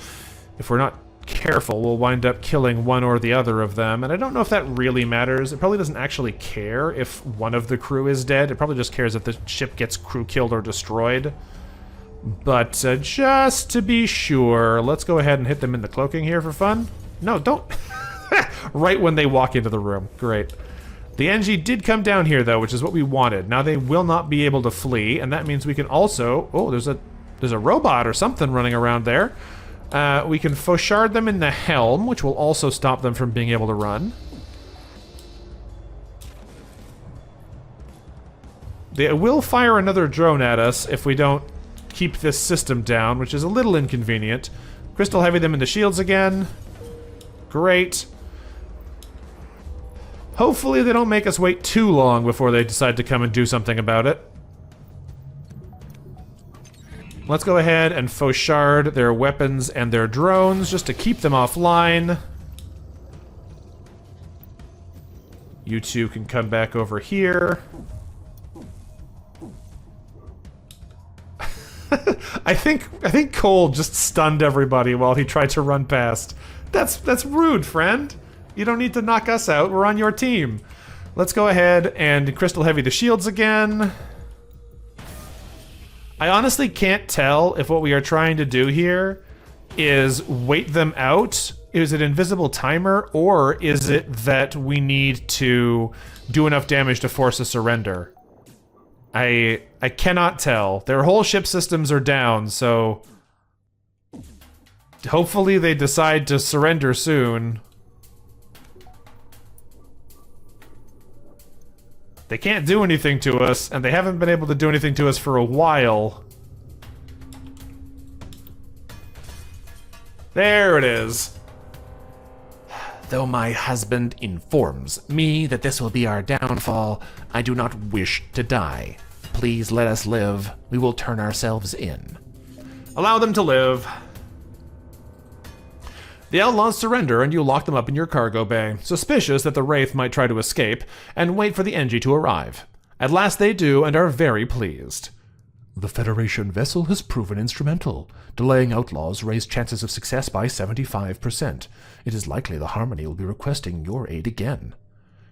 If we're not careful, we'll wind up killing one or the other of them, and I don't know if that really matters. It probably doesn't actually care if one of the crew is dead. It probably just cares if the ship gets crew killed or destroyed. But just to be sure, let's go ahead and hit them in the cloaking here for fun. No, don't. Right when they walk into the room. Great. The NG did come down here, though, which is what we wanted. Now they will not be able to flee, and that means we can also... Oh, there's a robot or something running around there. We can faux shard them in the helm, which will also stop them from being able to run. They will fire another drone at us if we don't keep this system down, which is a little inconvenient. Crystal heavy them into shields again. Great. Hopefully they don't make us wait too long before they decide to come and do something about it. Let's go ahead and faux shard their weapons and their drones just to keep them offline. You two can come back over here. I think Cole just stunned everybody while he tried to run past. That's rude, friend. You don't need to knock us out. We're on your team. Let's go ahead and crystal heavy the shields again. I honestly can't tell if what we are trying to do here is wait them out. Is it invisible timer, or is it that we need to do enough damage to force a surrender? I cannot tell. Their whole ship systems are down, so hopefully they decide to surrender soon. They can't do anything to us, and they haven't been able to do anything to us for a while. There it is. Though my husband informs me that this will be our downfall, I do not wish to die. Please let us live. We will turn ourselves in. Allow them to live. The outlaws surrender and you lock them up in your cargo bay, suspicious that the Wraith might try to escape, and wait for the NG to arrive. At last they do and are very pleased. The Federation vessel has proven instrumental. Delaying outlaws raised chances of success by 75%. It is likely the Harmony will be requesting your aid again.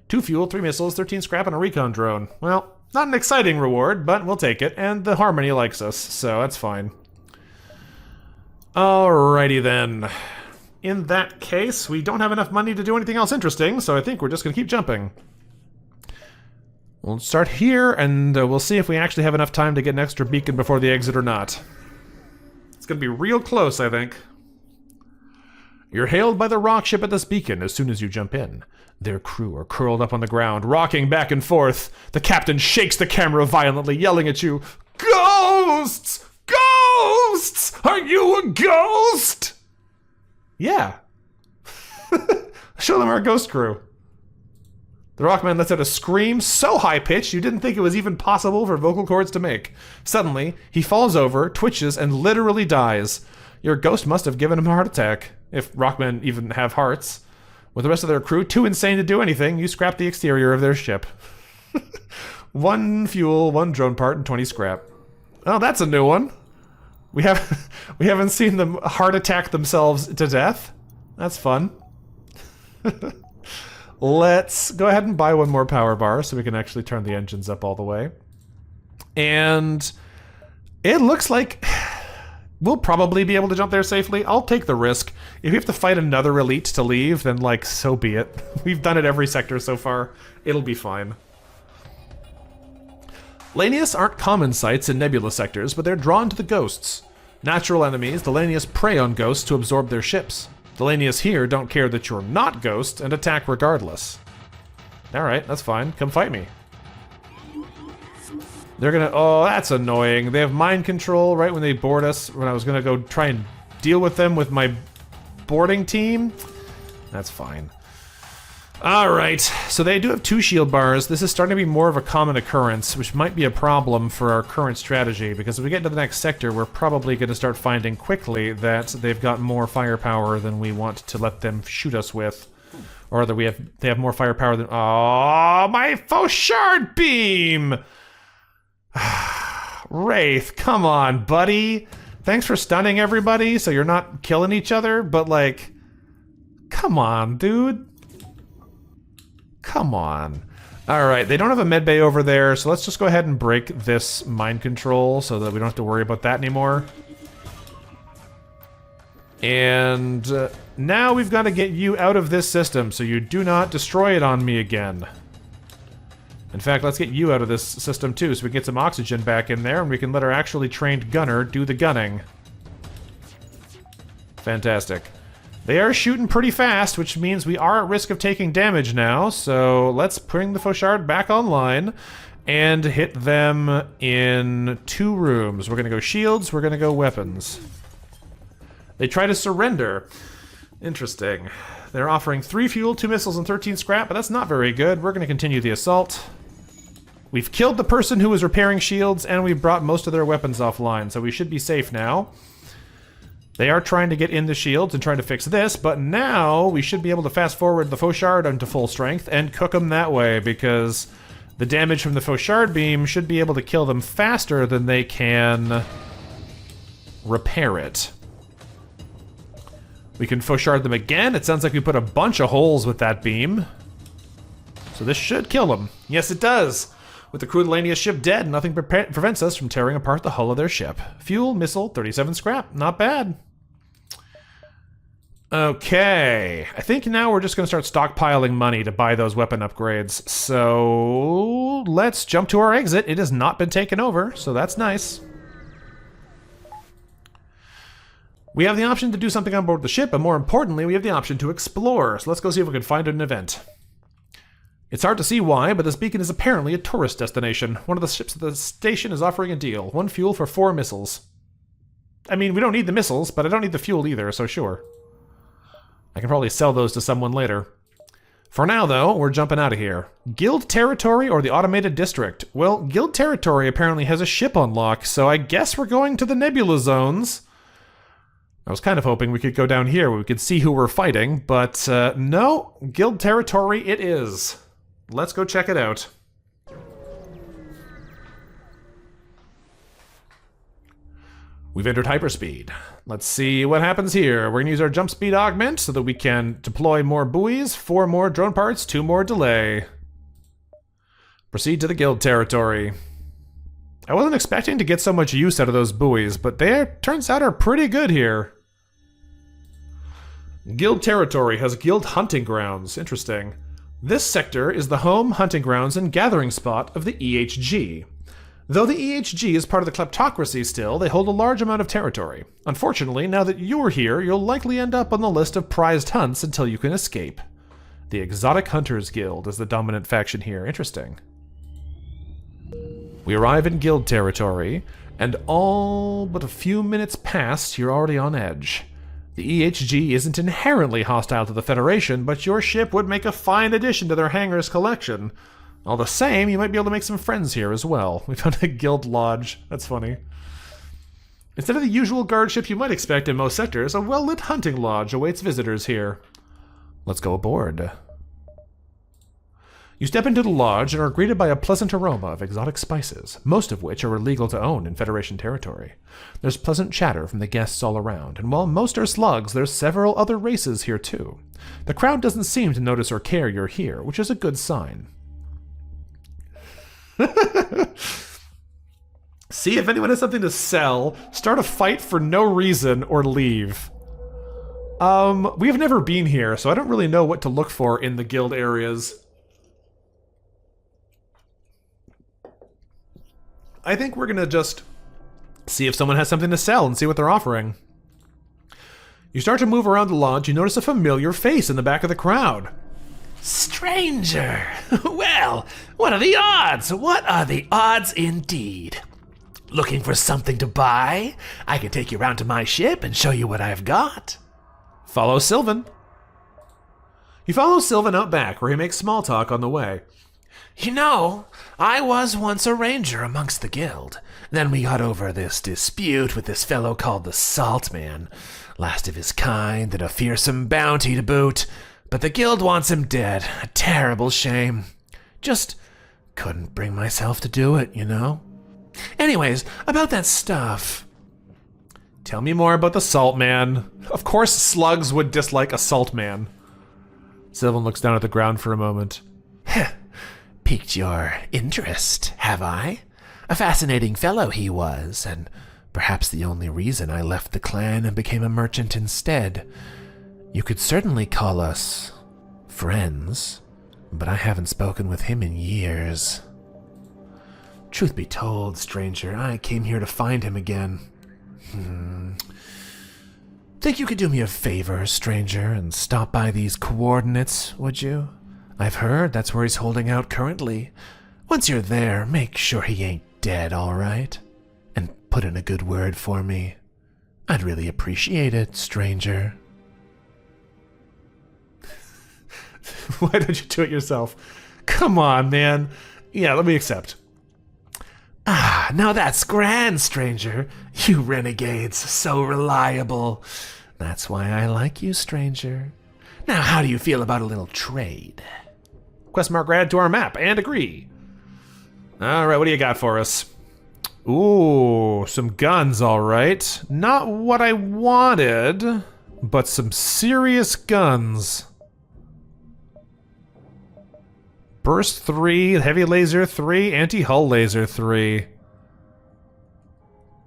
2 fuel, 3 missiles, 13 scrap, and a recon drone. Well, not an exciting reward, but we'll take it, and the Harmony likes us, so that's fine. Alrighty then. In that case, we don't have enough money to do anything else interesting, so I think we're just going to keep jumping. We'll start here, and we'll see if we actually have enough time to get an extra beacon before the exit or not. It's going to be real close, I think. You're hailed by the rock ship at this beacon as soon as you jump in. Their crew are curled up on the ground, rocking back and forth. The captain shakes the camera violently, yelling at you, "Ghosts! Ghosts! Are you a ghost?" Yeah. Show them our ghost crew. The Rockman lets out a scream so high-pitched you didn't think it was even possible for vocal cords to make. Suddenly, he falls over, twitches, and literally dies. Your ghost must have given him a heart attack, if Rockmen even have hearts. With the rest of their crew too insane to do anything, you scrap the exterior of their ship. 1 fuel, 1 drone part, and 20 scrap. Oh, that's a new one. We haven't seen them heart attack themselves to death. That's fun. Let's go ahead and buy 1 more power bar so we can actually turn the engines up all the way. And it looks like we'll probably be able to jump there safely. I'll take the risk. If we have to fight another elite to leave, then like, so be it. We've done it every sector so far. It'll be fine. Lanius aren't common sights in nebula sectors, but they're drawn to the ghosts. Natural enemies, the Lanius prey on ghosts to absorb their ships. The Lanius here don't care that you're not ghost and attack regardless. Alright, that's fine. Come fight me. They're gonna... Oh, that's annoying. They have mind control right when they board us, when I was gonna go try and deal with them with my boarding team. That's fine. Alright, so they do have 2 shield bars. This is starting to be more of a common occurrence, which might be a problem for our current strategy, because if we get into the next sector, we're probably going to start finding quickly that they've got more firepower than we want to let them shoot us with. Or that they have more firepower than... Oh, my Fauchard beam! Wraith, come on, buddy. Thanks for stunning everybody so you're not killing each other, but like... Come on, dude. Come on. Alright, they don't have a medbay over there, so let's just go ahead and break this mind control so that we don't have to worry about that anymore. And now we've got to get you out of this system so you do not destroy it on me again. In fact, let's get you out of this system too so we get some oxygen back in there and we can let our actually trained gunner do the gunning. Fantastic. They are shooting pretty fast, which means we are at risk of taking damage now, so let's bring the Fauchard back online and hit them in 2 rooms. We're going to go shields, we're going to go weapons. They try to surrender. Interesting. They're offering 3 fuel, 2 missiles, and 13 scrap, but that's not very good. We're going to continue the assault. We've killed the person who was repairing shields, and we've brought most of their weapons offline, so we should be safe now. They are trying to get in the shields and trying to fix this, but now we should be able to fast forward the Fauchard into full strength and cook them that way, because the damage from the Fauchard beam should be able to kill them faster than they can repair it. We can Fauchard them again. It sounds like we put a bunch of holes with that beam. So this should kill them. Yes, it does. With the crew of the Lanius ship dead, nothing prevents us from tearing apart the hull of their ship. Fuel, missile, 37 scrap. Not bad. Okay, I think now we're just going to start stockpiling money to buy those weapon upgrades. So let's jump to our exit. It has not been taken over, so that's nice. We have the option to do something on board the ship, but more importantly, we have the option to explore. So let's go see if we can find an event. It's hard to see why, but this beacon is apparently a tourist destination. One of the ships at the station is offering a deal. 1 fuel for 4 missiles. I mean, we don't need the missiles, but I don't need the fuel either, so sure. I can probably sell those to someone later. For now, though, we're jumping out of here. Guild territory or the automated district? Well, Guild territory apparently has a ship on lock, so I guess we're going to the nebula zones. I was kind of hoping we could go down here where we could see who we're fighting, but no, Guild territory it is. Let's go check it out. We've entered hyperspeed. Let's see what happens here. We're going to use our jump speed augment so that we can deploy more buoys, 4 more drone parts, 2 more delay. Proceed to the Guild territory. I wasn't expecting to get so much use out of those buoys, but they turns out are pretty good here. Guild territory has guild hunting grounds. Interesting. This sector is the home, hunting grounds, and gathering spot of the EHG. Though the EHG is part of the kleptocracy still, they hold a large amount of territory. Unfortunately, now that you're here, you'll likely end up on the list of prized hunts until you can escape. The Exotic Hunters Guild is the dominant faction here. Interesting. We arrive in guild territory, and all but a few minutes past, you're already on edge. The EHG isn't inherently hostile to the Federation, but your ship would make a fine addition to their hangar's collection. All the same, you might be able to make some friends here as well. We found a guild lodge. That's funny. Instead of the usual guard ship you might expect in most sectors, a well-lit hunting lodge awaits visitors here. Let's go aboard. You step into the lodge and are greeted by a pleasant aroma of exotic spices, most of which are illegal to own in Federation territory. There's pleasant chatter from the guests all around, and while most are slugs, there's several other races here too. The crowd doesn't seem to notice or care you're here, which is a good sign. See if anyone has something to sell, start a fight for no reason, or leave. We have never been here, so I don't really know what to look for in the guild areas. I think we're gonna just see if someone has something to sell and see what they're offering. You start to move around the launch, you notice a familiar face in the back of the crowd. Stranger! Well, what are the odds? What are the odds indeed? Looking for something to buy? I can take you around to my ship and show you what I've got. Follow Sylvan. You follow Sylvan out back, where he makes small talk on the way. You know, I was once a ranger amongst the guild. Then we got over this dispute with this fellow called the Salt Man. Last of his kind, and a fearsome bounty to boot. But the guild wants him dead. A terrible shame. Just couldn't bring myself to do it, you know? Anyways, about that stuff. Tell me more about the Salt Man. Of course slugs would dislike a Salt Man. Sylvan looks down at the ground for a moment. Piqued your interest, have I? A fascinating fellow he was, and perhaps the only reason I left the clan and became a merchant instead. You could certainly call us friends, but I haven't spoken with him in years. Truth be told, stranger, I came here to find him again. Think you could do me a favor, stranger, and stop by these coordinates, would you? I've heard that's where he's holding out currently. Once you're there, make sure he ain't dead, all right? And put in a good word for me. I'd really appreciate it, stranger. Why don't you do it yourself? Come on, man. Yeah, let me accept. Ah, now that's grand, stranger. You renegades, so reliable. That's why I like you, stranger. Now, how do you feel about a little trade? Quest mark add to our map, and agree. Alright, what do you got for us? Ooh, some guns, alright. Not what I wanted, but some serious guns. Burst 3, heavy laser 3, anti-hull laser 3.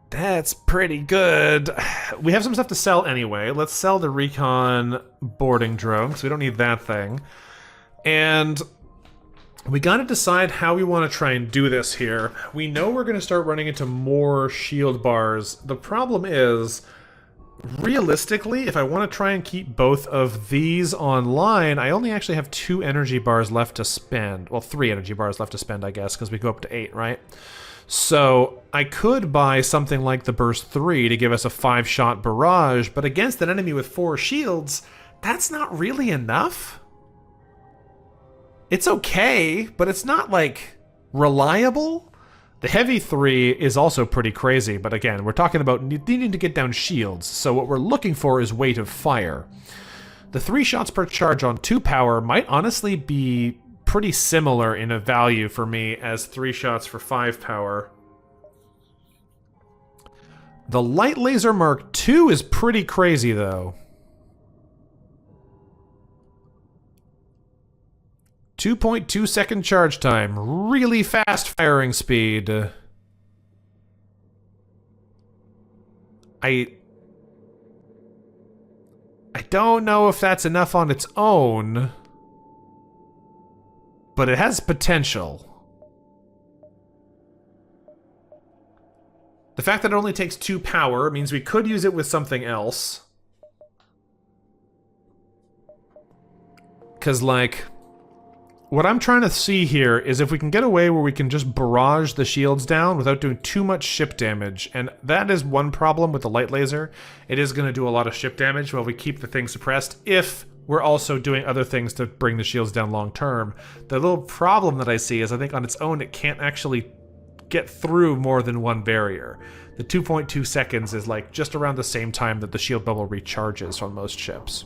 That's pretty good. We have some stuff to sell anyway. Let's sell the recon boarding drone, because we don't need that thing. And we gotta decide how we want to try and do this here. We know we're gonna start running into more shield bars. The problem is, realistically, if I want to try and keep both of these online, I only actually have 2 energy bars left to spend. Well, 3 energy bars left to spend, I guess, because we go up to 8, right? So I could buy something like the Burst 3 to give us a 5-shot barrage, but against an enemy with 4 shields, that's not really enough. It's okay, but it's not, like, reliable. The heavy 3 is also pretty crazy, but again, we're talking about needing to get down shields, so what we're looking for is weight of fire. The 3 shots per charge on 2 power might honestly be pretty similar in a value for me as 3 shots for 5 power. The light laser Mark II is pretty crazy, though. 2.2 second charge time, really fast firing speed. I don't know if that's enough on its own, but it has potential. The fact that it only takes 2 power means we could use it with something else. 'Cause, like, what I'm trying to see here is if we can get away where we can just barrage the shields down without doing too much ship damage. And that is one problem with the light laser. It is going to do a lot of ship damage while we keep the thing suppressed if we're also doing other things to bring the shields down long term. The little problem that I see is I think on its own it can't actually get through more than one barrier. The 2.2 seconds is like just around the same time that the shield bubble recharges on most ships.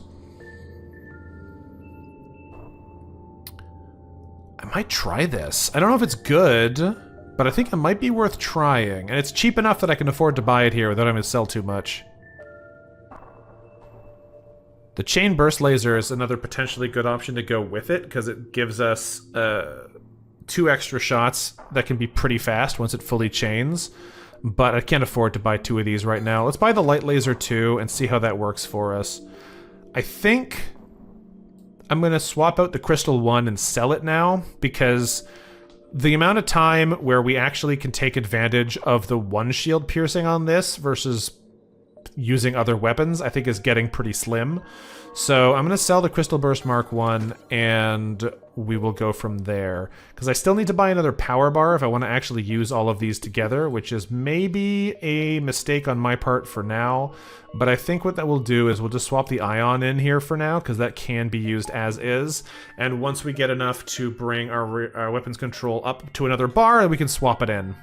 I might try this. I don't know if it's good, but I think it might be worth trying. And it's cheap enough that I can afford to buy it here without having to sell too much. The chain burst laser is another potentially good option to go with it, because it gives us 2 extra shots that can be pretty fast once it fully chains. But I can't afford to buy 2 of these right now. Let's buy the light laser too and see how that works for us. I think I'm going to swap out the Crystal 1 and sell it now, because the amount of time where we actually can take advantage of the one shield piercing on this versus using other weapons, I think is getting pretty slim. So I'm going to sell the Crystal Burst Mark 1, and we will go from there. Because I still need to buy another power bar if I want to actually use all of these together, which is maybe a mistake on my part for now. But I think what that will do is we'll just swap the ion in here for now, because that can be used as is. And once we get enough to bring our weapons control up to another bar, we can swap it in.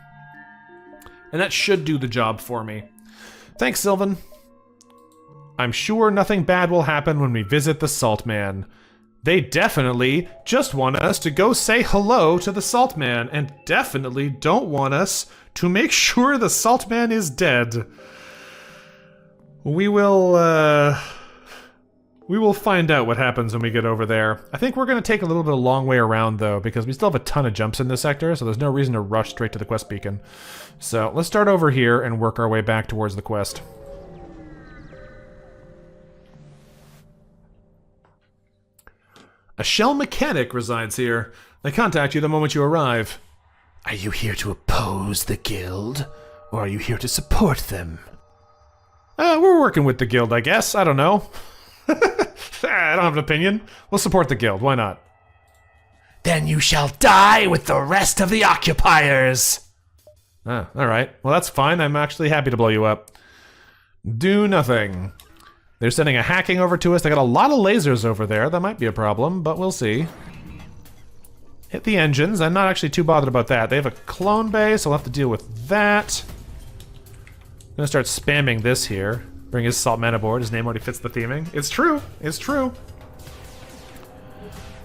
And that should do the job for me. Thanks, Sylvan. I'm sure nothing bad will happen when we visit the Salt Man. They definitely just want us to go say hello to the Salt Man, and definitely don't want us to make sure the Salt Man is dead. We will find out what happens when we get over there. I think we're going to take a little bit of a long way around, though, because we still have a ton of jumps in this sector, so there's no reason to rush straight to the quest beacon. So let's start over here and work our way back towards the quest. A shell mechanic resides here. They contact you the moment you arrive. Are you here to oppose the guild, or are you here to support them? We're working with the guild, I guess. I don't know. I don't have an opinion. We'll support the guild. Why not? Then you shall die with the rest of the occupiers! Ah, alright. Well, that's fine. I'm actually happy to blow you up. Do nothing. They're sending a hacking over to us. They got a lot of lasers over there. That might be a problem, but we'll see. Hit the engines. I'm not actually too bothered about that. They have a clone base, so we'll have to deal with that. I'm gonna start spamming this here. Bring his Salt Man aboard. His name already fits the theming. It's true. It's true.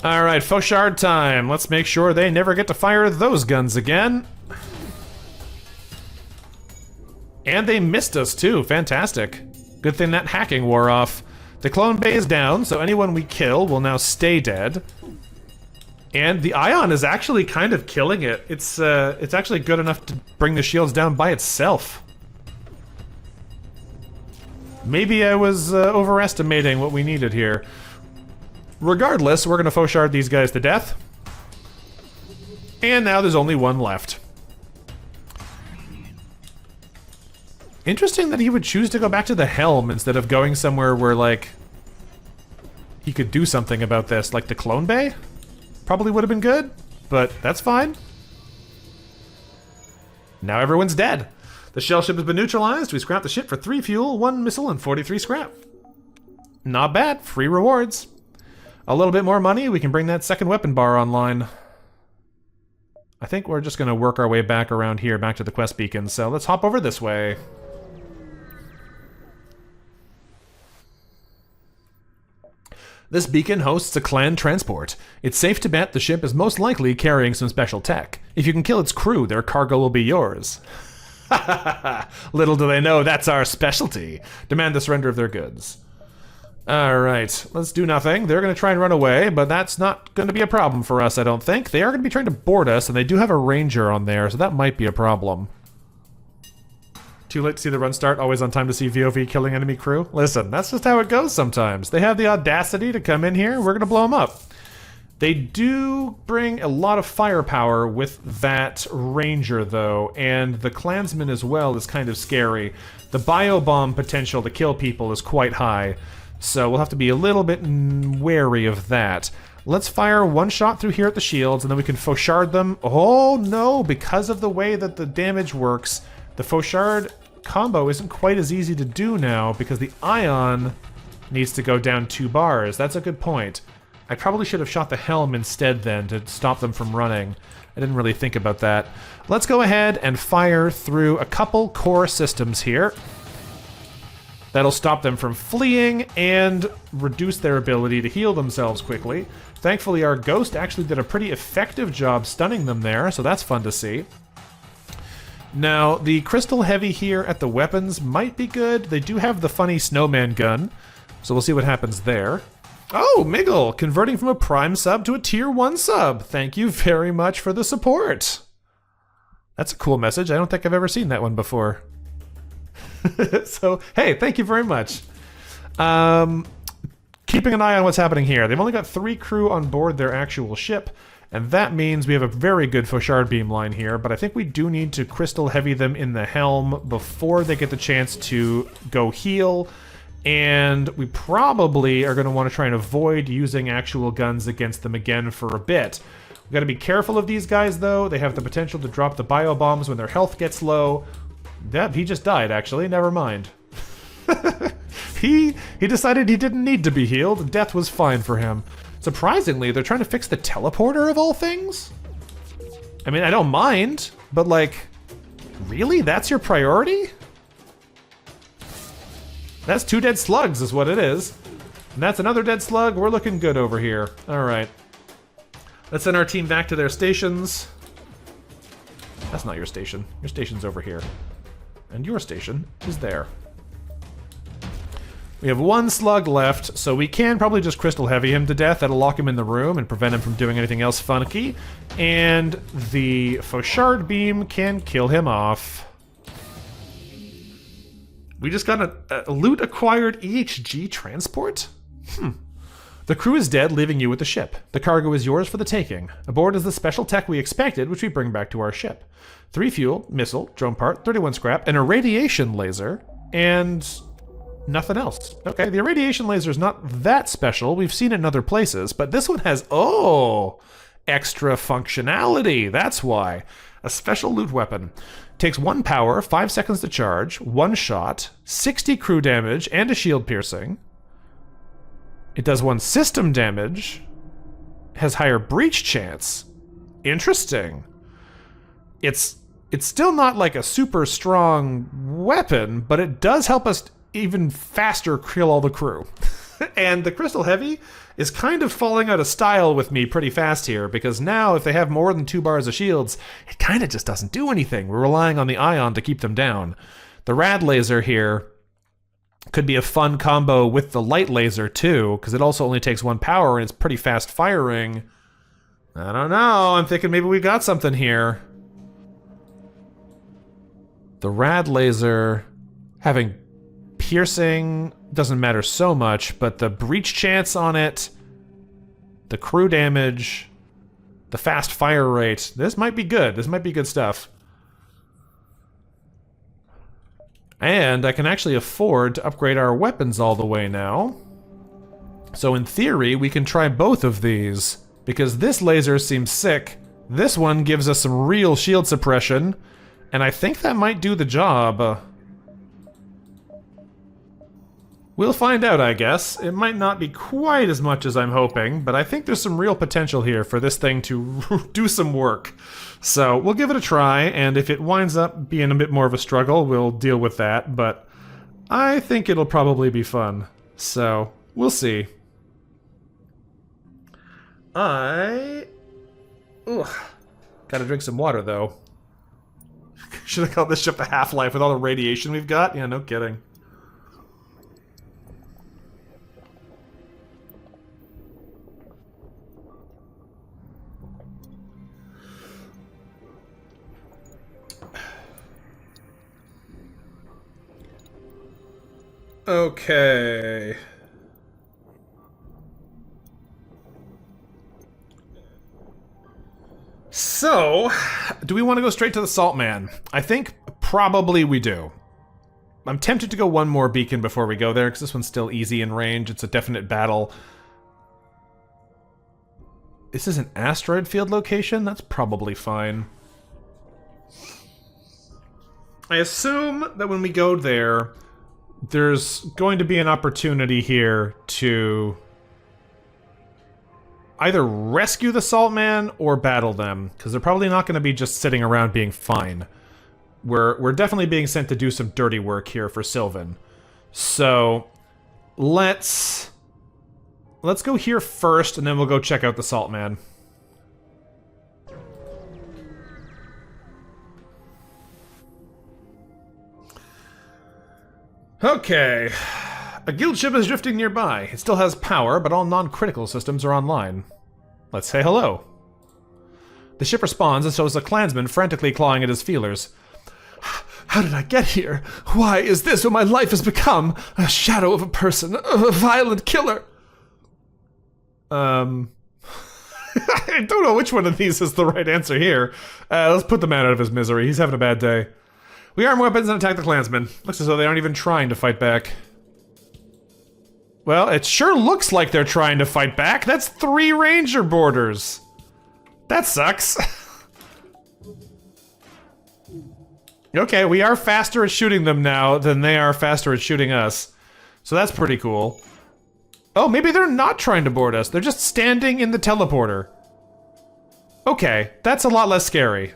Alright, Fauchard time. Let's make sure they never get to fire those guns again. And they missed us too. Fantastic. Good thing that hacking wore off. The clone bay is down, so anyone we kill will now stay dead. And the ion is actually kind of killing it. It's actually good enough to bring the shields down by itself. Maybe I was overestimating what we needed here. Regardless, we're gonna Fauchard these guys to death. And now there's only one left. Interesting that he would choose to go back to the helm instead of going somewhere where, like, he could do something about this, like the clone bay? Probably would have been good, but that's fine. Now everyone's dead. The shell ship has been neutralized. We scrapped the ship for 3 fuel, 1 missile, and 43 scrap. Not bad. Free rewards. A little bit more money, we can bring that second weapon bar online. I think we're just going to work our way back around here, back to the quest beacon, so let's hop over this way. This beacon hosts a clan transport. It's safe to bet the ship is most likely carrying some special tech. If you can kill its crew, their cargo will be yours. Little do they know that's our specialty. Demand the surrender of their goods. Alright, let's do nothing. They're going to try and run away, but that's not going to be a problem for us, I don't think. They are going to be trying to board us, and they do have a ranger on there, so that might be a problem. Too late to see the run start, always on time to see VOV killing enemy crew? Listen, that's just how it goes sometimes. They have the audacity to come in here, we're going to blow them up. They do bring a lot of firepower with that ranger, though, and the clansman as well is kind of scary. The biobomb potential to kill people is quite high, so we'll have to be a little bit wary of that. Let's fire one shot through here at the shields, and then we can Fauchard them. Oh no, because of the way that the damage works, the Fauchard combo isn't quite as easy to do now because the ion needs to go down 2 bars. That's a good point. I probably should have shot the helm instead then to stop them from running. I didn't really think about that. Let's go ahead and fire through a couple core systems here. That'll stop them from fleeing and reduce their ability to heal themselves quickly. Thankfully, our ghost actually did a pretty effective job stunning them there, so that's fun to see. Now, the crystal heavy here at the weapons might be good. They do have the funny snowman gun, so we'll see what happens there. Oh, Miggle, converting from a Prime sub to a Tier 1 sub. Thank you very much for the support. That's a cool message. I don't think I've ever seen that one before. So, hey, thank you very much. Keeping an eye on what's happening here. They've only got 3 crew on board their actual ship, And that means we have a very good Fauchard beam line here, but I think we do need to crystal heavy them in the helm before they get the chance to go heal. And we probably are going to want to try and avoid using actual guns against them again for a bit. We've got to be careful of these guys, though. They have the potential to drop the bio bombs when their health gets low. He just died, actually. Never mind. He decided he didn't need to be healed. Death was fine for him. Surprisingly, they're trying to fix the teleporter of all things? I mean, I don't mind, but like, really? That's your priority? That's 2 dead slugs is what it is. And that's another dead slug. We're looking good over here. All right. Let's send our team back to their stations. That's not your station. Your station's over here. And your station is there. We have 1 slug left, so we can probably just crystal heavy him to death. That'll lock him in the room and prevent him from doing anything else funky. And the Fauchard beam can kill him off. We just got a loot acquired EHG transport? The crew is dead, leaving you with the ship. The cargo is yours for the taking. Aboard is the special tech we expected, which we bring back to our ship. 3 fuel, missile, drone part, 31 scrap, and a radiation laser, and nothing else. Okay, the irradiation laser is not that special. We've seen it in other places, but this one has, extra functionality. That's why. A special loot weapon. Takes 1 power, 5 seconds to charge, 1 shot, 60 crew damage, and a shield piercing. It does 1 system damage. Has higher breach chance. Interesting. It's still not like a super strong weapon, but it does help us even faster kill all the crew. And the Crystal Heavy is kind of falling out of style with me pretty fast here, because now if they have more than 2 bars of shields, it kind of just doesn't do anything. We're relying on the ion to keep them down. The rad laser here could be a fun combo with the light laser too, because it also only takes 1 power and it's pretty fast firing. I don't know, I'm thinking maybe we got something here. The rad laser having piercing doesn't matter so much, but the breach chance on it, the crew damage, the fast fire rate, this might be good. This might be good stuff. And I can actually afford to upgrade our weapons all the way now. So in theory, we can try both of these, because this laser seems sick. This one gives us some real shield suppression, and I think that might do the job. We'll find out, I guess. It might not be quite as much as I'm hoping, but I think there's some real potential here for this thing to do some work. So we'll give it a try, and if it winds up being a bit more of a struggle, we'll deal with that, but I think it'll probably be fun. So, we'll see. Gotta drink some water, though. Should have called this ship a Half-Life with all the radiation we've got? Yeah, no kidding. Okay. So, do we want to go straight to the Salt Man? I think probably we do. I'm tempted to go 1 more beacon before we go there, because this one's still easy in range. It's a definite battle. This is an asteroid field location? That's probably fine. I assume that when we go there, there's going to be an opportunity here to either rescue the Salt Man or battle them, because they're probably not going to be just sitting around being fine. We're definitely being sent to do some dirty work here for Sylvan. So let's go here first, and then we'll go check out the Salt Man. Okay. A guild ship is drifting nearby. It still has power, but all non-critical systems are online. Let's say hello. The ship responds, and so is a clansman frantically clawing at his feelers. How did I get here? Why is this what my life has become? A shadow of a person, a violent killer. I don't know which one of these is the right answer here. Let's put the man out of his misery. He's having a bad day. We arm weapons and attack the clansmen. Looks as though they aren't even trying to fight back. Well, it sure looks like they're trying to fight back. That's 3 ranger boarders. That sucks. Okay, we are faster at shooting them now than they are faster at shooting us. So that's pretty cool. Oh, maybe they're not trying to board us. They're just standing in the teleporter. Okay, that's a lot less scary.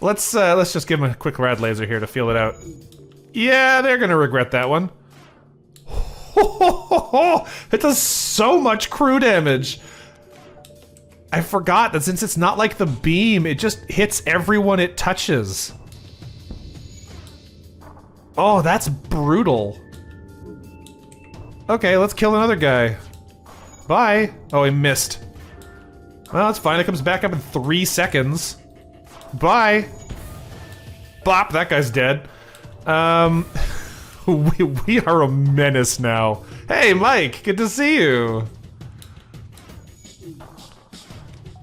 Let's just give them a quick rad laser here to feel it out. Yeah, they're gonna regret that one. It does so much crew damage. I forgot that since it's not like the beam, it just hits everyone it touches. Oh, that's brutal. Okay, let's kill another guy. Bye. Oh, he missed. Well, that's fine. It comes back up in 3 seconds. Bye. Bop, that guy's dead. We are a menace now. Hey, Mike, good to see you.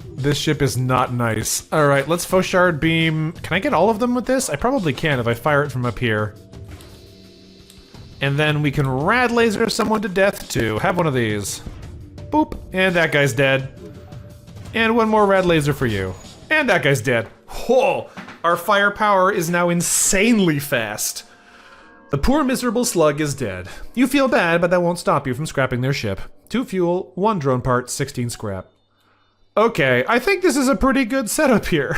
This ship is not nice. All right, let's Fauchard beam. Can I get all of them with this? I probably can if I fire it from up here. And then we can rad laser someone to death too. Have one of these. Boop, and that guy's dead. And one more rad laser for you. And that guy's dead. Whoa, our firepower is now insanely fast. The poor miserable slug is dead. You feel bad, but that won't stop you from scrapping their ship. 2 fuel, 1 drone part, 16 scrap. Okay, I think this is a pretty good setup here.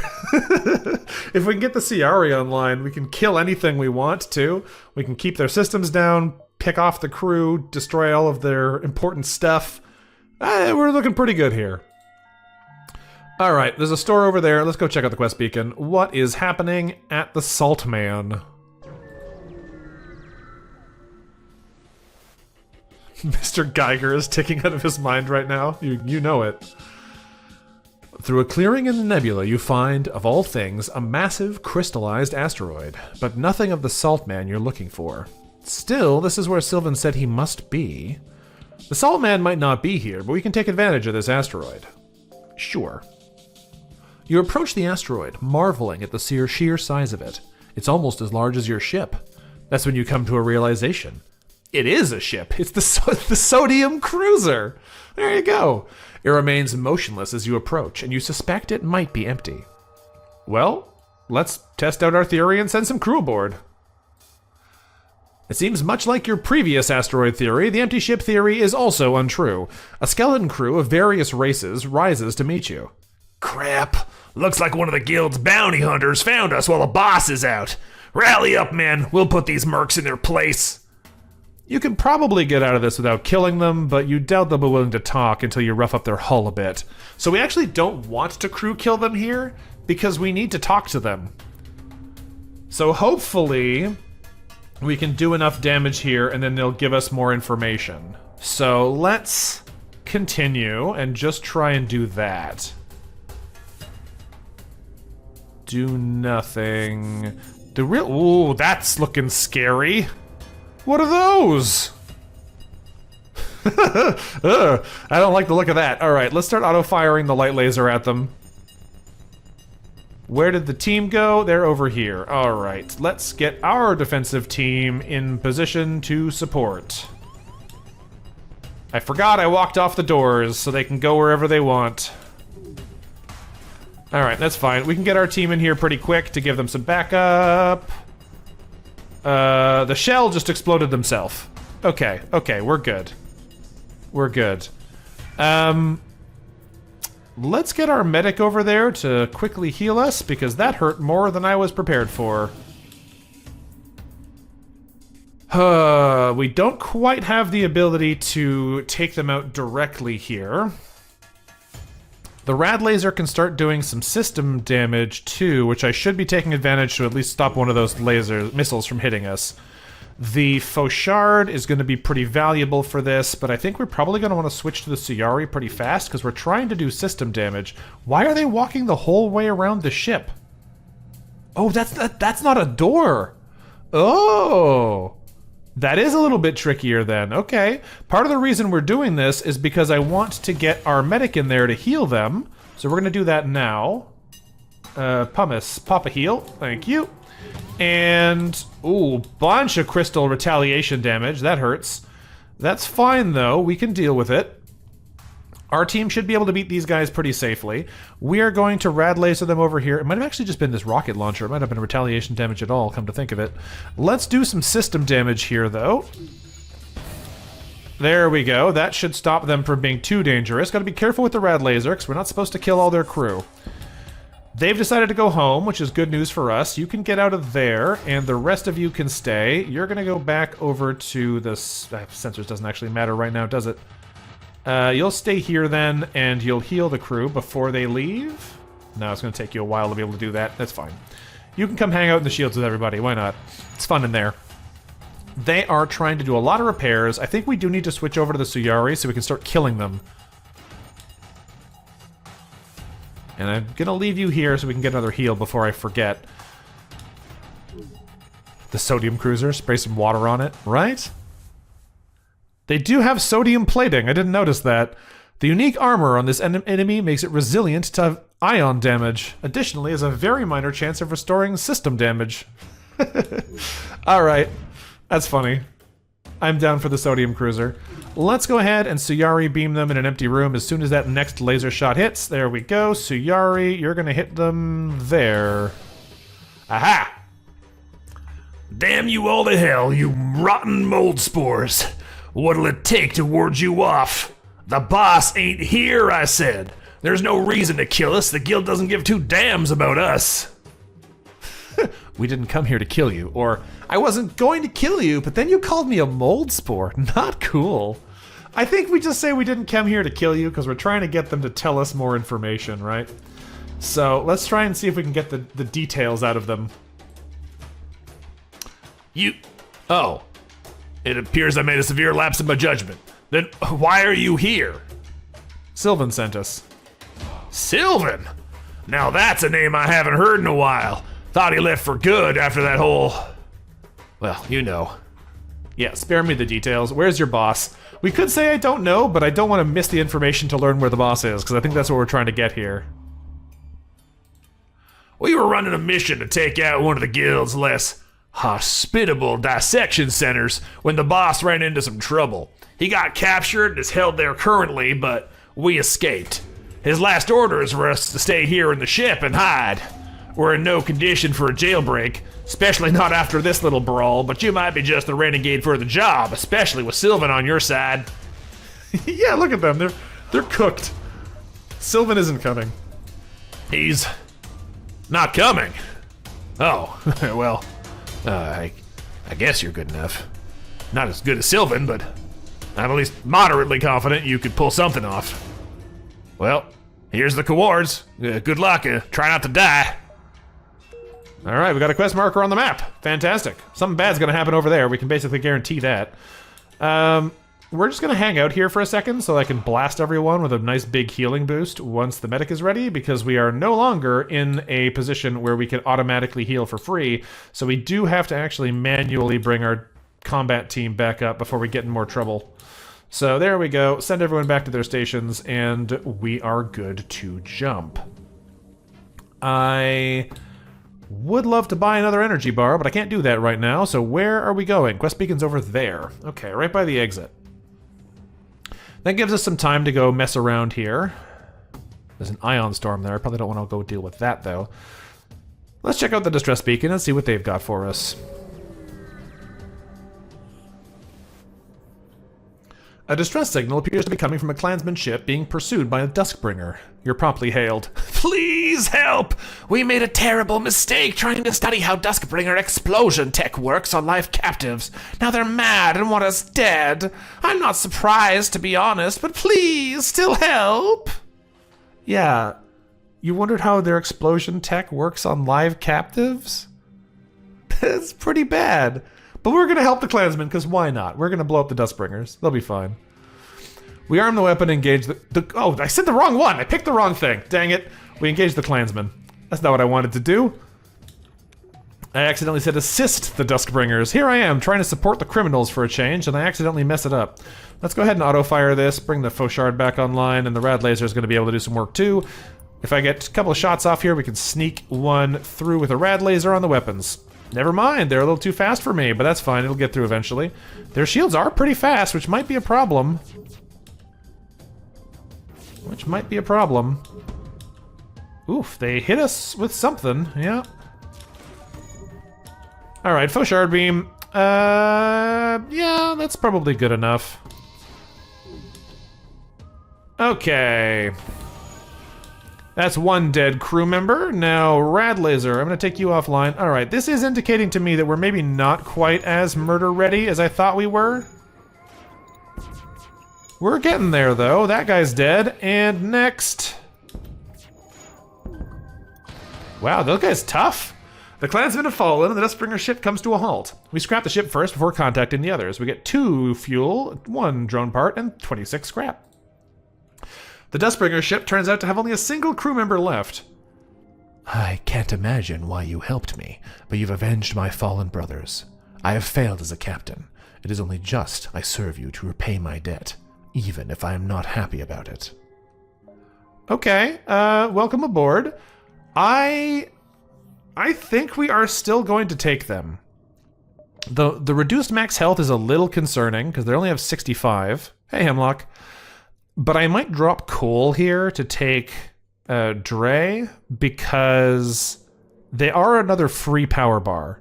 If we can get the Ciari online, we can kill anything we want to. We can keep their systems down, pick off the crew, destroy all of their important stuff. We're looking pretty good here. Alright, there's a store over there. Let's go check out the quest beacon. What is happening at the Salt Man? Mr. Geiger is ticking out of his mind right now. You know it. Through a clearing in the nebula, you find, of all things, a massive crystallized asteroid, but nothing of the Salt Man you're looking for. Still, this is where Sylvan said he must be. The Salt Man might not be here, but we can take advantage of this asteroid. Sure. You approach the asteroid, marveling at the sheer size of it. It's almost as large as your ship. That's when you come to a realization. It is a ship. It's the sodium cruiser. There you go. It remains motionless as you approach, and you suspect it might be empty. Well, let's test out our theory and send some crew aboard. It seems much like your previous asteroid theory, the empty ship theory is also untrue. A skeleton crew of various races rises to meet you. Crap. Looks like one of the guild's bounty hunters found us while the boss is out. Rally up, men. We'll put these mercs in their place. You can probably get out of this without killing them, but you doubt they'll be willing to talk until you rough up their hull a bit. So we actually don't want to crew kill them here, because we need to talk to them. So hopefully we can do enough damage here, and then they'll give us more information. So let's continue and just try and do that. Do nothing. Ooh, that's looking scary. What are those? I don't like the look of that. All right, let's start auto-firing the light laser at them. Where did the team go? They're over here. All right, let's get our defensive team in position to support. I forgot I walked off the doors so they can go wherever they want. All right, that's fine. We can get our team in here pretty quick to give them some backup. The shell just exploded themselves. Okay, we're good. We're good. Let's get our medic over there to quickly heal us, because that hurt more than I was prepared for. We don't quite have the ability to take them out directly here. The rad laser can start doing some system damage too, which I should be taking advantage to at least stop one of those missiles from hitting us. The Fauchard is going to be pretty valuable for this, but I think we're probably going to want to switch to the Ciari pretty fast because we're trying to do system damage. Why are they walking the whole way around the ship? Oh, that's not a door. Oh, That is a little bit trickier then. Okay. Part of the reason we're doing this is because I want to get our medic in there to heal them. So we're going to do that now. Pumice, pop a heal. Thank you. And, ooh, bunch of crystal retaliation damage. That hurts. That's fine, though. We can deal with it. Our team should be able to beat these guys pretty safely. We are going to rad laser them over here. It might have actually just been this rocket launcher. It might have been retaliation damage at all, come to think of it. Let's do some system damage here, though. There we go. That should stop them from being too dangerous. Got to be careful with the rad laser, because we're not supposed to kill all their crew. They've decided to go home, which is good news for us. You can get out of there, and the rest of you can stay. You're going to go back over to the... sensors doesn't actually matter right now, does it? You'll stay here then, and you'll heal the crew before they leave. No, it's going to take you a while to be able to do that. That's fine. You can come hang out in the shields with everybody. Why not? It's fun in there. They are trying to do a lot of repairs. I think we do need to switch over to the Suyari so we can start killing them. And I'm going to leave you here so we can get another heal before I forget. The sodium cruiser, spray some water on it, right? They do have sodium plating, I didn't notice that. The unique armor on this enemy makes it resilient to ion damage. Additionally, has a very minor chance of restoring system damage. Alright, that's funny. I'm down for the sodium cruiser. Let's go ahead and Suyari beam them in an empty room as soon as that next laser shot hits. There we go. Suyari, you're gonna hit them there. Aha! Damn you all to hell, you rotten mold spores. What'll it take to ward you off? The boss ain't here, I said. There's no reason to kill us. The guild doesn't give two damns about us. We didn't come here to kill you. Or, I wasn't going to kill you, but then you called me a mold spore. Not cool. I think we just say we didn't come here to kill you because we're trying to get them to tell us more information, right? So, let's try and see if we can get the details out of them. Oh. It appears I made a severe lapse in my judgment. Then why are you here? Sylvan sent us. Sylvan? Now that's a name I haven't heard in a while. Thought he left for good after that whole... Well, you know. Yeah, spare me the details. Where's your boss? We could say I don't know, but I don't want to miss the information to learn where the boss is, because I think that's what we're trying to get here. We were running a mission to take out one of the guild's less hospitable dissection centers when the boss ran into some trouble. He got captured and is held there currently, but we escaped. His last orders were us to stay here in the ship and hide. We're in no condition for a jailbreak, especially not after this little brawl, but you might be just the renegade for the job, especially with Sylvan on your side. Yeah, look at them. They're cooked. Sylvan isn't coming. He's not coming. Oh, well, I guess you're good enough. Not as good as Sylvan, but I'm at least moderately confident you could pull something off. Well, here's the cowards. Good luck. Try not to die. All right, we got a quest marker on the map. Fantastic. Something bad's gonna happen over there. We can basically guarantee that. We're just gonna hang out here for a second so I can blast everyone with a nice big healing boost once the medic is ready, because we are no longer in a position where we can automatically heal for free. So we do have to actually manually bring our combat team back up before we get in more trouble. So there we go. Send everyone back to their stations, and we are good to jump. I would love to buy another energy bar, but I can't do that right now. So where are we going? Quest beacon's over there. Okay, right by the exit. That gives us some time to go mess around here. There's an ion storm there. I probably don't want to go deal with that, though. Let's check out the distress beacon and see what they've got for us. A distress signal appears to be coming from a clansman ship being pursued by a Duskbringer. You're promptly hailed. Please help! We made a terrible mistake trying to study how Duskbringer explosion tech works on live captives. Now they're mad and want us dead. I'm not surprised, to be honest, but please, still help! Yeah, you wondered how their explosion tech works on live captives? That's pretty bad. But we're going to help the clansmen, because why not? We're going to blow up the Duskbringers. They'll be fine. We arm the weapon and engage the... Oh, I said the wrong one! I picked the wrong thing. Dang it. We engage the clansmen. That's not what I wanted to do. I accidentally said assist the Duskbringers. Here I am, trying to support the criminals for a change, and I accidentally mess it up. Let's go ahead and auto-fire this, bring the Fauchard back online, and the Rad Laser is going to be able to do some work too. If I get a couple of shots off here, we can sneak one through with a Rad Laser on the weapons. Never mind, they're a little too fast for me, but that's fine, it'll get through eventually. Their shields are pretty fast, which might be a problem. Oof, they hit us with something, yeah. Alright, Fauchard Beam. Yeah, that's probably good enough. Okay. That's one dead crew member. Now, Rad Laser, I'm gonna take you offline. Alright, this is indicating to me that we're maybe not quite as murder-ready as I thought we were. We're getting there, though. That guy's dead. And next... Wow, that guy's tough. The clansmen have fallen, and the Dustbringer ship comes to a halt. We scrap the ship first before contacting the others. We get 2 fuel, 1 drone part, and 26 scrap. The Dustbringer ship turns out to have only a single crew member left. I can't imagine why you helped me, but you've avenged my fallen brothers. I have failed as a captain. It is only just I serve you to repay my debt, even if I am not happy about it. Okay, welcome aboard. I think we are still going to take them. The reduced max health is a little concerning, because they only have 65. Hey, Hemlock. But I might drop Cole here to take Dre, because they are another free power bar.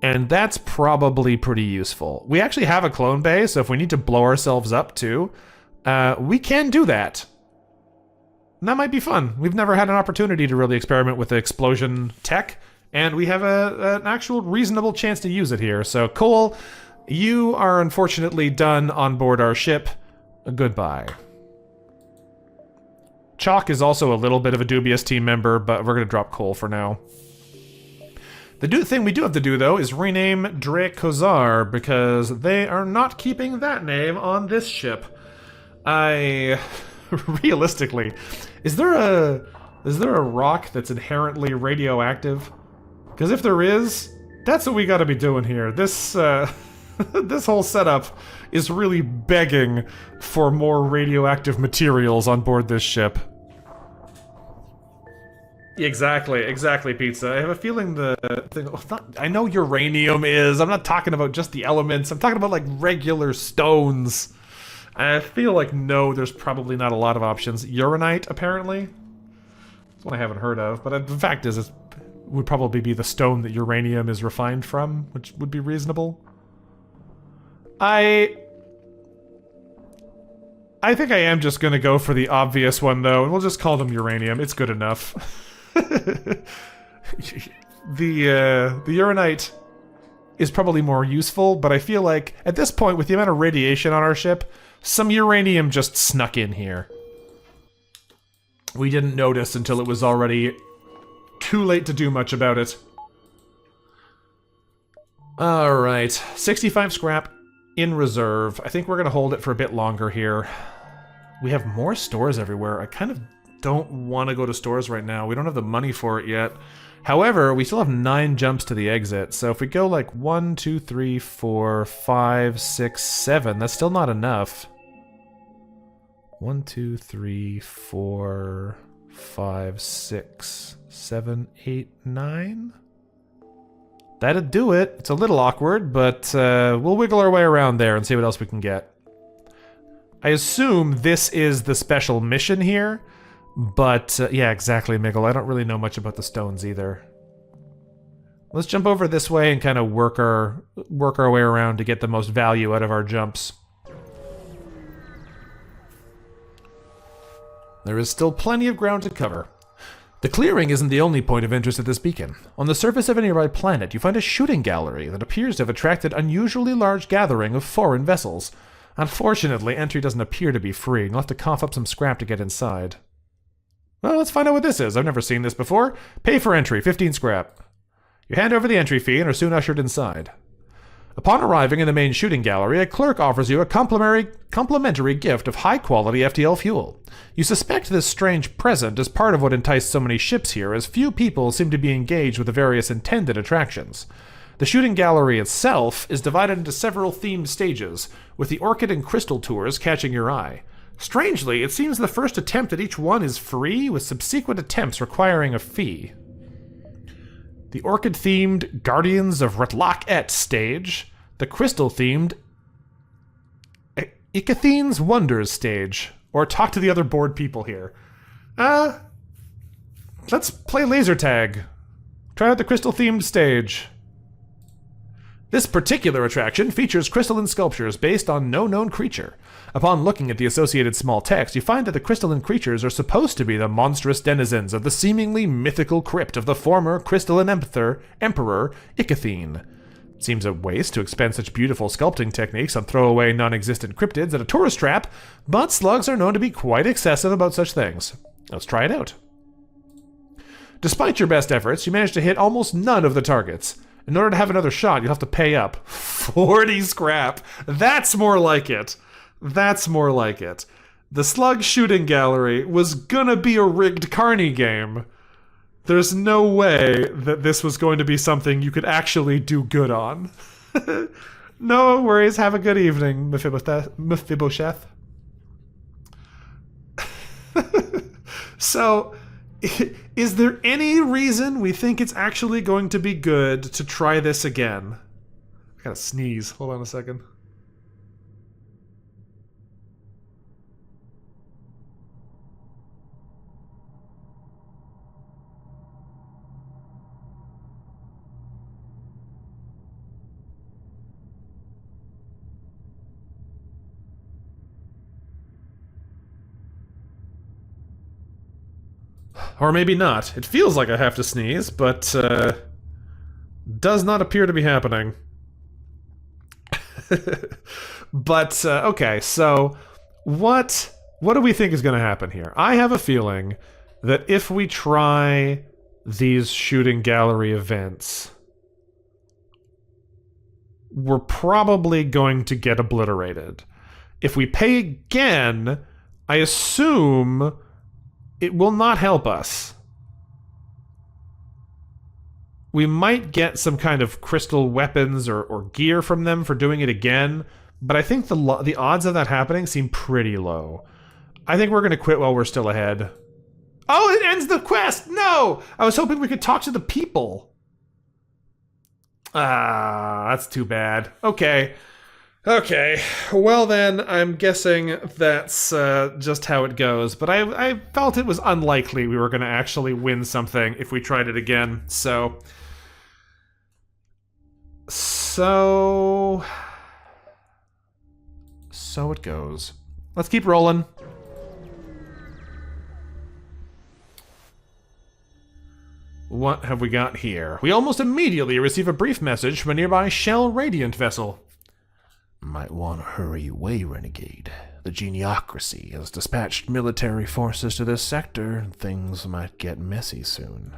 And that's probably pretty useful. We actually have a clone bay, so if we need to blow ourselves up too, we can do that. And that might be fun. We've never had an opportunity to really experiment with the explosion tech, and we have an actual reasonable chance to use it here. So, Cole, you are unfortunately done on board our ship. Goodbye. Chalk is also a little bit of a dubious team member, but we're going to drop Cole for now. The thing we do have to do, though, is rename Dre Kozar, because they are not keeping that name on this ship. Realistically, is there a rock that's inherently radioactive? Because if there is, that's what we got to be doing here. This this whole setup is really begging for more radioactive materials on board this ship. Exactly, Pizza. I have a feeling the thing... I know uranium is. I'm not talking about just the elements. I'm talking about, like, regular stones. I feel like, no, there's probably not a lot of options. Uranite, apparently? That's one I haven't heard of. But the fact is, it would probably be the stone that uranium is refined from, which would be reasonable. I think I am just going to go for the obvious one, though, and we'll just call them uranium. It's good enough. The uranite is probably more useful, but I feel like, at this point, with the amount of radiation on our ship, some uranium just snuck in here. We didn't notice until it was already too late to do much about it. Alright, 65 scrap in reserve. I think we're going to hold it for a bit longer here. We have more stores everywhere. I kind of don't want to go to stores right now. We don't have the money for it yet. However, we still have 9 jumps to the exit, so if we go like 1, 2, 3, 4, 5, 6, 7, that's still not enough. 1, 2, 3, 4, 5, 6, 7, 8, 9? That'd do it. It's a little awkward, but we'll wiggle our way around there and see what else we can get. I assume this is the special mission here, but yeah, exactly, Miggle. I don't really know much about the stones either. Let's jump over this way and kind of work our way around to get the most value out of our jumps. There is still plenty of ground to cover. The clearing isn't the only point of interest at this beacon. On the surface of a nearby planet, you find a shooting gallery that appears to have attracted unusually large gathering of foreign vessels. Unfortunately, entry doesn't appear to be free, and you'll have to cough up some scrap to get inside. Well, let's find out what this is. I've never seen this before. Pay for entry, 15 scrap. You hand over the entry fee and are soon ushered inside. Upon arriving in the main shooting gallery, a clerk offers you a complimentary gift of high-quality FTL fuel. You suspect this strange present is part of what enticed so many ships here, as few people seem to be engaged with the various intended attractions. The shooting gallery itself is divided into several themed stages, with the orchid and crystal tours catching your eye. Strangely, it seems the first attempt at each one is free, with subsequent attempts requiring a fee. The orchid-themed Guardians of Retlak-Et stage, the crystal-themed Icathine's Wonders stage, or talk to the other board people here. Let's play laser tag. Try out the crystal-themed stage. This particular attraction features crystalline sculptures based on no known creature. Upon looking at the associated small text, you find that the crystalline creatures are supposed to be the monstrous denizens of the seemingly mythical crypt of the former crystalline emperor Icathine. Seems a waste to expend such beautiful sculpting techniques on throwaway non-existent cryptids at a tourist trap, but slugs are known to be quite excessive about such things. Let's try it out. Despite your best efforts, you manage to hit almost none of the targets. In order to have another shot, you'll have to pay up 40 scrap. That's more like it. That's more like it. The slug shooting gallery was gonna be a rigged carny game. There's no way that this was going to be something you could actually do good on. No worries, have a good evening, Mephibosheth. So, is there any reason we think it's actually going to be good to try this again? I gotta sneeze. Hold on a second. Or maybe not. It feels like I have to sneeze, but does not appear to be happening. But, okay, so what do we think is going to happen here? I have a feeling that if we try these shooting gallery events, we're probably going to get obliterated. If we pay again, I assume it will not help us. We might get some kind of crystal weapons or gear from them for doing it again, but I think the odds of that happening seem pretty low. I think we're going to quit while we're still ahead. Oh, it ends the quest! No! I was hoping we could talk to the people. Ah, that's too bad. Okay. Okay, well then, I'm guessing that's just how it goes, but I felt it was unlikely we were going to actually win something if we tried it again, so it goes. Let's keep rolling. What have we got here? We almost immediately receive a brief message from a nearby Shell Radiant vessel. Might want to hurry away, renegade. The geniocracy has dispatched military forces to this sector, and things might get messy soon.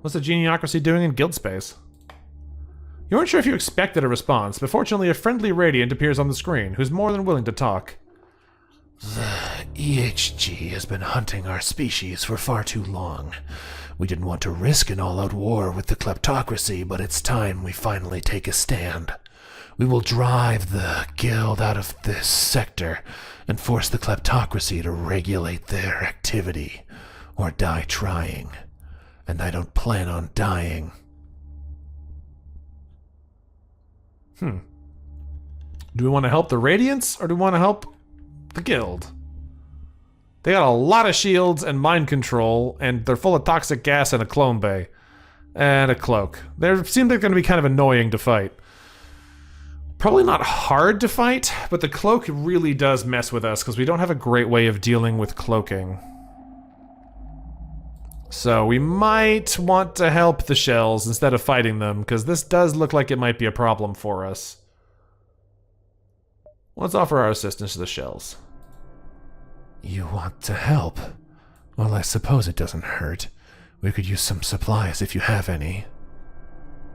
What's the geniocracy doing in guild space? You weren't sure if you expected a response, but fortunately a friendly Radiant appears on the screen, who's more than willing to talk. The EHG has been hunting our species for far too long. We didn't want to risk an all-out war with the kleptocracy, but it's time we finally take a stand. We will drive the guild out of this sector and force the kleptocracy to regulate their activity, or die trying. And I don't plan on dying. Do we want to help the Radiants, or do we want to help the guild? They got a lot of shields and mind control, and they're full of toxic gas and a clone bay. And a cloak. They seem like they're going to be kind of annoying to fight. Probably not hard to fight, but the cloak really does mess with us because we don't have a great way of dealing with cloaking. So we might want to help the shells instead of fighting them, because this does look like it might be a problem for us. Let's offer our assistance to the shells. You want to help? Well, I suppose it doesn't hurt. We could use some supplies if you have any.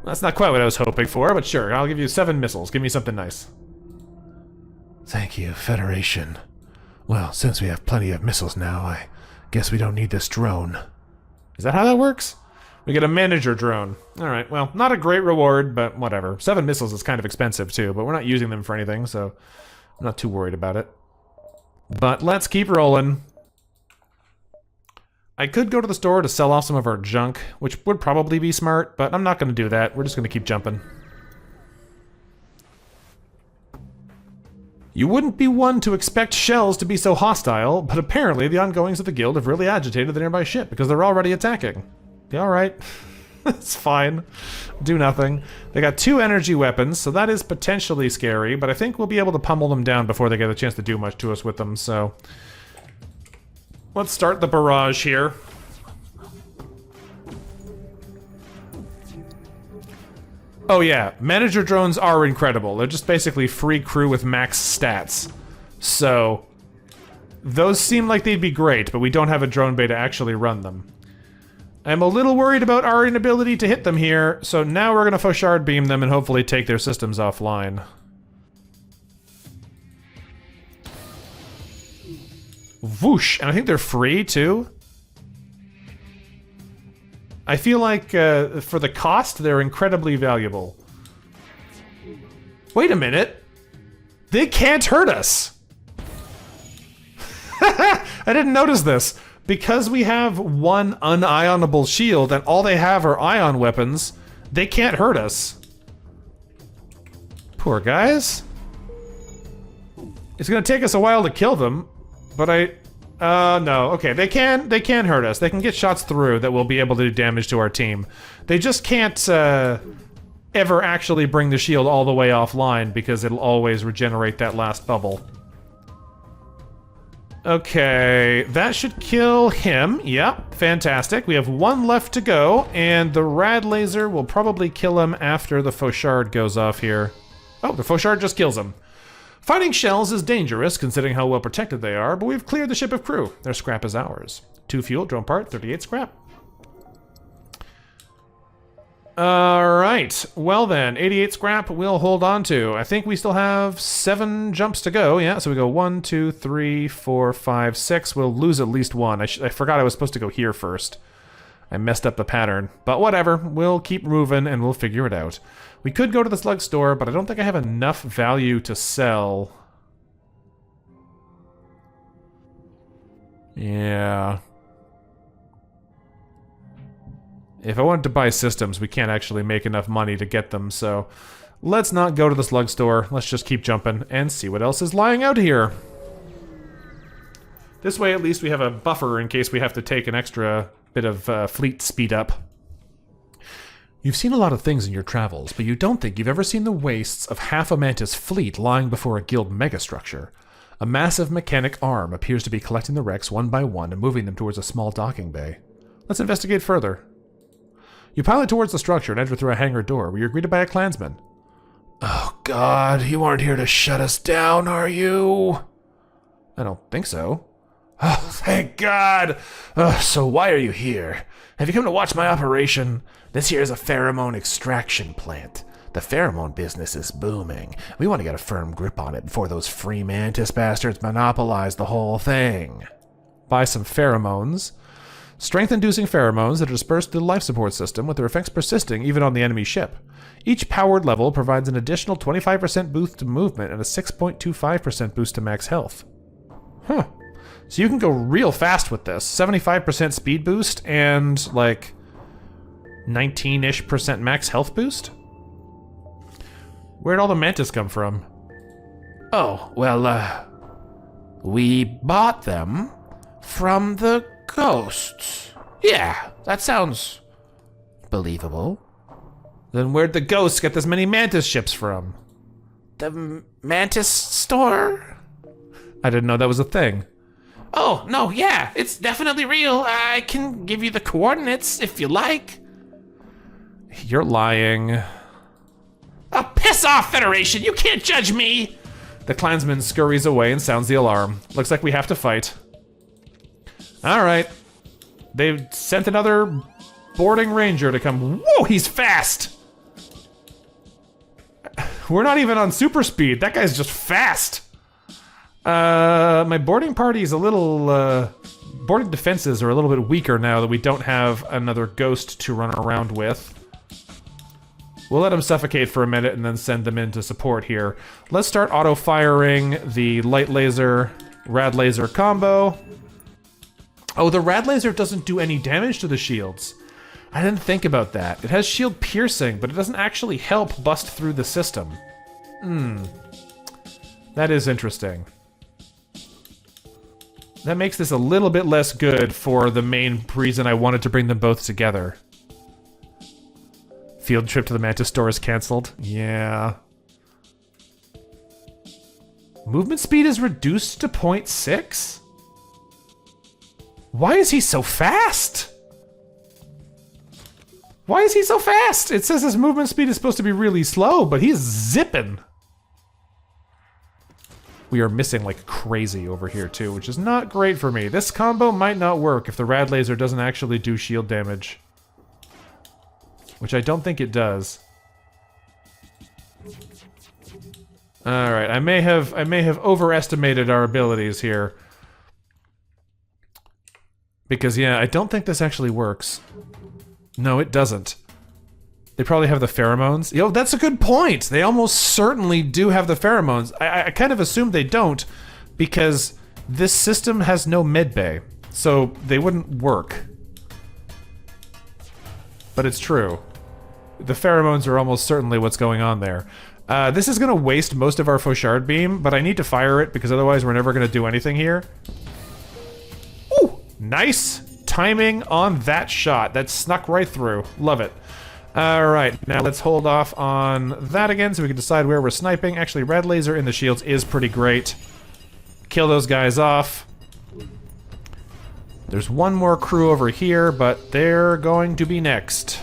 That's not quite what I was hoping for, but sure, I'll give you 7 missiles. Give me something nice. Thank you, Federation. Well, since we have plenty of missiles now, I guess we don't need this drone. Is that how that works? We get a manager drone. Alright, well, not a great reward, but whatever. 7 missiles is kind of expensive too, but we're not using them for anything, so I'm not too worried about it. But let's keep rolling. I could go to the store to sell off some of our junk, which would probably be smart, but I'm not going to do that. We're just going to keep jumping. You wouldn't be one to expect shells to be so hostile, but apparently the ongoings of the guild have really agitated the nearby ship because they're already attacking. Yeah, alright. It's fine. Do nothing. They got 2 energy weapons, so that is potentially scary, but I think we'll be able to pummel them down before they get a chance to do much to us with them, so... let's start the barrage here. Oh yeah, manager drones are incredible. They're just basically free crew with max stats. So, those seem like they'd be great, but we don't have a drone bay to actually run them. I'm a little worried about our inability to hit them here, so now we're gonna Fauchard beam them and hopefully take their systems offline. Whoosh! And I think they're free, too. I feel like, for the cost, they're incredibly valuable. Wait a minute! They can't hurt us! I didn't notice this. Because we have one unionable shield and all they have are ion weapons, they can't hurt us. Poor guys. It's gonna take us a while to kill them. But no. Okay, they can hurt us. They can get shots through that will be able to do damage to our team. They just can't, ever actually bring the shield all the way offline because it'll always regenerate that last bubble. Okay, that should kill him. Yep, fantastic. We have 1 left to go, and the rad laser will probably kill him after the Fauchard goes off here. Oh, the Fauchard just kills him. Fighting shells is dangerous, considering how well protected they are, but we've cleared the ship of crew. Their scrap is ours. 2 fuel, drone part, 38 scrap. Alright, well then, 88 scrap we'll hold on to. I think we still have 7 jumps to go, yeah, so we go 1, 2, 3, 4, 5, 6. We'll lose at least 1. I forgot I was supposed to go here first. I messed up the pattern, but whatever, we'll keep moving and we'll figure it out. We could go to the slug store, but I don't think I have enough value to sell. Yeah. If I wanted to buy systems, we can't actually make enough money to get them, so let's not go to the slug store. Let's just keep jumping and see what else is lying out here. This way, at least we have a buffer in case we have to take an extra bit of fleet speed up. You've seen a lot of things in your travels, but you don't think you've ever seen the wastes of half a Mantis fleet lying before a guild megastructure. A massive mechanic arm appears to be collecting the wrecks one by one and moving them towards a small docking bay. Let's investigate further. You pilot towards the structure and enter through a hangar door, where you're greeted by a clansman. Oh God, you aren't here to shut us down, are you? I don't think so. Oh, thank God! So why are you here? Have you come to watch my operation? This here is a pheromone extraction plant. The pheromone business is booming. We want to get a firm grip on it before those free Mantis bastards monopolize the whole thing. Buy some pheromones. Strength-inducing pheromones that are dispersed through the life support system, with their effects persisting even on the enemy ship. Each powered level provides an additional 25% boost to movement and a 6.25% boost to max health. Huh. So you can go real fast with this. 75% speed boost and, like, 19-ish% max health boost? Where'd all the Mantis come from? Oh, well, we bought them from the ghosts. Yeah, that sounds believable. Then where'd the ghosts get this many Mantis ships from? The Mantis store? I didn't know that was a thing. Oh, no, yeah, it's definitely real. I can give you the coordinates if you like. You're lying. Oh, piss off, Federation! You can't judge me! The clansman scurries away and sounds the alarm. Looks like we have to fight. Alright. They've sent another boarding ranger to come. Whoa, he's fast! We're not even on super speed. That guy's just fast. My boarding party is a little, boarding defenses are a little bit weaker now that we don't have another ghost to run around with. We'll let them suffocate for a minute and then send them into support here. Let's start auto-firing the light laser, rad laser combo. Oh, the rad laser doesn't do any damage to the shields. I didn't think about that. It has shield piercing, but it doesn't actually help bust through the system. That is interesting. That makes this a little bit less good for the main reason I wanted to bring them both together. Field trip to the Mantis store is cancelled. Yeah. Movement speed is reduced to 0.6? Why is he so fast? Why is he so fast? It says his movement speed is supposed to be really slow, but he's zipping. We are missing like crazy over here too, which is not great for me. This combo might not work if the rad laser doesn't actually do shield damage. Which I don't think it does. Alright, I may have overestimated our abilities here. Because yeah, I don't think this actually works. No, it doesn't. They probably have the pheromones. Yo, that's a good point. They almost certainly do have the pheromones. I kind of assumed they don't because this system has no medbay, so they wouldn't work. But it's true. The pheromones are almost certainly what's going on there. This is going to waste most of our Fauchard beam, but I need to fire it because otherwise we're never going to do anything here. Ooh, nice timing on that shot. That snuck right through. Love it. Alright, now let's hold off on that again so we can decide where we're sniping. Actually, red laser in the shields is pretty great. Kill those guys off. There's one more crew over here, but they're going to be next.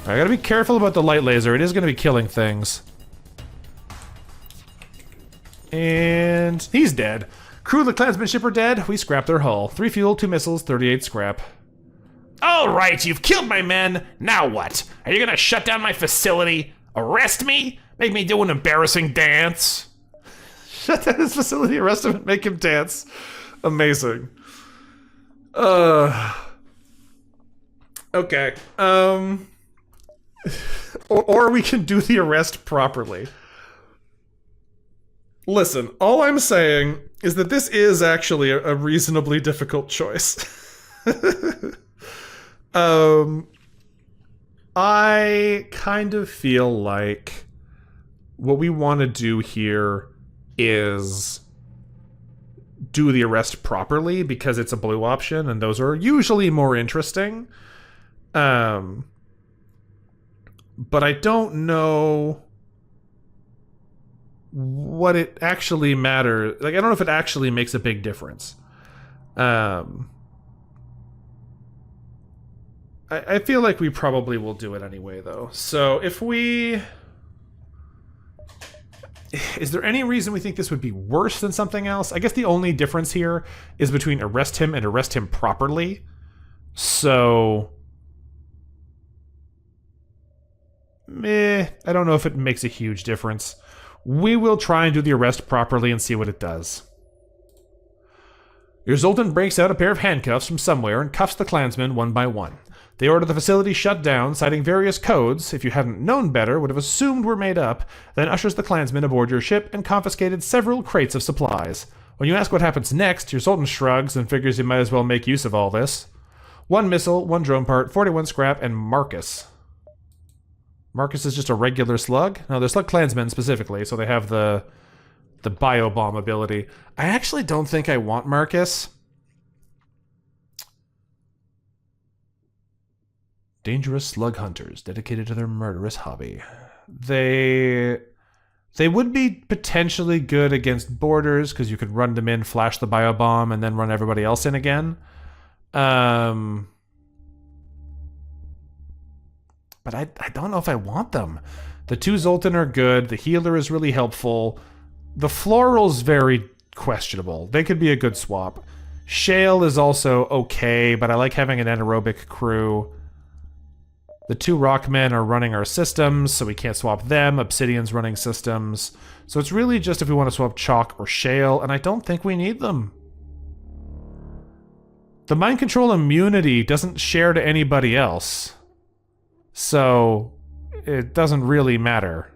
I gotta be careful about the light laser. It is gonna be killing things. And he's dead. Crew of the Klansman ship are dead. We scrapped their hull. 3 fuel, 2 missiles, 38 scrap. All right, you've killed my men. Now what? Are you gonna shut down my facility? Arrest me? Make me do an embarrassing dance? Shut down his facility, arrest him, and make him dance. Amazing. Okay. Or we can do the arrest properly. Listen, all I'm saying is that this is actually a reasonably difficult choice. I kind of feel like what we want to do here is do the arrest properly because it's a blue option and those are usually more interesting. But I don't know what it actually matters. Like, I don't know if it actually makes a big difference. I feel like we probably will do it anyway, though. So if we... Is there any reason we think this would be worse than something else? I guess the only difference here is between arrest him and arrest him properly. So... I don't know if it makes a huge difference. We will try and do the arrest properly and see what it does. Your Zoltan breaks out a pair of handcuffs from somewhere and cuffs the Klansmen one by one. They order the facility shut down, citing various codes, if you hadn't known better, would have assumed were made up, then ushers the Klansmen aboard your ship and confiscated several crates of supplies. When you ask what happens next, your Zoltan shrugs and figures you might as well make use of all this. 1 missile, 1 drone part, 41 scrap, and Marcus. Marcus is just a regular slug? No, they're slug Klansmen specifically, so they have the biobomb ability. I actually don't think I want Marcus. Dangerous slug hunters dedicated to their murderous hobby. They would be potentially good against boarders because you could run them in, flash the biobomb, and then run everybody else in again. But I don't know if I want them. The 2 Zoltan are good. The healer is really helpful. The Floral's very questionable. They could be a good swap. Shale is also okay, but I like having an anaerobic crew. The 2 rockmen are running our systems, so we can't swap them. Obsidian's running systems. So it's really just if we want to swap chalk or shale, and I don't think we need them. The mind control immunity doesn't share to anybody else. So it doesn't really matter.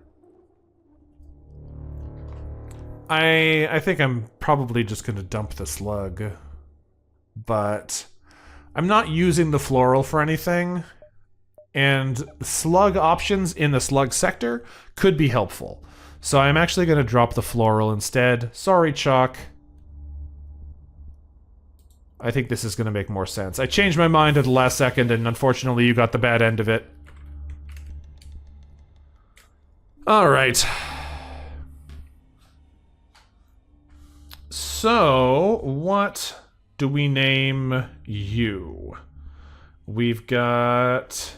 I think I'm probably just going to dump the slug. But I'm not using the floral for anything. And slug options in the slug sector could be helpful. So I'm actually going to drop the floral instead. Sorry, Chalk. I think this is going to make more sense. I changed my mind at the last second, and unfortunately you got the bad end of it. Alright. So, what do we name you? We've got...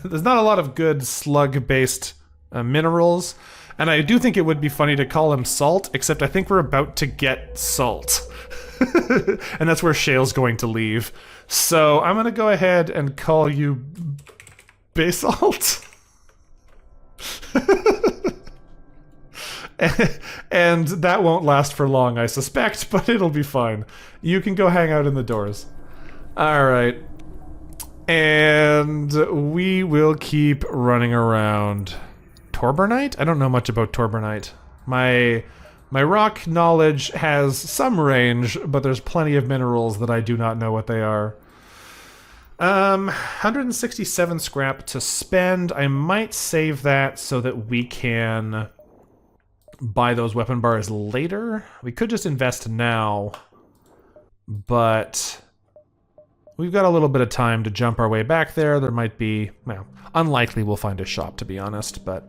There's not a lot of good slug-based minerals, and I do think it would be funny to call him Salt, except I think we're about to get Salt. And that's where Shale's going to leave. So I'm going to go ahead and call you Basalt. And that won't last for long, I suspect, but it'll be fine. You can go hang out in the doors. Alright. And we will keep running around. Torbernite? I don't know much about Torbernite. My rock knowledge has some range, but there's plenty of minerals that I do not know what they are. 167 scrap to spend. I might save that so that we can buy those weapon bars later. We could just invest now, but we've got a little bit of time to jump our way back there. There might be, well, unlikely we'll find a shop, to be honest, but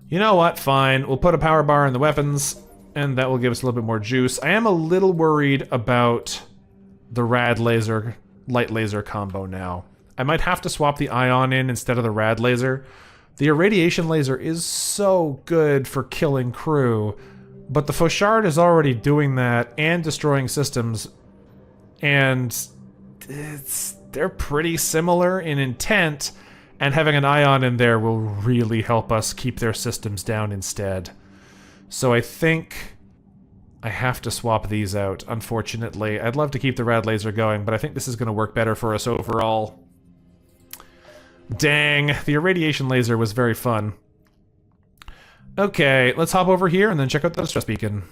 you know what? Fine. We'll put a power bar in the weapons, and that will give us a little bit more juice. I am a little worried about the rad laser, light laser combo now. I might have to swap the ion in instead of the rad laser. The irradiation laser is so good for killing crew, but the Fauchard is already doing that and destroying systems, and they're pretty similar in intent. And having an ion in there will really help us keep their systems down instead. So I think I have to swap these out, unfortunately. I'd love to keep the rad laser going, but I think this is going to work better for us overall. Dang, the irradiation laser was very fun. Okay, let's hop over here and then check out the distress beacon.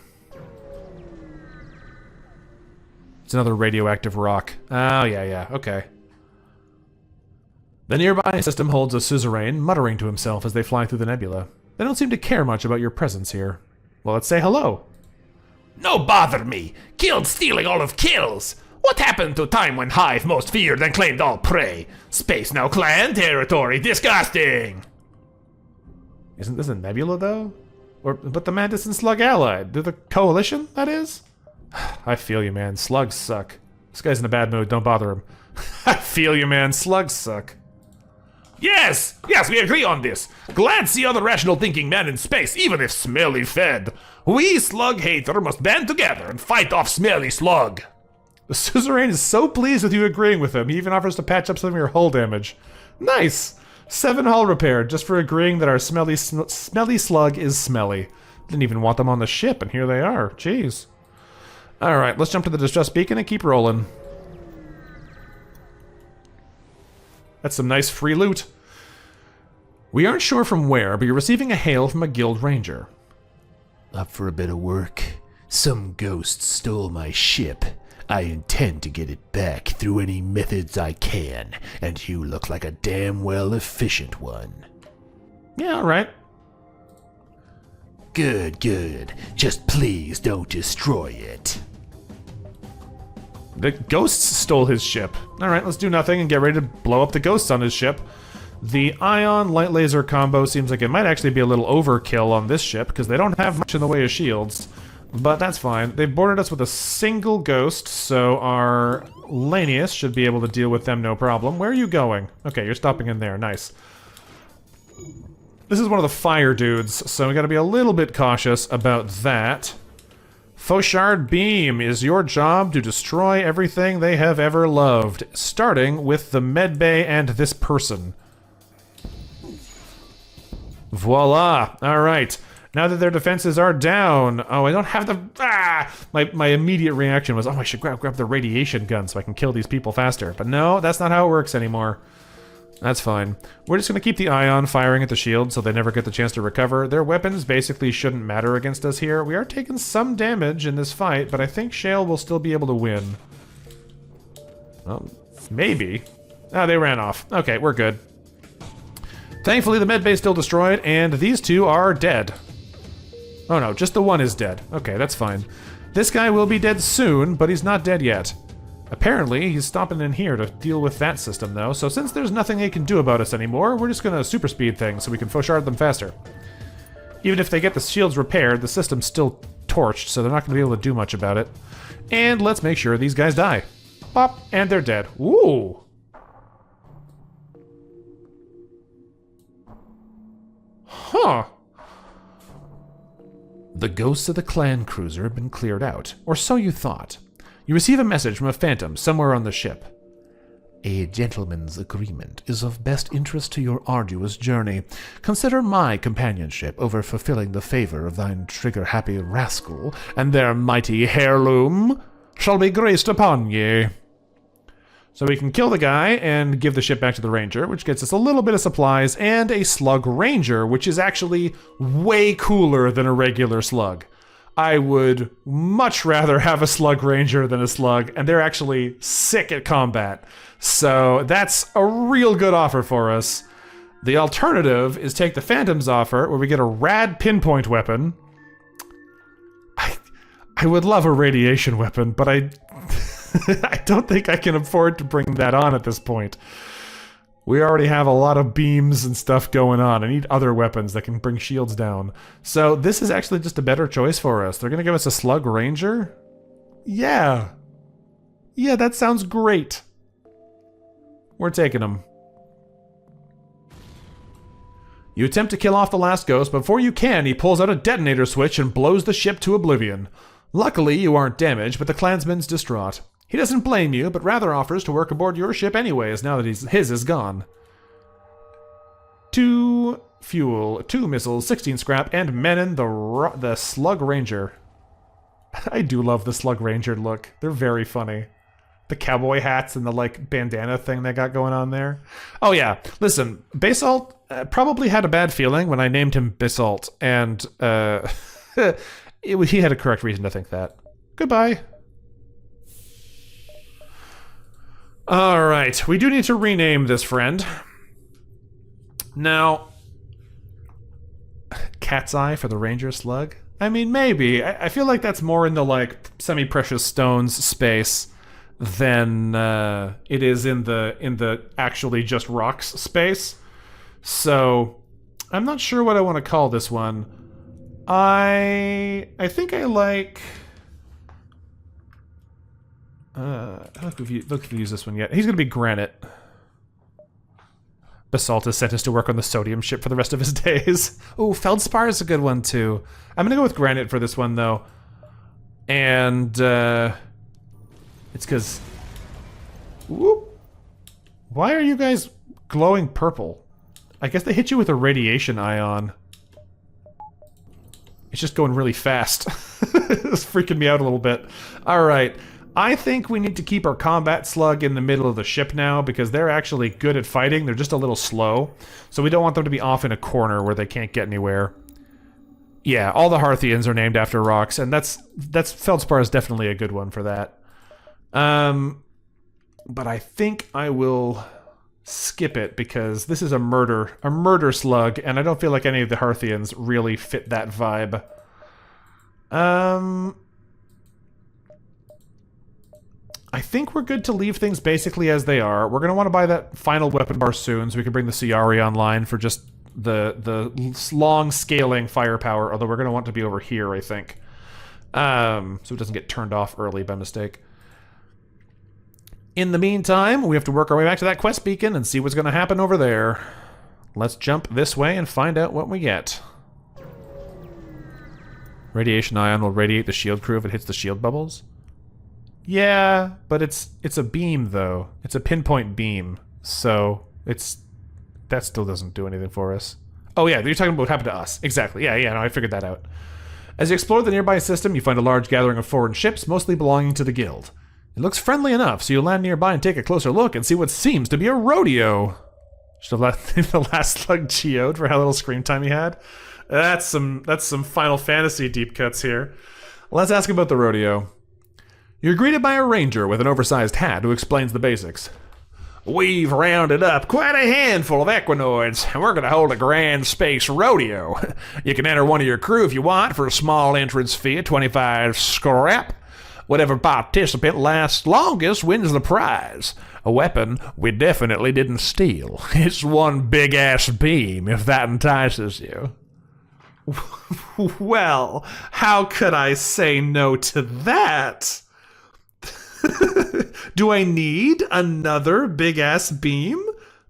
It's another radioactive rock. Oh, yeah, okay. The nearby system holds a suzerain, muttering to himself as they fly through the nebula. They don't seem to care much about your presence here. Well, let's say hello. No bother me! Killed stealing all of kills! What happened to time when Hive most feared and claimed all prey? Space now clan territory, disgusting! Isn't this a nebula, though? But the Mantis and Slug allied. They're the coalition, that is? I feel you, man. Slugs suck. This guy's in a bad mood, don't bother him. I feel you, man. Slugs suck. Yes, we agree on this. Glad to see other rational thinking men in space, even if smelly fed. We slug hater must band together and fight off smelly slug. The suzerain is so pleased with you agreeing with him, he even offers to patch up some of your hull damage. Nice! 7 hull repaired, just for agreeing that our smelly slug is smelly. Didn't even want them on the ship, and here they are. Jeez. Alright, let's jump to the distress beacon and keep rolling. That's some nice free loot. We aren't sure from where, but you're receiving a hail from a guild ranger. Up for a bit of work. Some ghost stole my ship. I intend to get it back through any methods I can, and you look like a damn well efficient one. Yeah, alright. Good. Just please don't destroy it. The ghosts stole his ship. Alright, let's do nothing and get ready to blow up the ghosts on his ship. The ion light laser combo seems like it might actually be a little overkill on this ship, because they don't have much in the way of shields. But that's fine. They've boarded us with a single ghost, so our Lanius should be able to deal with them no problem. Where are you going? Okay, you're stopping in there. Nice. This is one of the fire dudes, so we gotta be a little bit cautious about that. Fauchard Beam is your job to destroy everything they have ever loved, starting with the medbay and this person. Voila! Alright. Now that their defenses are down... Oh, I don't have the... My immediate reaction was, oh, I should grab the radiation gun so I can kill these people faster. But no, that's not how it works anymore. That's fine. We're just going to keep the ion firing at the shield so they never get the chance to recover. Their weapons basically shouldn't matter against us here. We are taking some damage in this fight, but I think Shale will still be able to win. Well, maybe. Ah, they ran off. Okay, we're good. Thankfully, the medbay's still destroyed, and these two are dead. Oh no, just the one is dead. Okay, that's fine. This guy will be dead soon, but he's not dead yet. Apparently, he's stopping in here to deal with that system, though, so since there's nothing they can do about us anymore, we're just gonna super speed things so we can fauchard them faster. Even if they get the shields repaired, the system's still torched, so they're not gonna be able to do much about it. And let's make sure these guys die. Pop, and they're dead. Ooh! Huh. The ghosts of the clan cruiser have been cleared out, or so you thought. You receive a message from a phantom somewhere on the ship. A gentleman's agreement is of best interest to your arduous journey. Consider my companionship over fulfilling the favor of thine trigger-happy rascal, and their mighty heirloom shall be graced upon ye. So we can kill the guy and give the ship back to the ranger, which gets us a little bit of supplies, and a slug ranger, which is actually way cooler than a regular slug. I would much rather have a slug ranger than a slug, and they're actually sick at combat. So that's a real good offer for us. The alternative is take the Phantom's offer, where we get a rad pinpoint weapon. I would love a radiation weapon, but I don't think I can afford to bring that on at this point. We already have a lot of beams and stuff going on. I need other weapons that can bring shields down. So this is actually just a better choice for us. They're going to give us a slug ranger? Yeah. Yeah, that sounds great. We're taking them. You attempt to kill off the last ghost, but before you can, he pulls out a detonator switch and blows the ship to oblivion. Luckily, you aren't damaged, but the clansman's distraught. He doesn't blame you, but rather offers to work aboard your ship anyways, now that his is gone. 2 fuel, 2 missiles, 16 scrap, and Menon the Slug Ranger. I do love the Slug Ranger look. They're very funny. The cowboy hats and the, like, bandana thing they got going on there. Oh yeah, listen, Basalt probably had a bad feeling when I named him Basalt, and he had a correct reason to think that. Goodbye. Alright, we do need to rename this friend. Now, Cat's Eye for the Ranger Slug? I mean, maybe. I feel like that's more in the, like, semi-precious stones space than it is in the actually just rocks space. So, I'm not sure what I want to call this one. I think I like... I don't know if we've used this one yet. He's going to be Granite. Basalt has sent us to work on the sodium ship for the rest of his days. Oh, Feldspar is a good one, too. I'm going to go with Granite for this one, though. And, it's because... Why are you guys glowing purple? I guess they hit you with a radiation ion. It's just going really fast. It's freaking me out a little bit. Alright. I think we need to keep our combat slug in the middle of the ship now because they're actually good at fighting. They're just a little slow. So we don't want them to be off in a corner where they can't get anywhere. Yeah, all the Harthians are named after rocks, and that's Feldspar is definitely a good one for that. But I think I will skip it because this is a murder slug, and I don't feel like any of the Harthians really fit that vibe. I think we're good to leave things basically as they are. We're going to want to buy that final weapon bar soon so we can bring the Ciari online for just the long scaling firepower, although we're going to want to be over here, I think. So it doesn't get turned off early by mistake. In the meantime, we have to work our way back to that quest beacon and see what's going to happen over there. Let's jump this way and find out what we get. Radiation ion will radiate the shield crew if it hits the shield bubbles. Yeah, but it's a beam though. It's a pinpoint beam, so that still doesn't do anything for us. Oh yeah, you're talking about what happened to us. Exactly. Yeah, no, I figured that out. As you explore the nearby system, you find a large gathering of foreign ships, mostly belonging to the guild. It looks friendly enough, so you land nearby and take a closer look and see what seems to be a rodeo. Should have let the last slug geode for how little screen time he had. That's some Final Fantasy deep cuts here. Let's ask about the rodeo. You're greeted by a ranger with an oversized hat who explains the basics. We've rounded up quite a handful of equinoids, and we're going to hold a grand space rodeo. You can enter one of your crew if you want for a small entrance fee of 25 scrap. Whatever participant lasts longest wins the prize. A weapon we definitely didn't steal. It's one big-ass beam, if that entices you. Well, how could I say no to that? Do I need another big-ass beam?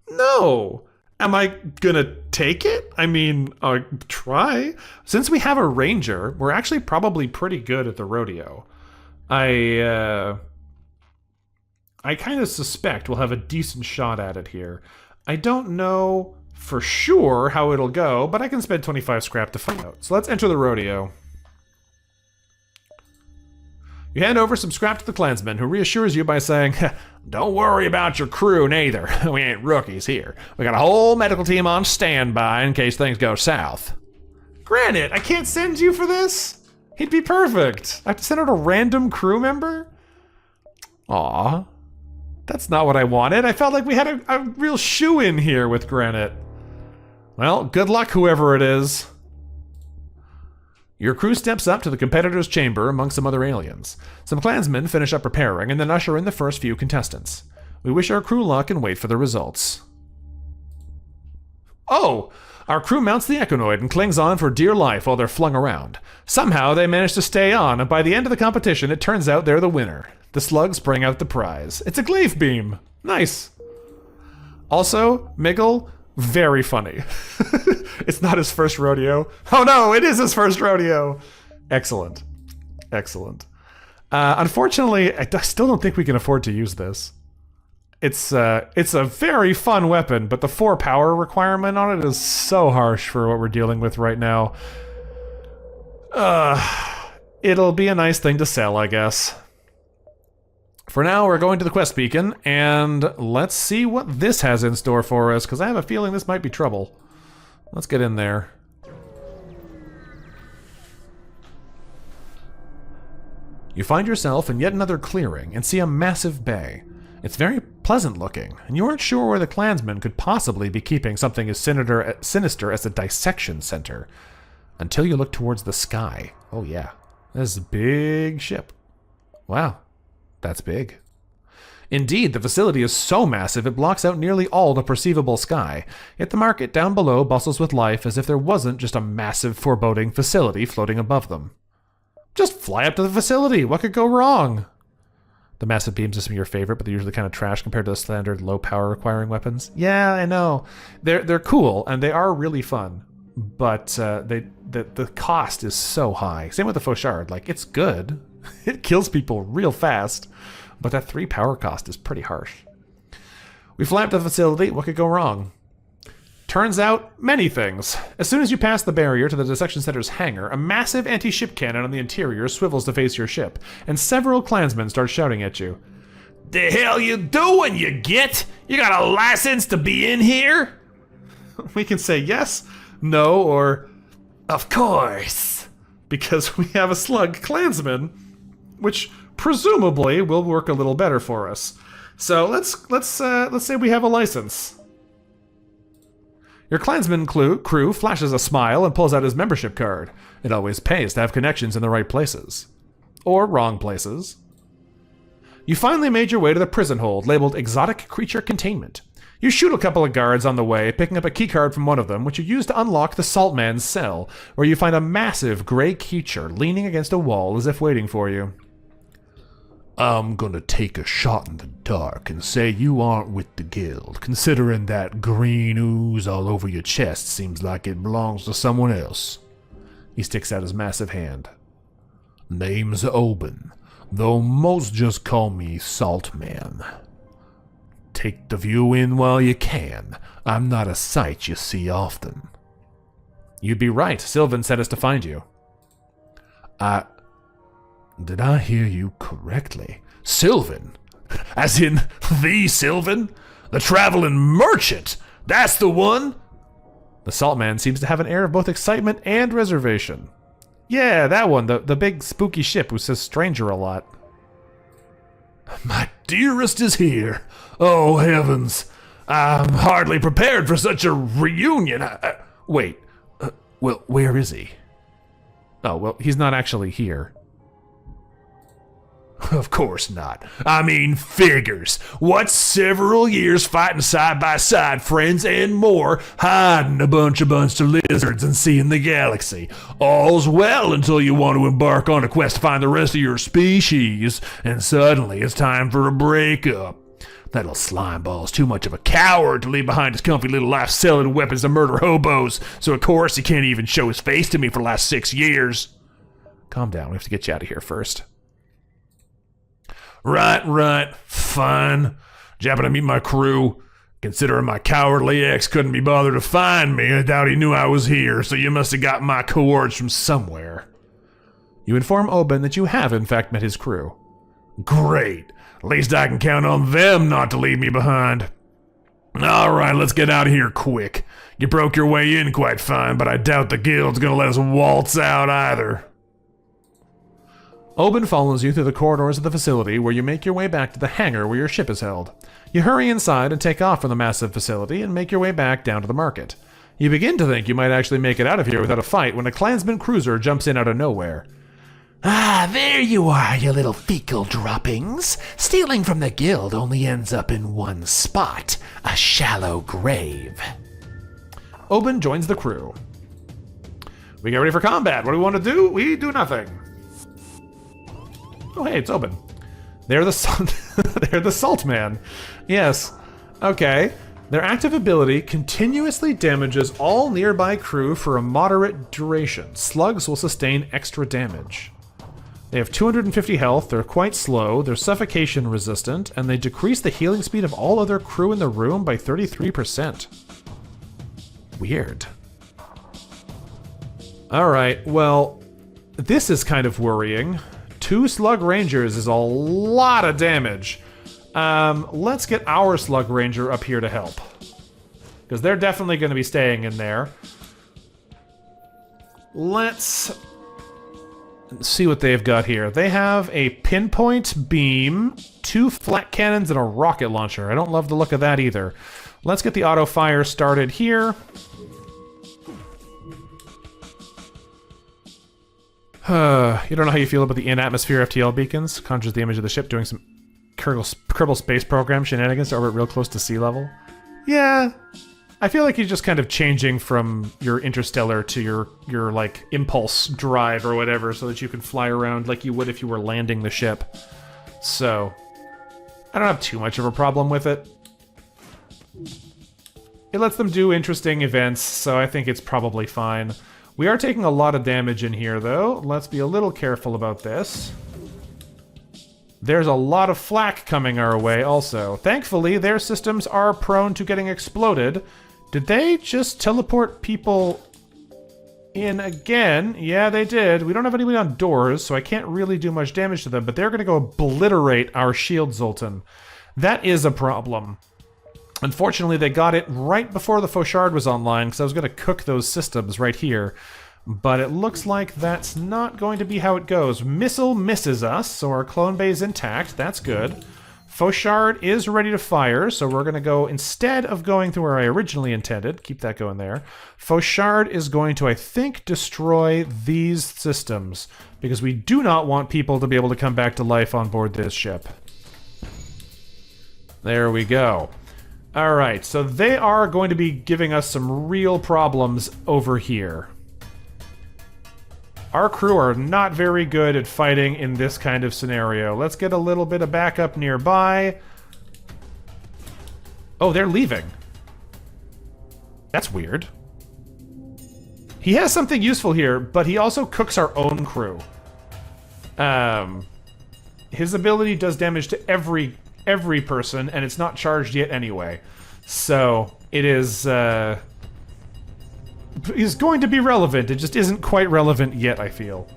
No. Am I gonna take it? I mean, I'll try. Since we have a ranger, we're actually probably pretty good at the rodeo. I kind of suspect we'll have a decent shot at it here. I don't know for sure how it'll go, but I can spend 25 scrap to find out. So let's enter the rodeo. You hand over some scrap to the clansman, who reassures you by saying, don't worry about your crew neither. We ain't rookies here. We got a whole medical team on standby in case things go south. Granite, I can't send you for this? He'd be perfect. I have to send out a random crew member? Aw. That's not what I wanted. I felt like we had a real shoe-in here with Granite. Well, good luck whoever it is. Your crew steps up to the competitor's chamber among some other aliens. Some clansmen finish up preparing and then usher in the first few contestants. We wish our crew luck and wait for the results. Oh! Our crew mounts the Econoid and clings on for dear life while they're flung around. Somehow they manage to stay on, and by the end of the competition it turns out they're the winner. The slugs bring out the prize. It's a glaive beam. Nice. Also, Miggle, very funny. It's not his first rodeo. Oh no, it is his first rodeo. Excellent. Excellent. Unfortunately, I still don't think we can afford to use this. It's a very fun weapon, but the 4 power requirement on it is so harsh for what we're dealing with right now. It'll be a nice thing to sell, I guess. For now, we're going to the quest beacon, and let's see what this has in store for us, because I have a feeling this might be trouble. Let's get in there. You find yourself in yet another clearing and see a massive bay. It's very pleasant looking, and you aren't sure where the clansmen could possibly be keeping something as sinister as a dissection center. Until you look towards the sky. Oh yeah, this is a big ship. Wow, that's big. Indeed, the facility is so massive it blocks out nearly all the perceivable sky, yet the market down below bustles with life as if there wasn't just a massive foreboding facility floating above them. Just fly up to the facility, what could go wrong? The massive beams are some of your favorite, but they're usually kind of trash compared to the standard low power requiring weapons. Yeah, I know. They're cool, and they are really fun, but the cost is so high. Same with the Fauchard. Like, it's good. It kills people real fast, but that 3 power cost is pretty harsh. We fly up to the facility. What could go wrong? Turns out, many things. As soon as you pass the barrier to the dissection center's hangar, a massive anti-ship cannon on the interior swivels to face your ship, and several clansmen start shouting at you. The hell you doing, you git? You got a license to be in here? We can say yes, no, or of course. Because we have a slug clansman, which presumably will work a little better for us. So let's say we have a license. Your clansman crew flashes a smile and pulls out his membership card. It always pays to have connections in the right places. Or wrong places. You finally made your way to the prison hold labeled Exotic Creature Containment. You shoot a couple of guards on the way, picking up a keycard from one of them, which you use to unlock the Saltman's cell, where you find a massive gray creature leaning against a wall as if waiting for you. I'm gonna take a shot in the dark and say you aren't with the guild, considering that green ooze all over your chest seems like it belongs to someone else. He sticks out his massive hand. Name's Oben, though most just call me Saltman. Take the view in while you can. I'm not a sight you see often. You'd be right. Sylvan sent us to find you. Did I hear you correctly? Sylvan? As in the Sylvan? The traveling merchant? That's the one? The Salt Man seems to have an air of both excitement and reservation. Yeah, that one, the big spooky ship who says stranger a lot. My dearest is here. Oh, heavens. I'm hardly prepared for such a reunion. Wait, well, where is he? Oh, well, he's not actually here. Of course not. I mean, figures. What's several years fighting side by side, friends, and more, hiding a bunch of lizards and seeing the galaxy. All's well until you want to embark on a quest to find the rest of your species, and suddenly it's time for a breakup. That little slimeball's too much of a coward to leave behind his comfy little life selling weapons to murder hobos, so of course he can't even show his face to me for the last 6 years. Calm down, we have to get you out of here first. Right, fine. Japping to meet my crew. Considering my cowardly ex couldn't be bothered to find me, I doubt he knew I was here, so you must have got my coordinates from somewhere. You inform Oben that you have in fact met his crew. Great. At least I can count on them not to leave me behind. Alright, let's get out of here quick. You broke your way in quite fine, but I doubt the guild's gonna let us waltz out either. Oben follows you through the corridors of the facility where you make your way back to the hangar where your ship is held. You hurry inside and take off from the massive facility and make your way back down to the market. You begin to think you might actually make it out of here without a fight when a Klansman cruiser jumps in out of nowhere. Ah, there you are, you little fecal droppings. Stealing from the guild only ends up in one spot, a shallow grave. Oben joins the crew. We get ready for combat. What do we want to do? We do nothing. Oh, hey, it's Oben. They're the Salt Man. Yes. Okay. Their active ability continuously damages all nearby crew for a moderate duration. Slugs will sustain extra damage. They have 250 health, they're quite slow, they're suffocation resistant, and they decrease the healing speed of all other crew in the room by 33%. Weird. Alright, well, this is kind of worrying. 2 Slug Rangers is a lot of damage. Let's get our Slug Ranger up here to help. Because they're definitely going to be staying in there. Let's see what they've got here. They have a pinpoint beam, 2 flat cannons, and a rocket launcher. I don't love the look of that either. Let's get the auto fire started here. You don't know how you feel about the in-atmosphere FTL beacons? Conjures the image of the ship doing some Kerbal Space Program shenanigans to orbit real close to sea level. Yeah, I feel like you're just kind of changing from your interstellar to your like impulse drive or whatever, so that you can fly around like you would if you were landing the ship. So I don't have too much of a problem with it. It lets them do interesting events, so I think it's probably fine. We are taking a lot of damage in here, though. Let's be a little careful about this. There's a lot of flak coming our way, also. Thankfully, their systems are prone to getting exploded. Did they just teleport people in again? Yeah, they did. We don't have anybody on doors, so I can't really do much damage to them, but they're going to go obliterate our shield Zoltan. That is a problem. Unfortunately, they got it right before the Fauchard was online, because I was going to cook those systems right here. But it looks like that's not going to be how it goes. Missile misses us, so our clone bay is intact. That's good. Fauchard is ready to fire, so we're going to go, instead of going to where I originally intended, keep that going there, Fauchard is going to, I think, destroy these systems, because we do not want people to be able to come back to life on board this ship. There we go. Alright, so they are going to be giving us some real problems over here. Our crew are not very good at fighting in this kind of scenario. Let's get a little bit of backup nearby. Oh, they're leaving. That's weird. He has something useful here, but he also cooks our own crew. His ability does damage to every person, and it's not charged yet anyway. So it is going to be relevant. It just isn't quite relevant yet, I feel.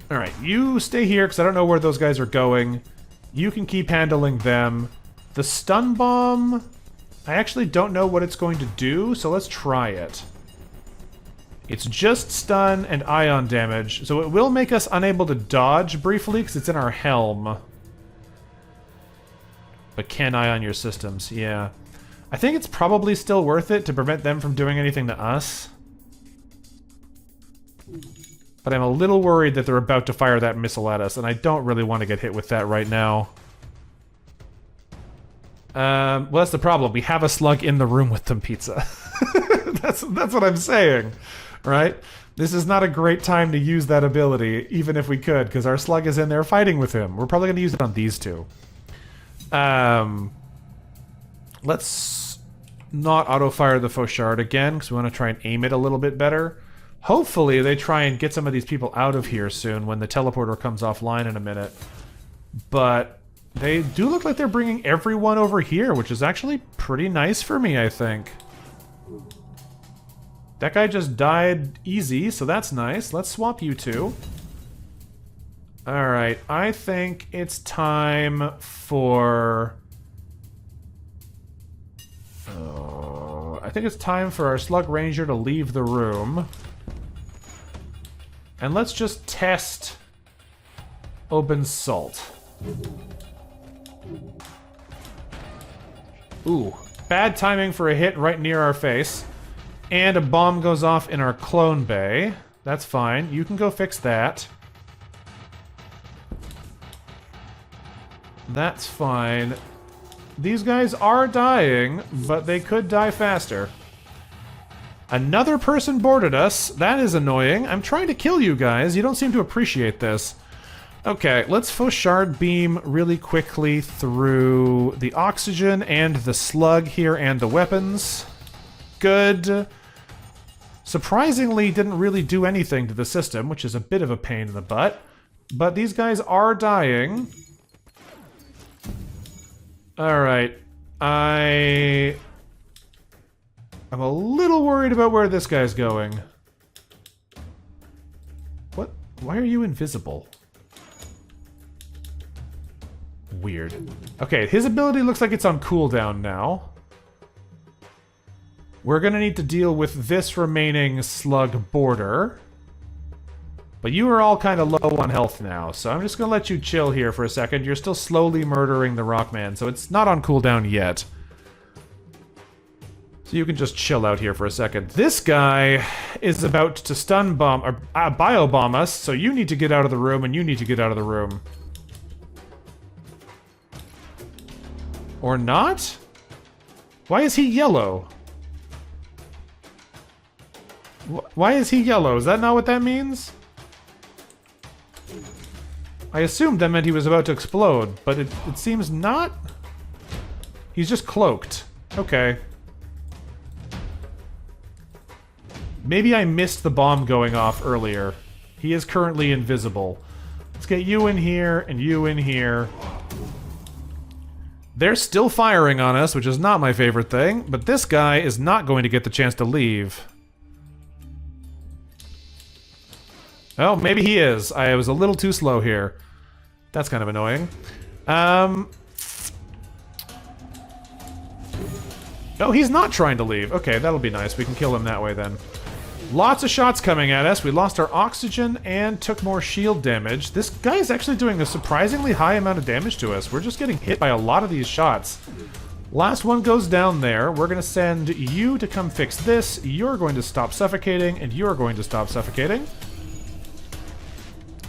Alright, you stay here, because I don't know where those guys are going. You can keep handling them. The stun bomb, I actually don't know what it's going to do, so let's try it. It's just stun and ion damage, so it will make us unable to dodge briefly, because it's in our helm. But can ion your systems, yeah. I think it's probably still worth it to prevent them from doing anything to us. But I'm a little worried that they're about to fire that missile at us, and I don't really want to get hit with that right now. Well, that's the problem. We have a slug in the room with them, Pizza. That's what I'm saying, right? This is not a great time to use that ability, even if we could, because our slug is in there fighting with him. We're probably going to use it on these two. Let's not auto-fire the Fauchard again, because we want to try and aim it a little bit better. Hopefully they try and get some of these people out of here soon when the teleporter comes offline in a minute. But they do look like they're bringing everyone over here, which is actually pretty nice for me, I think. That guy just died easy, so that's nice. Let's swap you two. Alright, I think it's time for... I think it's time for our Slug Ranger to leave the room. And let's just test Oben's Salt. Ooh, bad timing for a hit right near our face. And a bomb goes off in our clone bay. That's fine. You can go fix that. That's fine. These guys are dying, but they could die faster. Another person boarded us. That is annoying. I'm trying to kill you guys. You don't seem to appreciate this. Okay, let's Fauchard beam really quickly through the oxygen and the slug here and the weapons. Good. Surprisingly, didn't really do anything to the system, which is a bit of a pain in the butt. But these guys are dying. Alright. I'm a little worried about where this guy's going. What? Why are you invisible? Weird. Okay, his ability looks like it's on cooldown now. We're gonna need to deal with this remaining slug border. But you are all kind of low on health now, so I'm just gonna let you chill here for a second. You're still slowly murdering the Rockman, so it's not on cooldown yet. So you can just chill out here for a second. This guy is about to stun bomb, or bio-bomb us, so you need to get out of the room, and you need to get out of the room. Or not? Why is he yellow? Why is he yellow? Is that not what that means? I assumed that meant he was about to explode, but it seems not. He's just cloaked. Okay. Maybe I missed the bomb going off earlier. He is currently invisible. Let's get you in here and you in here. They're still firing on us, which is not my favorite thing, but this guy is not going to get the chance to leave. Oh, maybe he is. I was a little too slow here. That's kind of annoying. Oh, he's not trying to leave. Okay, that'll be nice. We can kill him that way then. Lots of shots coming at us. We lost our oxygen and took more shield damage. This guy is actually doing a surprisingly high amount of damage to us. We're just getting hit by a lot of these shots. Last one goes down there. We're going to send you to come fix this. You're going to stop suffocating, and you're going to stop suffocating.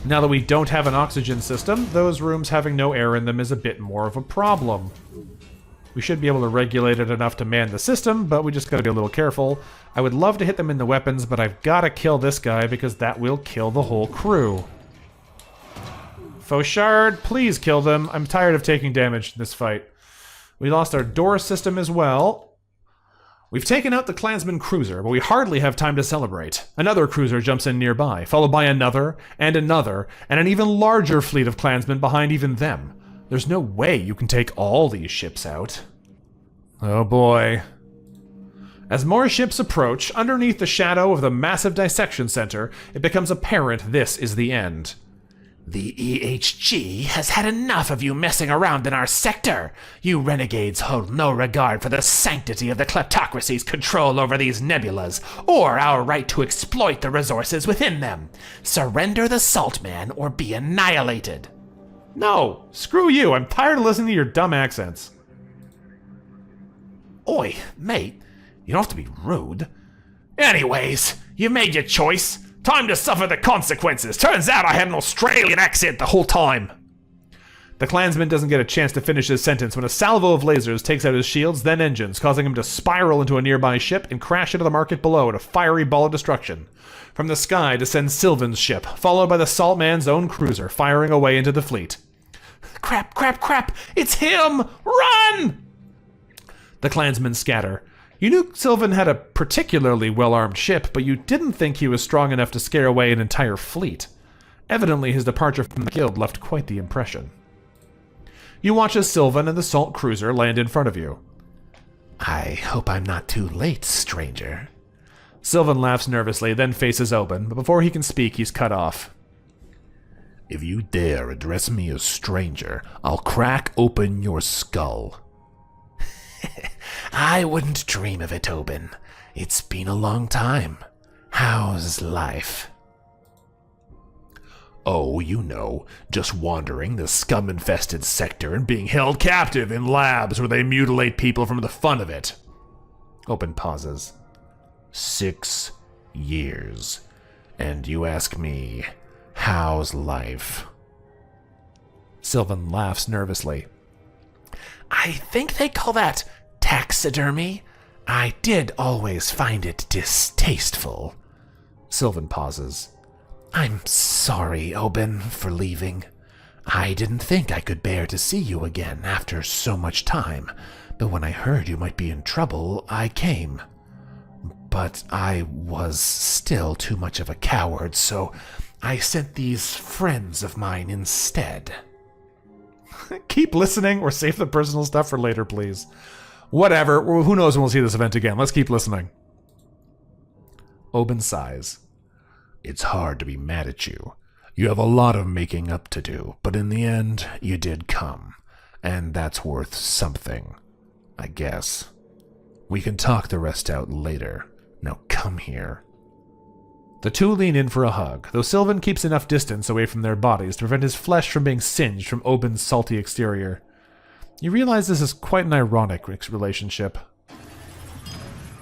Now that we don't have an oxygen system, those rooms having no air in them is a bit more of a problem. We should be able to regulate it enough to man the system, but we just gotta be a little careful. I would love to hit them in the weapons, but I've gotta kill this guy because that will kill the whole crew. Fauchard, please kill them. I'm tired of taking damage in this fight. We lost our door system as well. We've taken out the Klansman cruiser, but we hardly have time to celebrate. Another cruiser jumps in nearby, followed by another, and an even larger fleet of Klansmen behind even them. There's no way you can take all these ships out. Oh boy. As more ships approach, underneath the shadow of the massive dissection center, it becomes apparent this is the end. The EHG has had enough of you messing around in our sector. You renegades hold no regard for the sanctity of the kleptocracy's control over these nebulas, or our right to exploit the resources within them. Surrender the Saltman or be annihilated. No, screw you. I'm tired of listening to your dumb accents. Oi, mate, you don't have to be rude. Anyways, you made your choice. Time to suffer the consequences. Turns out I had an Australian accent the whole time. The Klansman doesn't get a chance to finish his sentence when a salvo of lasers takes out his shields, then engines, causing him to spiral into a nearby ship and crash into the market below in a fiery ball of destruction. From the sky descends Sylvan's ship, followed by the Saltman's own cruiser, firing away into the fleet. Crap, crap, crap! It's him! Run! The Klansmen scatter. You knew Sylvan had a particularly well-armed ship, but you didn't think he was strong enough to scare away an entire fleet. Evidently, his departure from the guild left quite the impression. You watch as Sylvan and the Salt Cruiser land in front of you. I hope I'm not too late, stranger. Sylvan laughs nervously, then faces Oben, but before he can speak, he's cut off. If you dare address me as stranger, I'll crack open your skull. I wouldn't dream of it, Oben. It's been a long time. How's life? Oh, you know, just wandering the scum-infested sector and being held captive in labs where they mutilate people for the fun of it. Oben pauses. 6 years. And you ask me, how's life? Sylvan laughs nervously. I think they call that taxidermy. I did always find it distasteful. Sylvan pauses. I'm sorry, Oben, for leaving. I didn't think I could bear to see you again after so much time, but when I heard you might be in trouble, I came. But I was still too much of a coward, so I sent these friends of mine instead. Keep listening or save the personal stuff for later, please. Whatever. Who knows when we'll see this event again. Let's keep listening. Oben sighs. It's hard to be mad at you. You have a lot of making up to do, but in the end, you did come. And that's worth something, I guess. We can talk the rest out later. Now come here. The two lean in for a hug, though Sylvan keeps enough distance away from their bodies to prevent his flesh from being singed from Oben's salty exterior. You realize this is quite an ironic relationship.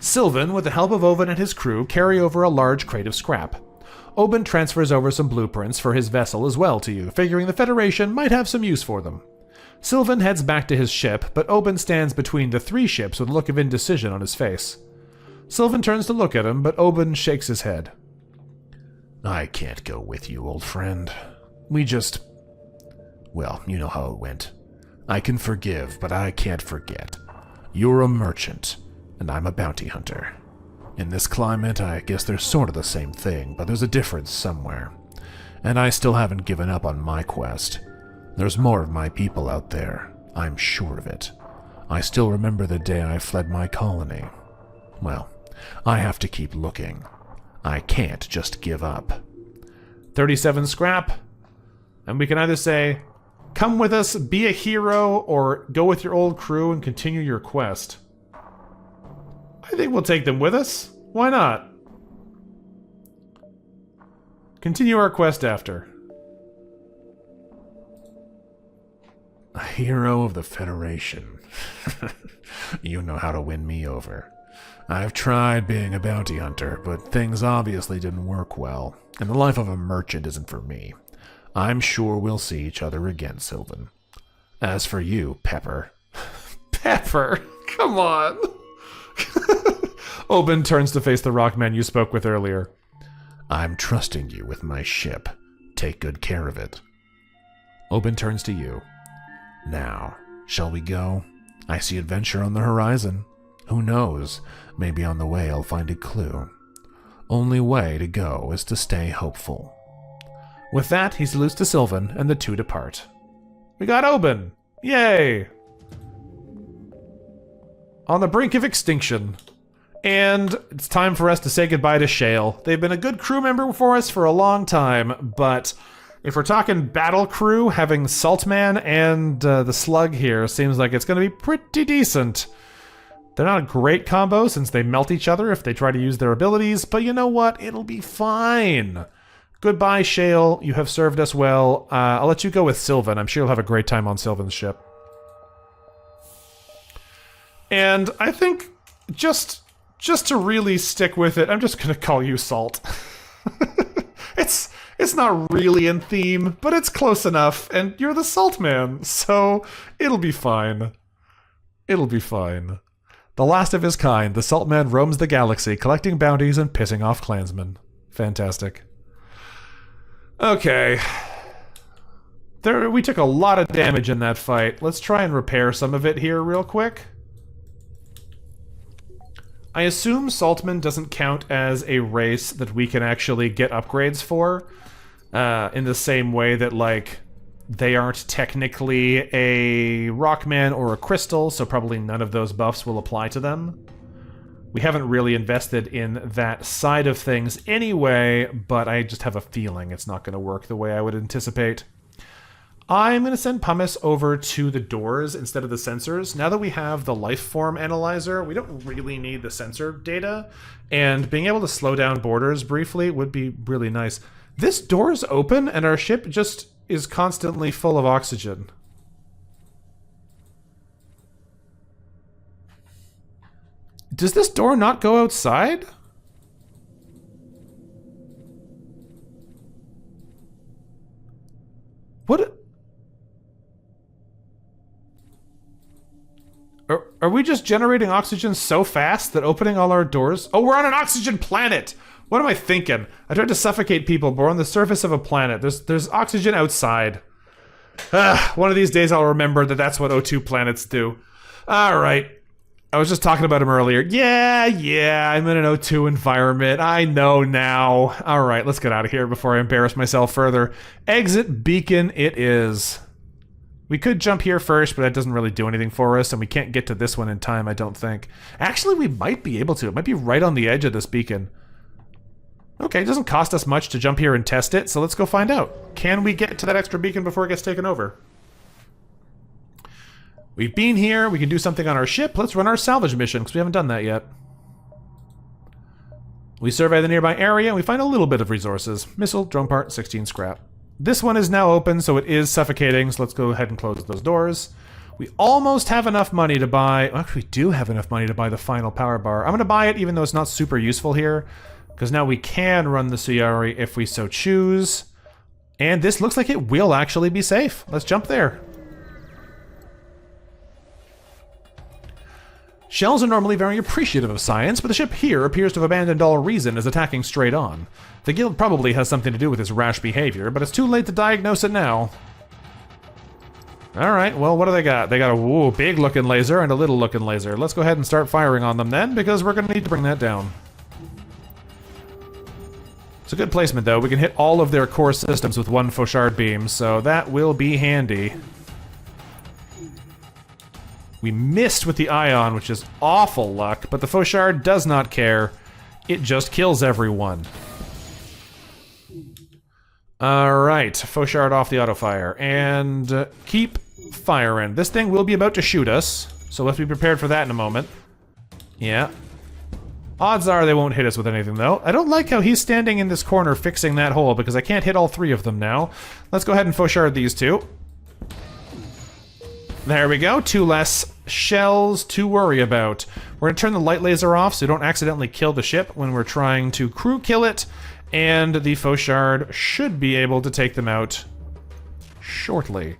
Sylvan, with the help of Oben and his crew, carry over a large crate of scrap. Oben transfers over some blueprints for his vessel as well to you, figuring the Federation might have some use for them. Sylvan heads back to his ship, but Oben stands between the three ships with a look of indecision on his face. Sylvan turns to look at him, but Oben shakes his head. I can't go with you, old friend. Well, you know how it went. I can forgive, but I can't forget. You're a merchant, and I'm a bounty hunter. In this climate, I guess they're sort of the same thing, but there's a difference somewhere. And I still haven't given up on my quest. There's more of my people out there, I'm sure of it. I still remember the day I fled my colony. Well, I have to keep looking. I can't just give up. 37 scrap, and we can either say, come with us, be a hero, or go with your old crew and continue your quest. I think we'll take them with us. Why not? Continue our quest after. A hero of the Federation. You know how to win me over. I've tried being a bounty hunter, but things obviously didn't work well, and the life of a merchant isn't for me. I'm sure we'll see each other again, Sylvan. As for you, Pepper... Pepper? Come on! Oben turns to face the rockman you spoke with earlier. I'm trusting you with my ship. Take good care of it. Oben turns to you. Now, shall we go? I see adventure on the horizon. Who knows? Maybe on the way I'll find a clue. Only way to go is to stay hopeful. With that, he salutes to Sylvan, and the two depart. We got Oben! Yay! On the brink of extinction. And it's time for us to say goodbye to Shale. They've been a good crew member for us for a long time, but if we're talking battle crew, having Saltman and the Slug here seems like it's going to be pretty decent. They're not a great combo since they melt each other if they try to use their abilities, but you know what? It'll be fine. Goodbye, Shale. You have served us well. I'll let you go with Sylvan. I'm sure you'll have a great time on Sylvan's ship. And I think just to really stick with it, I'm just going to call you Salt. It's not really in theme, but it's close enough, and you're the Salt Man, so it'll be fine. It'll be fine. The last of his kind, the Salt Man roams the galaxy, collecting bounties and pissing off clansmen. Fantastic. Okay. We took a lot of damage in that fight. Let's try and repair some of it here real quick. I assume Saltman doesn't count as a race that we can actually get upgrades for, in the same way that, like, they aren't technically a Rockman or a Crystal, so probably none of those buffs will apply to them. We haven't really invested in that side of things anyway, but I just have a feeling it's not going to work the way I would anticipate. I'm going to send Pumice over to the doors instead of the sensors. Now that we have the life form analyzer, we don't really need the sensor data, and being able to slow down borders briefly would be really nice. This door's open, and our ship just is constantly full of oxygen. Does this door not go outside? What? Are we just generating oxygen so fast that opening all our doors... Oh, we're on an oxygen planet! What am I thinking? I tried to suffocate people, but we're on the surface of a planet. There's oxygen outside. One of these days I'll remember that that's what O2 planets do. Alright. I was just talking about him earlier. Yeah, I'm in an O2 environment. I know now. Alright, let's get out of here before I embarrass myself further. Exit beacon it is. We could jump here first, but that doesn't really do anything for us, and we can't get to this one in time, I don't think. Actually, we might be able to. It might be right on the edge of this beacon. Okay, it doesn't cost us much to jump here and test it, so let's go find out. Can we get to that extra beacon before it gets taken over? We've been here, we can do something on our ship. Let's run our salvage mission, because we haven't done that yet. We survey the nearby area, and we find a little bit of resources. Missile, drone part, 16 scrap. This one is now open, so it is suffocating, so let's go ahead and close those doors. We almost have enough money to buy... Actually, we do have enough money to buy the final power bar. I'm going to buy it, even though it's not super useful here, because now we can run the Suyari if we so choose. And this looks like it will actually be safe. Let's jump there. Shells are normally very appreciative of science, but the ship here appears to have abandoned all reason and is attacking straight on. The guild probably has something to do with its rash behavior, but it's too late to diagnose it now. Alright, well, what do they got? They got a big-looking laser and a little-looking laser. Let's go ahead and start firing on them then, because we're going to need to bring that down. It's a good placement, though. We can hit all of their core systems with one Fauchard beam, so that will be handy. We missed with the Ion, which is awful luck, but the Fauchard does not care. It just kills everyone. Alright, Fauchard off the autofire, and keep firing. This thing will be about to shoot us, so let's be prepared for that in a moment. Yeah. Odds are they won't hit us with anything, though. I don't like how he's standing in this corner fixing that hole, because I can't hit all three of them now. Let's go ahead and Fauchard these two. There we go, 2 less shells to worry about. We're gonna turn the light laser off so we don't accidentally kill the ship when we're trying to crew kill it, and the Fauchard should be able to take them out shortly.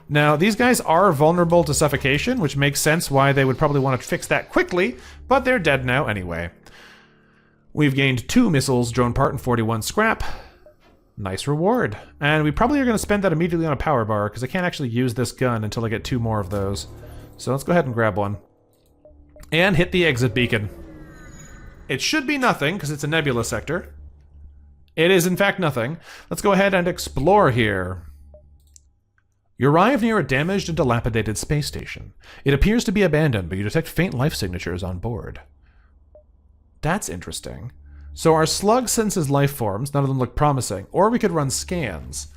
Now, these guys are vulnerable to suffocation, which makes sense why they would probably want to fix that quickly, but they're dead now anyway. We've gained 2 missiles, drone part, and 41 scrap. Nice reward. And we probably are going to spend that immediately on a power bar, because I can't actually use this gun until I get 2 more of those. So let's go ahead and grab one. And hit the exit beacon. It should be nothing, because it's a nebula sector. It is, in fact, nothing. Let's go ahead and explore here. You arrive near a damaged and dilapidated space station. It appears to be abandoned, but you detect faint life signatures on board. That's interesting. So our slug senses life forms, none of them look promising, or we could run scans.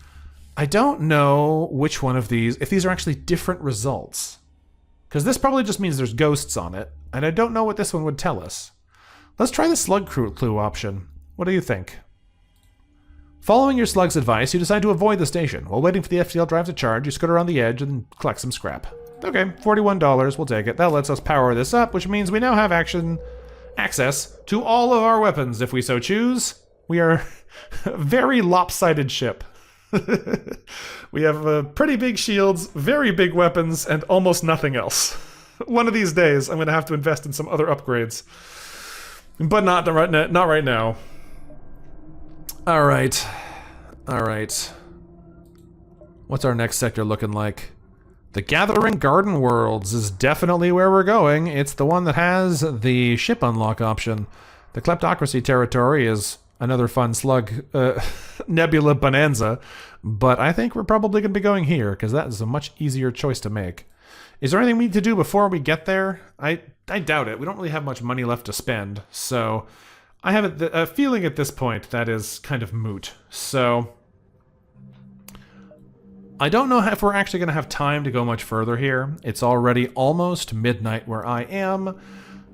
I don't know which one of these, if these are actually different results. Because this probably just means there's ghosts on it, and I don't know what this one would tell us. Let's try the slug clue option. What do you think? Following your slug's advice, you decide to avoid the station. While waiting for the FTL drive to charge, you scoot around the edge and collect some scrap. Okay, $41, we'll take it. That lets us power this up, which means we now have access to all of our weapons if we so choose. We are a very lopsided ship. We have pretty big shields, very big weapons, and almost nothing else. One of these days, I'm going to have to invest in some other upgrades. But not right now. Alright. Alright. What's our next sector looking like? The Gathering Garden Worlds is definitely where we're going. It's the one that has the ship unlock option. The Kleptocracy territory is another fun slug nebula bonanza, but I think we're probably going to be going here, because that is a much easier choice to make. Is there anything we need to do before we get there? I doubt it. We don't really have much money left to spend, so I have a feeling at this point that is kind of moot. So I don't know if we're actually going to have time to go much further here. It's already almost midnight where I am,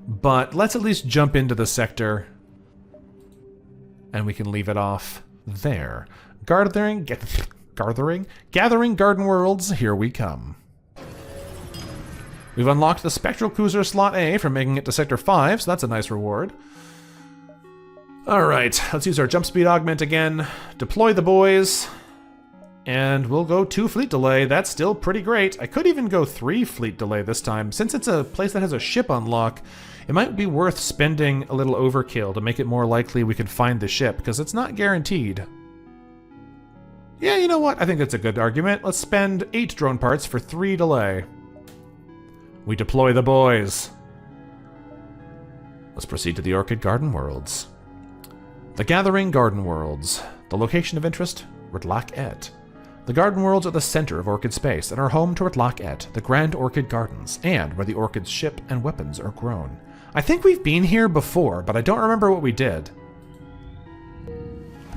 but let's at least jump into the sector, and we can leave it off there. Gathering Garden Worlds, here we come. We've unlocked the Spectral Cruiser Slot A for making it to Sector 5, so that's a nice reward. Alright, let's use our jump speed augment again, deploy the boys, and we'll go 2 fleet delay. That's still pretty great. I could even go 3 fleet delay this time. Since it's a place that has a ship unlock, it might be worth spending a little overkill to make it more likely we could find the ship, because it's not guaranteed. Yeah, you know what? I think that's a good argument. Let's spend 8 drone parts for 3 delay. We deploy the boys. Let's proceed to the Orchid Garden Worlds. The Gathering Garden Worlds. The location of interest, Ritlak-et. The Garden Worlds are the center of Orchid space and are home to Ritlak-et, the Grand Orchid Gardens, and where the Orchid's ship and weapons are grown. I think we've been here before, but I don't remember what we did.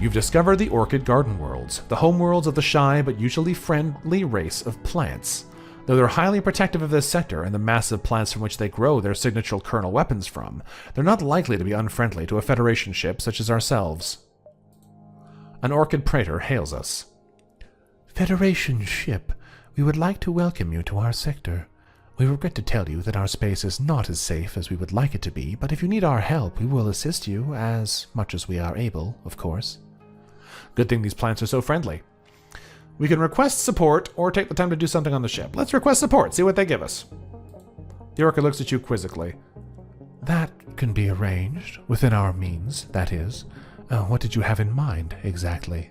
You've discovered the Orchid Garden Worlds, the home worlds of the shy but usually friendly race of plants. Though they're highly protective of this sector and the massive plants from which they grow their signature kernel weapons from, they're not likely to be unfriendly to a Federation ship such as ourselves. An Orchid Praetor hails us. Federation ship, we would like to welcome you to our sector. We regret to tell you that our space is not as safe as we would like it to be, but if you need our help, we will assist you as much as we are able, of course. Good thing these plants are so friendly. We can request support or take the time to do something on the ship. Let's request support, see what they give us. The Orchid looks at you quizzically. That can be arranged, within our means, that is. What did you have in mind, exactly?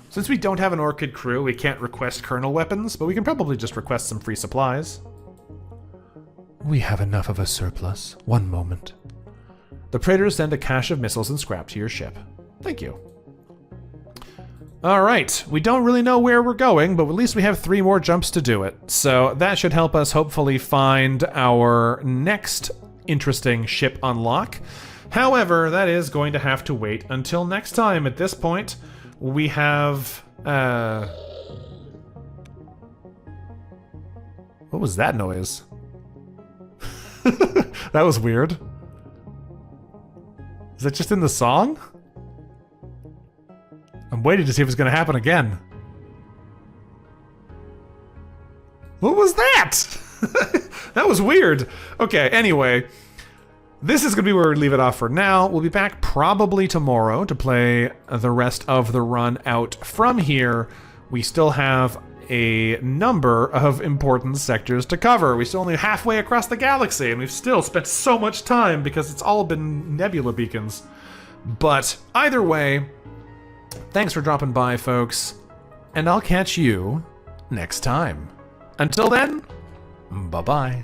Since we don't have an Orchid crew, we can't request kernel weapons, but we can probably just request some free supplies. We have enough of a surplus. One moment. The Praetors send a cache of missiles and scrap to your ship. Thank you. Alright, we don't really know where we're going, but at least we have 3 more jumps to do it. So that should help us hopefully find our next interesting ship unlock. However, that is going to have to wait until next time. At this point, we have... What was that noise? That was weird. Is that just in the song? I'm waiting to see if it's going to happen again. What was that? That was weird. Okay, anyway. This is going to be where we leave it off for now. We'll be back probably tomorrow to play the rest of the run out from here. We still have a number of important sectors to cover. We're still only halfway across the galaxy, and we've still spent so much time because it's all been nebula beacons. But either way, thanks for dropping by, folks, and I'll catch you next time. Until then, bye-bye.